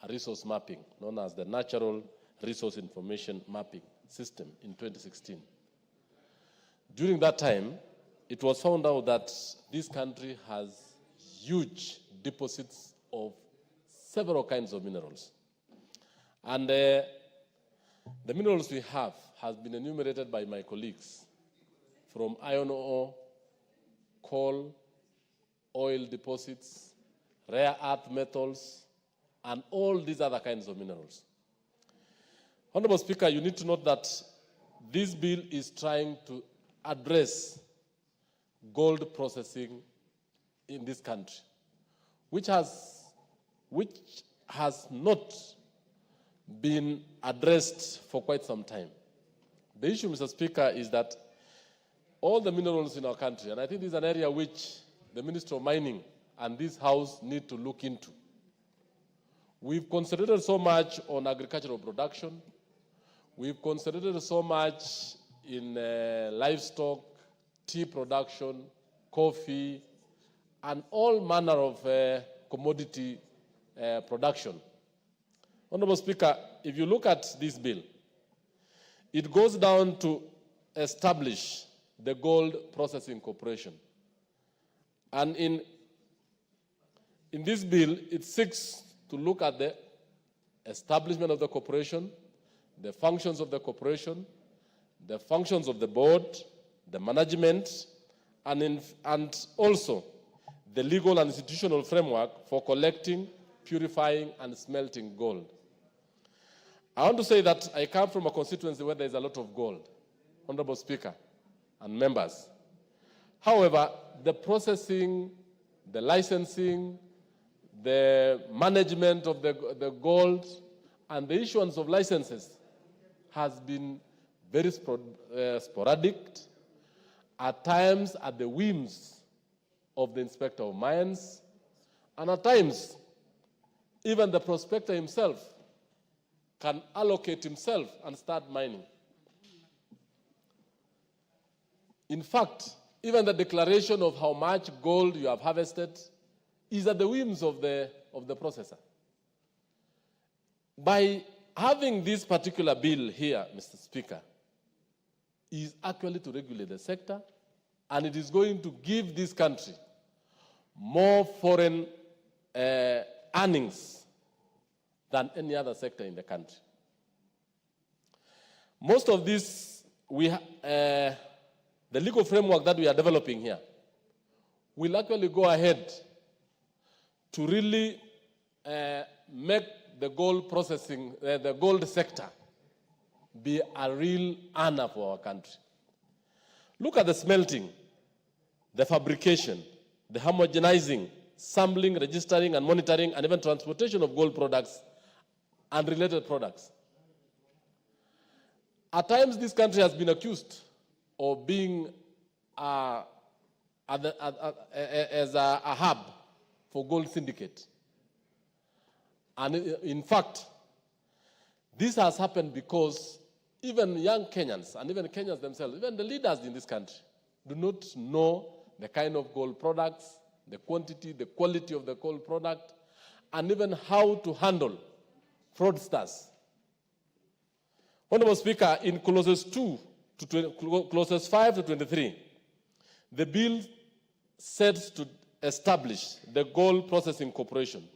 a resource mapping known as the Natural Resource Information Mapping System in 2016. During that time, it was found out that this country has huge deposits of several kinds of minerals. And the minerals we have has been enumerated by my colleagues, from iron ore, coal, oil deposits, rare earth metals, and all these other kinds of minerals. Honorable Speaker, you need to note that this bill is trying to address gold processing in this country, which has not been addressed for quite some time. The issue, Mr. Speaker, is that all the minerals in our country, and I think this is an area which the Minister of Mining and this House need to look into. We've concentrated so much on agricultural production. We've concentrated so much in livestock, tea production, coffee, and all manner of commodity production. Honorable Speaker, if you look at this bill, it goes down to establish the Gold Processing Corporation. And in this bill, it seeks to look at the establishment of the corporation, the functions of the corporation, the functions of the board, the management, and also the legal and institutional framework for collecting, purifying, and smelting gold. I want to say that I come from a constituency where there is a lot of gold, Honorable Speaker and members. However, the processing, the licensing, the management of the gold, and the issuance of licenses has been very sporadic, at times at the whims of the inspector of mines, and at times even the prospector himself can allocate himself and start mining. In fact, even the declaration of how much gold you have harvested is at the whims of the processor. By having this particular bill here, Mr. Speaker, is actually to regulate the sector, and it is going to give this country more foreign earnings than any other sector in the country. Most of this, the legal framework that we are developing here will actually go ahead to really make the gold processing, the gold sector, be a real earner for our country. Look at the smelting, the fabrication, the homogenizing, sampling, registering, and monitoring, and even transportation of gold products and related products. At times, this country has been accused of being as a hub for gold syndicate. And in fact, this has happened because even young Kenyans, and even Kenyans themselves, even the leaders in this country, do not know the kind of gold products, the quantity, the quality of the gold product, and even how to handle fraudsters. Honorable Speaker, in clauses 5 to 23, the bill sets to establish the Gold Processing Corporation,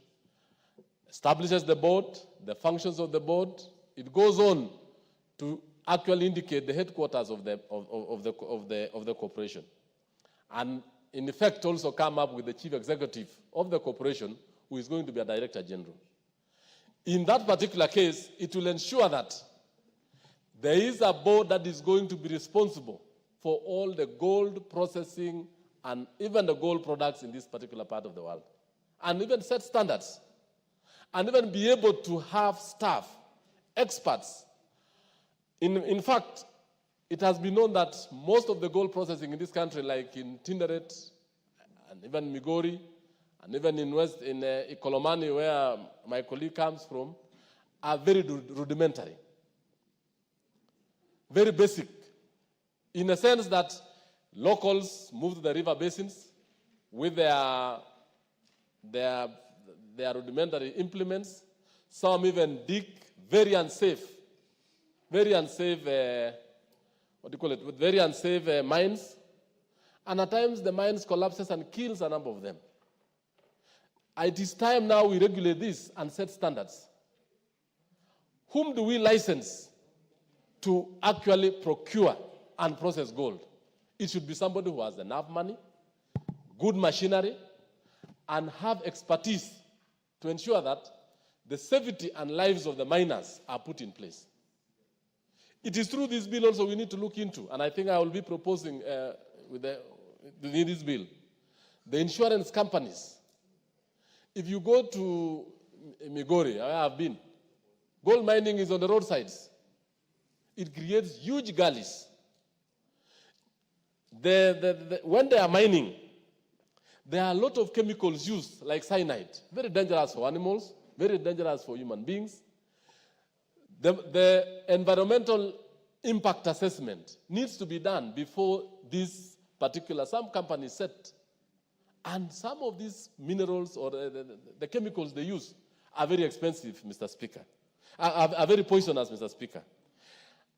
establishes the board, the functions of the board. It goes on to actually indicate the headquarters of the corporation, and in effect also come up with the chief executive of the corporation, who is going to be a director general. In that particular case, it will ensure that there is a board that is going to be responsible for all the gold processing and even the gold products in this particular part of the world, and even set standards, and even be able to have staff, experts. In fact, it has been known that most of the gold processing in this country, like in Tinderet, and even Migori, and even in Ikolomani, where my colleague comes from, are very rudimentary, very basic, in a sense that locals move to the river basins with their rudimentary implements. Some even dig very unsafe, very unsafe mines. And at times the mines collapses and kills a number of them. It is time now we regulate this and set standards. Whom do we license to actually procure and process gold? It should be somebody who has enough money, good machinery, and have expertise to ensure that the safety and lives of the miners are put in place. It is through this bill also we need to look into, and I think I will be proposing within this bill, the insurance companies. If you go to Migori, I have been, gold mining is on the roadsides. It creates huge gullies. When they are mining, there are a lot of chemicals used, like cyanide, very dangerous for animals, very dangerous for human beings. The environmental impact assessment needs to be done before this particular, some companies set. And some of these minerals or the chemicals they use are very expensive, Mr. Speaker, are very poisonous, Mr. Speaker.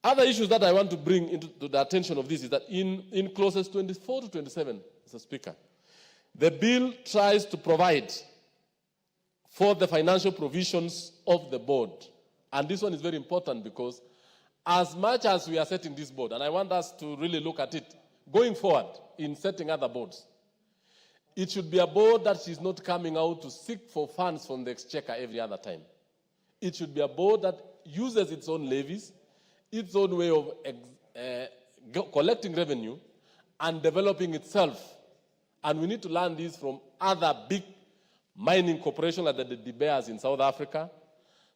Other issues that I want to bring into the attention of this is that in clauses 24 to 27, Mr. Speaker, the bill tries to provide for the financial provisions of the board. And this one is very important because as much as we are setting this board, and I want us to really look at it going forward in setting other boards, it should be a board that is not coming out to seek for funds from the exchequer every other time. It should be a board that uses its own levies, its own way of collecting revenue and developing itself. And we need to learn this from other big mining corporations like the De Beers in South Africa,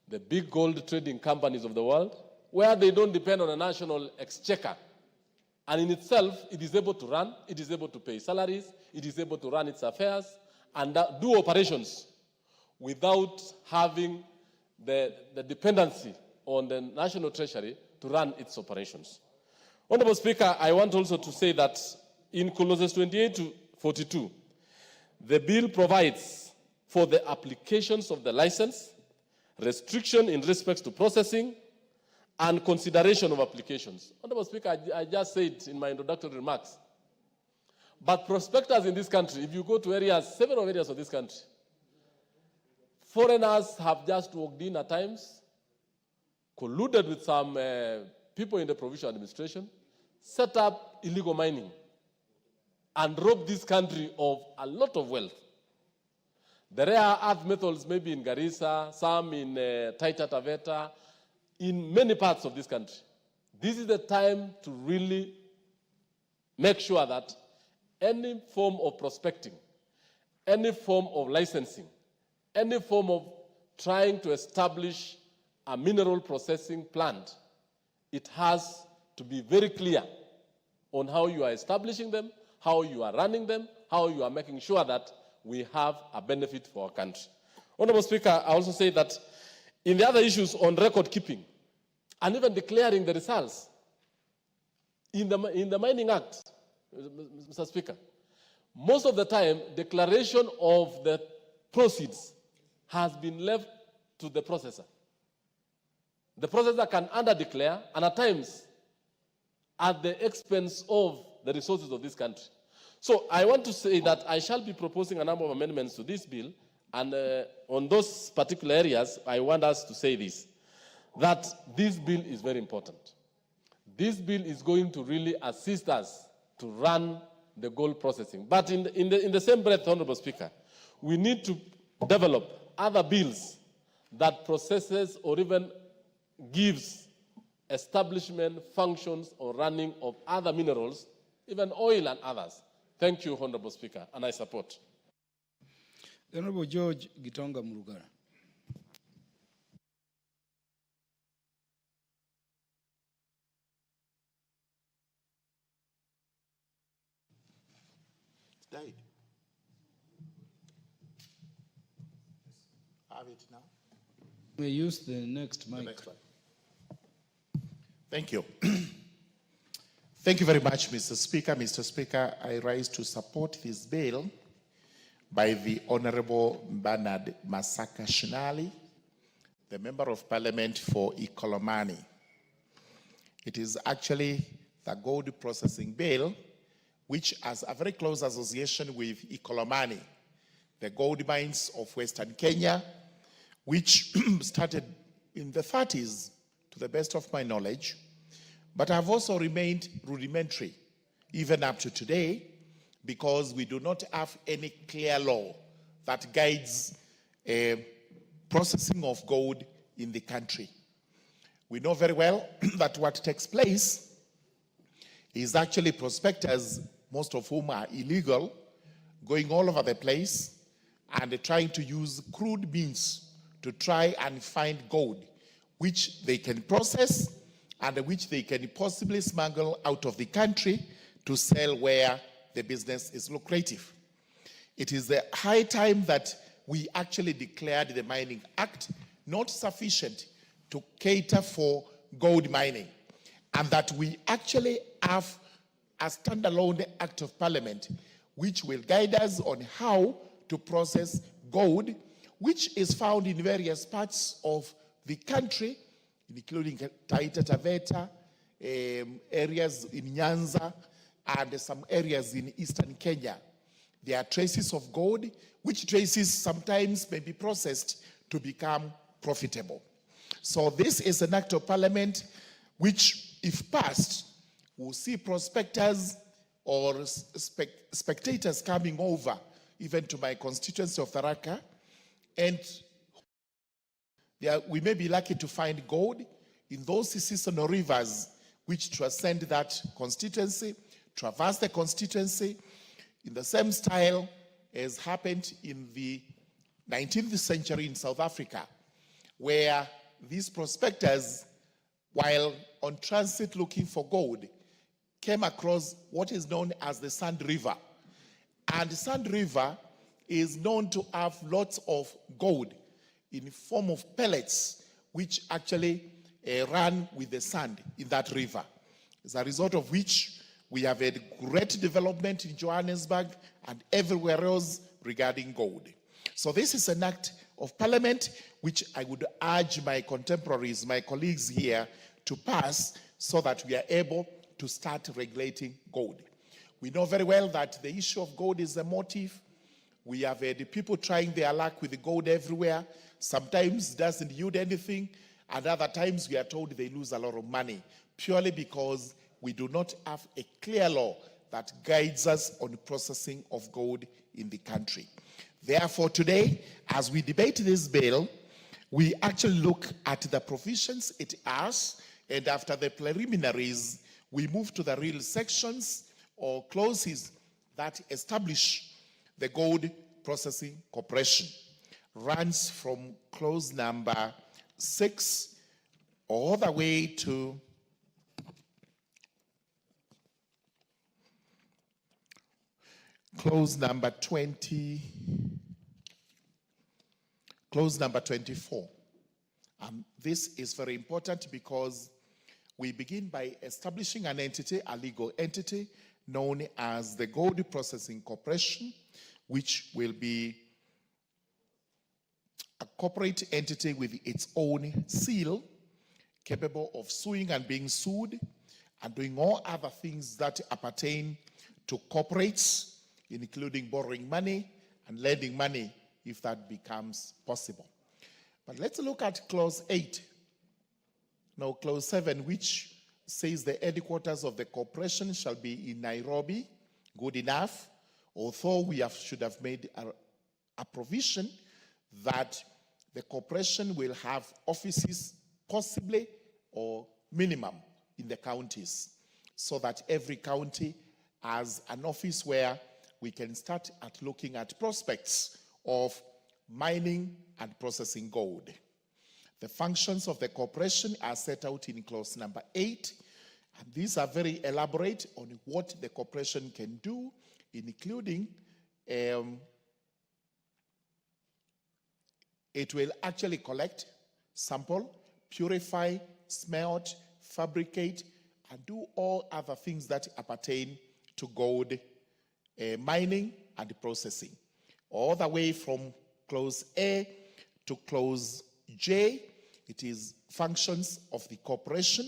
the big gold trading companies of the world, where they don't depend on a national exchequer. And in itself, it is able to run, it is able to pay salaries, it is able to run its affairs and do operations without having the dependency on the national treasury to run its operations. Honorable Speaker, I want also to say that in clauses 28 to 42, the bill provides for the applications of the license, restriction in respect to processing, and consideration of applications. Honorable Speaker, I just said in my introductory remarks, but prospectors in this country, if you go to areas, several areas of this country, foreigners have just walked in at times, colluded with some people in the provincial administration, set up illegal mining, and robbed this country of a lot of wealth. The rare earth metals maybe in Garissa, some in Taita Taveta, in many parts of this country. This is the time to really make sure that any form of prospecting, any form of licensing, any form of trying to establish a mineral processing plant, it has to be very clear on how you are establishing them, how you are running them, how you are making sure that we have a benefit for our country. Honorable Speaker, I also say that in the other issues on record keeping and even declaring the results, in the Mining Act, Mr. Speaker, most of the time, declaration of the proceeds has been left to the processor. The processor can under-declare, and at times, at the expense of the resources of this country. So I want to say that I shall be proposing a number of amendments to this bill, and on those particular areas, I want us to say this, that this bill is very important. This bill is going to really assist us to run the gold processing. But in the same breath, Honorable Speaker, we need to develop other bills that processes or even gives establishment functions or running of other minerals, even oil and others. Thank you, Honorable Speaker, and I support. The Honorable George Gitonga Murugara. Died. Have it now. We use the next mic. The next one. Thank you. Thank you very much, Mr. Speaker. Mr. Speaker, I rise to support this bill by the Honorable Bernard Masaka Shinali, the Member of Parliament for Ikolomani. It is actually the gold processing bill which has a very close association with Ikolomani, the gold mines of Western Kenya, which started in the 30s, to the best of my knowledge, but have also remained rudimentary, even up to today, because we do not have any clear law that guides processing of gold in the country. We know very well that what takes place is actually prospectors, most of whom are illegal, going all over the place and trying to use crude means to try and find gold, which they can process and which they can possibly smuggle out of the country to sell where the business is lucrative. It is the high time that we actually declared the Mining Act not sufficient to cater for gold mining, and that we actually have a standalone Act of Parliament which will guide us on how to process gold, which is found in various parts of the country, including Taita Taveta, areas in Nyanza, and some areas in eastern Kenya. There are traces of gold, which traces sometimes may be processed to become profitable. So this is an Act of Parliament which, if passed, will see prospectors or spectators coming over, even to my constituency of Tharaka, and we may be lucky to find gold in those seasonal rivers which transcend that constituency, traverse the constituency, in the same style as happened in the 19th century in South Africa, where these prospectors while on transit looking for gold, came across what is known as the Sand River. And the Sand River is known to have lots of gold in the form of pellets, which actually run with the sand in that river. As a result of which, we have had great development in Johannesburg and everywhere else regarding gold. So this is an act of parliament which I would urge my contemporaries, my colleagues here, to pass so that we are able to start regulating gold. We know very well that the issue of gold is a motive. We have had people trying their luck with the gold everywhere. Sometimes it doesn't yield anything, and other times we are told they lose a lot of money, purely because we do not have a clear law that guides us on the processing of gold in the country. Therefore, today, as we debate this bill, we actually look at the provisions it has, and after the preliminaries, we move to the real sections or clauses that establish the Gold Processing Corporation. Runs from clause number 6 all the way to clause number 20, clause number 24. This is very important because we begin by establishing an entity, a legal entity, known as the Gold Processing Corporation, which will be a corporate entity with its own seal, capable of suing and being sued, and doing all other things that appertain to corporates, including borrowing money and lending money if that becomes possible. But let's look at clause 8. Now, clause 7, which says the headquarters of the corporation shall be in Nairobi. Good enough, although we should have made a provision that the corporation will have offices possibly or minimum in the counties, so that every county has an office where we can start at looking at prospects of mining and processing gold. The functions of the corporation are set out in clause number 8, and these are very elaborate on what the corporation can do, including it will actually collect, sample, purify, smelt, fabricate, and do all other things that appertain to gold mining and processing. All the way from clause A to clause J, it is functions of the corporation.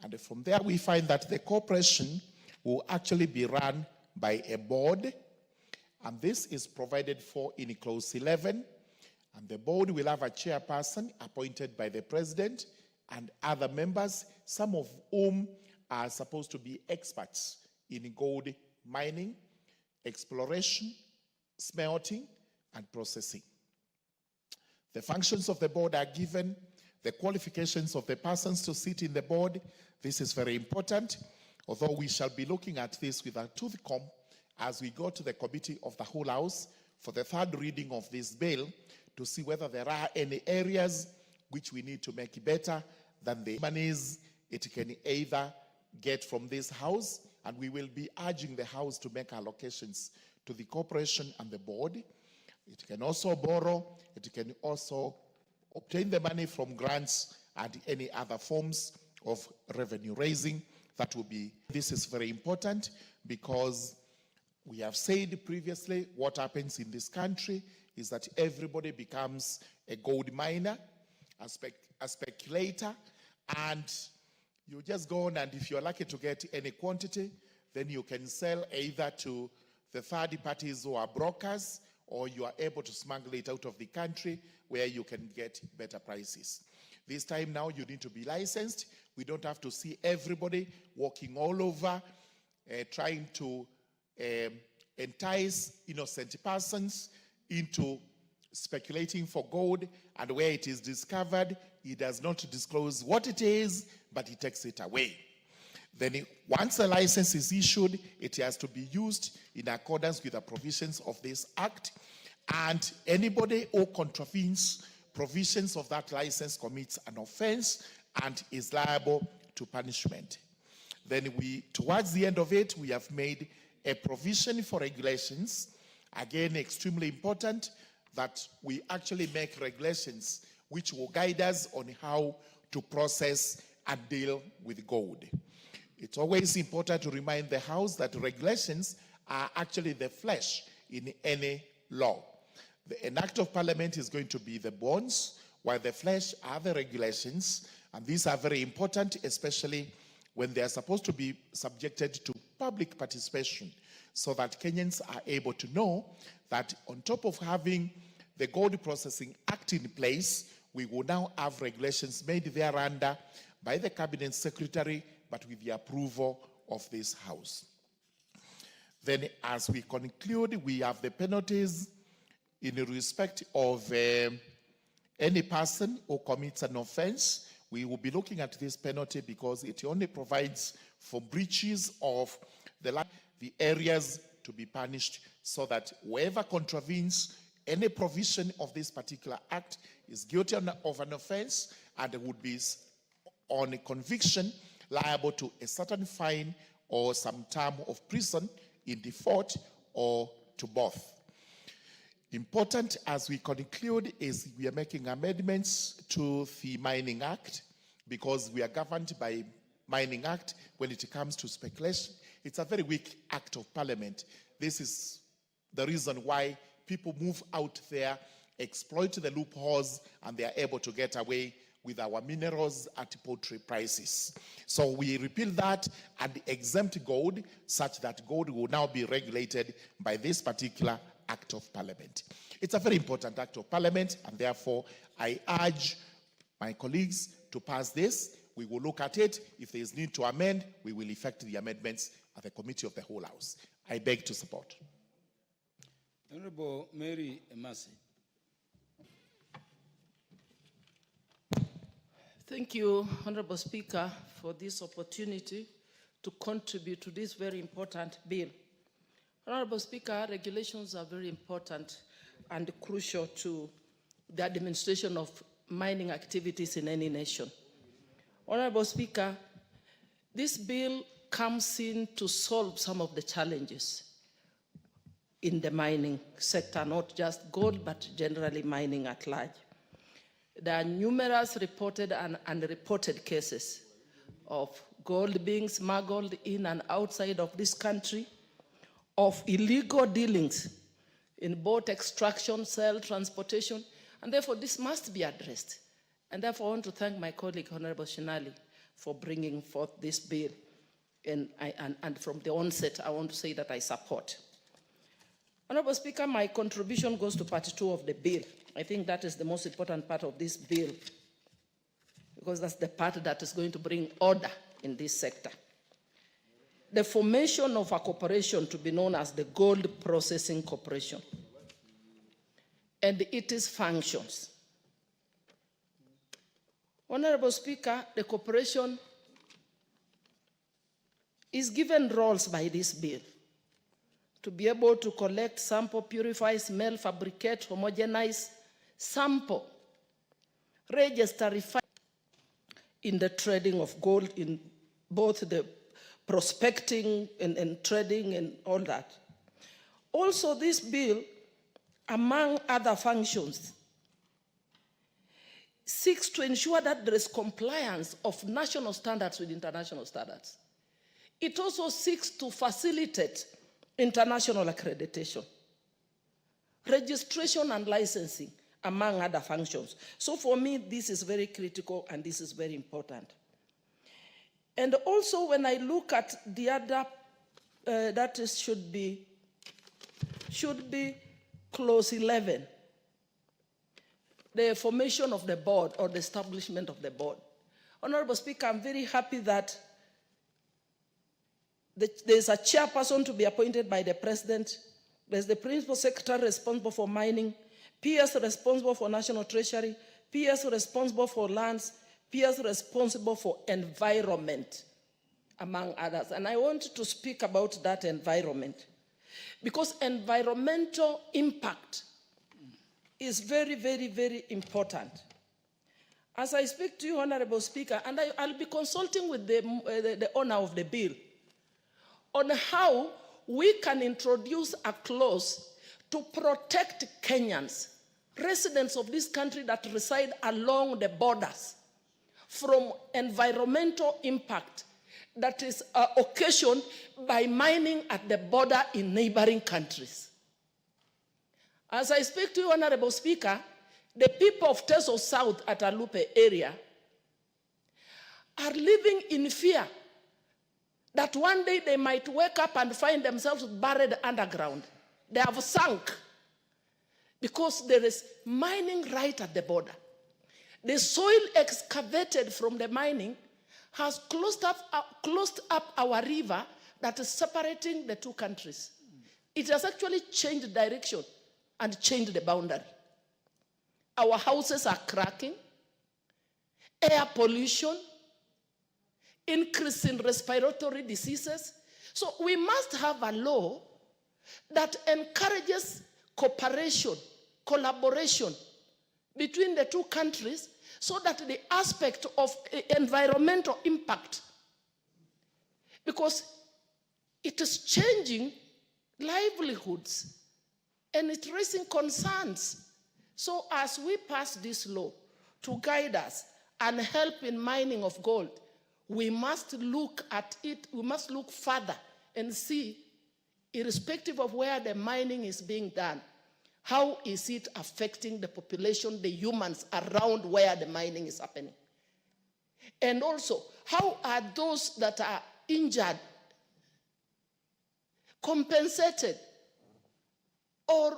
And from there we find that the corporation will actually be run by a board. And this is provided for in clause 11. And the board will have a chairperson appointed by the president and other members, some of whom are supposed to be experts in gold mining, exploration, smelting, and processing. The functions of the board are given, the qualifications of the persons to sit in the board. This is very important, although we shall be looking at this with a tooth comb as we go to the committee of the whole house for the third reading of this bill to see whether there are any areas which we need to make better than the monies it can either get from this house, and we will be urging the house to make allocations to the corporation and the board. It can also borrow, it can also obtain the money from grants and any other forms of revenue raising. That will be, this is very important because we have said previously what happens in this country is that everybody becomes a gold miner, a speculator, and you just go on, and if you're lucky to get any quantity, then you can sell either to the third parties who are brokers, or you are able to smuggle it out of the country where you can get better prices. This time now you need to be licensed. We don't have to see everybody walking all over trying to entice innocent persons into speculating for gold, and where it is discovered, it does not disclose what it is, but it takes it away. Then once a license is issued, it has to be used in accordance with the provisions of this act, and anybody who contravenes provisions of that license commits an offense, and is liable to punishment. Then towards the end of it, we have made a provision for regulations. Again, extremely important that we actually make regulations which will guide us on how to process and deal with gold. It's always important to remind the House that regulations are actually the flesh in any law. An act of parliament is going to be the bones, while the flesh are the regulations, and these are very important, especially when they are supposed to be subjected to public participation, so that Kenyans are able to know that on top of having the Gold Processing Act in place, we will now have regulations made thereunder by the Cabinet Secretary, but with the approval of this House. Then as we conclude, we have the penalties in respect of any person who commits an offense. We will be looking at this penalty because it only provides for breaches of the areas to be punished, so that whoever contravenes any provision of this particular act is guilty of an offense and would be on a conviction liable to a certain fine or some term of prison in default or to both. Important as we conclude is we are making amendments to the Mining Act because we are governed by Mining Act when it comes to speculation. It's a very weak act of parliament. This is the reason why people move out there, exploit the loopholes, and they are able to get away with our minerals at poultry prices. So we repeal that and exempt gold such that gold will now be regulated by this particular act of parliament. It's a very important act of parliament, and therefore I urge my colleagues to pass this. We will look at it. If there is need to amend, we will effect the amendments at the committee of the whole House. I beg to support. Honorable Mary Emasi. Thank you, Honorable Speaker, for this opportunity to contribute to this very important bill. Honorable Speaker, regulations are very important and crucial to the administration of mining activities in any nation. Honorable Speaker, this bill comes in to solve some of the challenges in the mining sector, not just gold, but generally mining at large. There are numerous reported and unreported cases of gold being smuggled in and outside of this country, of illegal dealings in both extraction, sale, transportation, and therefore this must be addressed. And therefore I want to thank my colleague, Honorable Shinali, for bringing forth this bill. And from the onset, I want to say that I support. Honorable Speaker, my contribution goes to part 2 of the bill. I think that is the most important part of this bill, because that's the part that is going to bring order in this sector. The formation of a corporation to be known as the Gold Processing Corporation and its functions. Honorable Speaker, the corporation is given roles by this bill to be able to collect, sample, purify, smell, fabricate, homogenize, sample, register, refine in the trading of gold, in both the prospecting and trading and all that. Also, this bill, among other functions, seeks to ensure that there is compliance of national standards with international standards. It also seeks to facilitate international accreditation, registration and licensing, among other functions. So for me, this is very critical and this is very important. And also when I look at the other, should be clause 11, the formation of the board or the establishment of the board. Honorable Speaker, I'm very happy that there's a chairperson to be appointed by the president. There's the principal secretary responsible for mining, PS responsible for national treasury, PS responsible for lands, PS responsible for environment, among others. And I want to speak about that environment, because environmental impact is very, very, very important. As I speak to you, Honorable Speaker, and I'll be consulting with the owner of the bill on how we can introduce a clause to protect Kenyans, residents of this country that reside along the borders, from environmental impact that is occasioned by mining at the border in neighboring countries. As I speak to you, Honorable Speaker, the people of Teso South at Alupe area are living in fear that one day they might wake up and find themselves buried underground. They have sunk because there is mining right at the border. The soil excavated from the mining has closed up our river that is separating the two countries. It has actually changed direction and changed the boundary. Our houses are cracking, air pollution, increase in respiratory diseases. So we must have a law that encourages cooperation, collaboration between the two countries so that the aspect of environmental impact, because it is changing livelihoods and it's raising concerns. So as we pass this law to guide us and help in mining of gold, we must look at it, we must look further and see, irrespective of where the mining is being done, how is it affecting the population, the humans around where the mining is happening? And also, how are those that are injured compensated or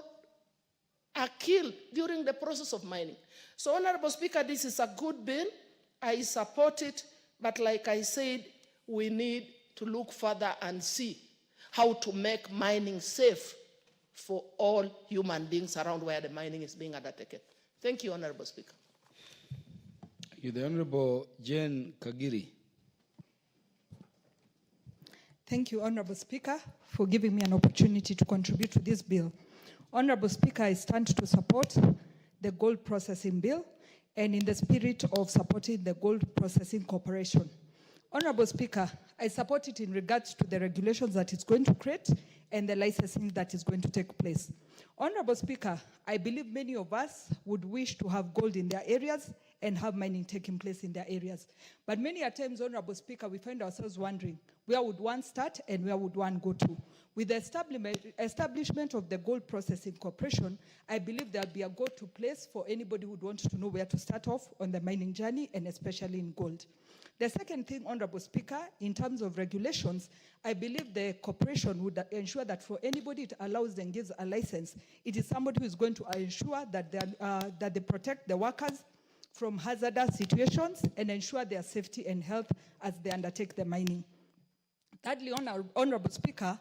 are killed during the process of mining? So, Honorable Speaker, this is a good bill. I support it, but like I said, we need to look further and see how to make mining safe for all human beings around where the mining is being undertaken. Thank you, Honorable Speaker. The Honorable Jane Kagiri. Thank you, Honorable Speaker, for giving me an opportunity to contribute to this bill. Honorable Speaker, I stand to support the gold processing bill and in the spirit of supporting the Gold Processing Corporation. Honorable Speaker, I support it in regards to the regulations that it's going to create and the licensing that is going to take place. Honorable Speaker, I believe many of us would wish to have gold in their areas and have mining taking place in their areas. But many a times, Honorable Speaker, we find ourselves wondering, where would one start and where would one go to? With the establishment of the Gold Processing Corporation, I believe there'll be a go-to place for anybody who would want to know where to start off on the mining journey, and especially in gold. The second thing, Honorable Speaker, in terms of regulations, I believe the corporation would ensure that for anybody it allows and gives a license, it is somebody who is going to ensure that they protect the workers from hazardous situations and ensure their safety and health as they undertake the mining. Thirdly, Honorable Speaker,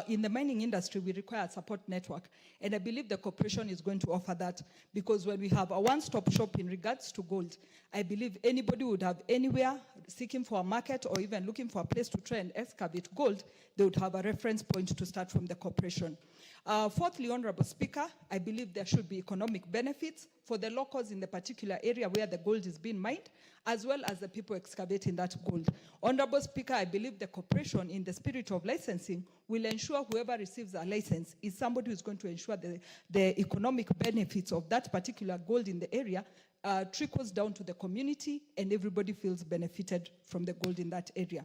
in the mining industry, we require a support network. And I believe the corporation is going to offer that, because when we have a one-stop shop in regards to gold, I believe anybody would have anywhere seeking for a market or even looking for a place to try and excavate gold, they would have a reference point to start from the corporation. Fourthly, Honorable Speaker, I believe there should be economic benefits for the locals in the particular area where the gold is being mined, as well as the people excavating that gold. Honorable Speaker, I believe the corporation, in the spirit of licensing, will ensure whoever receives a license is somebody who is going to ensure the economic benefits of that particular gold in the area trickles down to the community and everybody feels benefited from the gold in that area.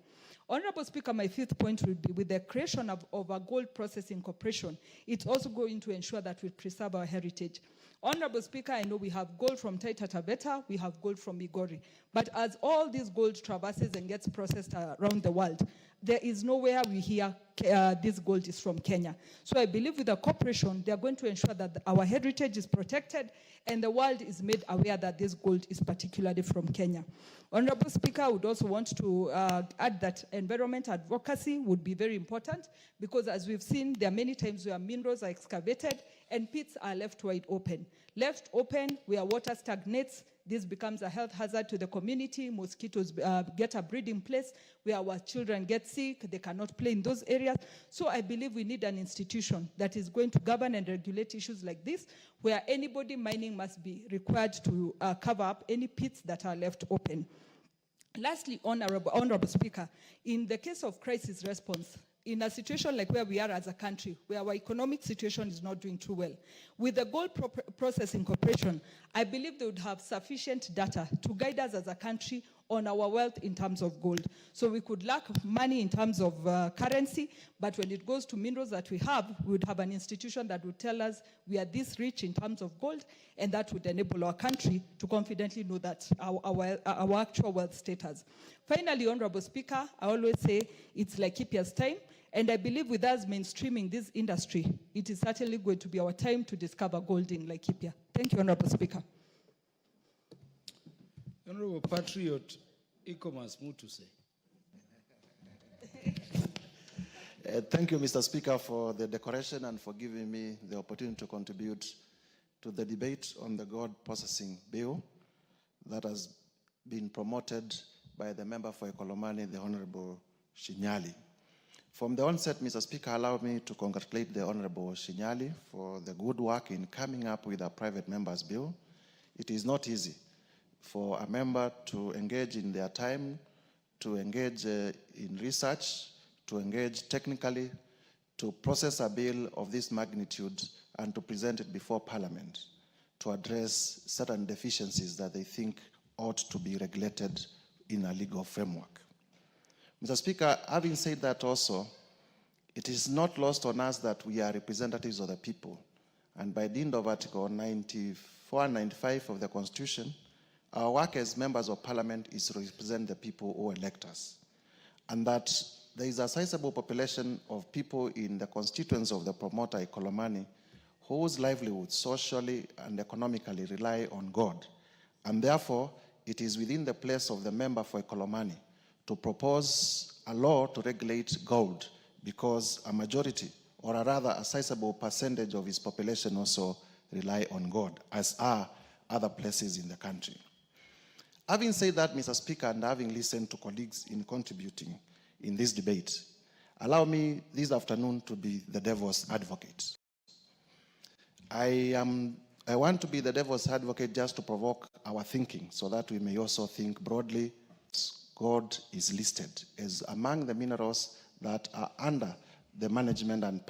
Honorable Speaker, my fifth point will be, with the creation of a gold processing corporation, it's also going to ensure that we preserve our heritage. Honorable Speaker, I know we have gold from Taita Taveta, we have gold from Migori, but as all these gold traverses and gets processed around the world, there is nowhere we hear this gold is from Kenya. So I believe with the corporation, they are going to ensure that our heritage is protected and the world is made aware that this gold is particularly from Kenya. Honorable Speaker, I would also want to add that environment advocacy would be very important, because as we've seen, there are many times where minerals are excavated and pits are left wide open. Left open where water stagnates, this becomes a health hazard to the community. Mosquitoes get a breeding place where our children get sick. They cannot play in those areas. So I believe we need an institution that is going to govern and regulate issues like this, where anybody mining must be required to cover up any pits that are left open. Lastly, Honorable Speaker, in the case of crisis response, in a situation like where we are as a country, where our economic situation is not doing too well, with the Gold Processing Corporation, I believe they would have sufficient data to guide us as a country on our wealth in terms of gold. So we could lack money in terms of currency, but when it goes to minerals that we would have an institution that would tell us we are this rich in terms of gold, and that would enable our country to confidently know that our actual wealth status. Finally, Honorable Speaker, I always say it's Laikipia's time, and I believe with us mainstreaming this industry, it is certainly going to be our time to discover gold in Laikipia. Thank you, Honorable Speaker. Honorable Patriot, e-commerce Mutuse. Thank you, Mr. Speaker, for the decoration and for giving me the opportunity to contribute to the debate on the gold processing bill that has been promoted by the member for Ikolomani, the Honorable Shinyali. From the onset, Mr. Speaker, allow me to congratulate the Honorable Shinyali for the good work in coming up with a private member's bill. It is not easy for a member to engage in their time, to engage in research, to engage technically, to process a bill of this magnitude and to present it before Parliament to address certain deficiencies that they think ought to be regulated in a legal framework. Mr. Speaker, having said that also, it is not lost on us that we are representatives of the people. And by dint of Article 94 and 95 of the Constitution, our work as members of Parliament is to represent the people who elect us. And that there is a sizable population of people in the constituents of the promoter, Ikolomani, whose livelihood socially and economically rely on God. And therefore, it is within the place of the member for Ikolomani to propose a law to regulate gold, because a majority, or a rather a sizable percentage of his population also rely on God, as are other places in the country. Having said that, Mr. Speaker, and having listened to colleagues in contributing in this debate, allow me this afternoon to be the devil's advocate. I want to be the devil's advocate just to provoke our thinking so that we may also think broadly. Gold is listed as among the minerals that are under the management and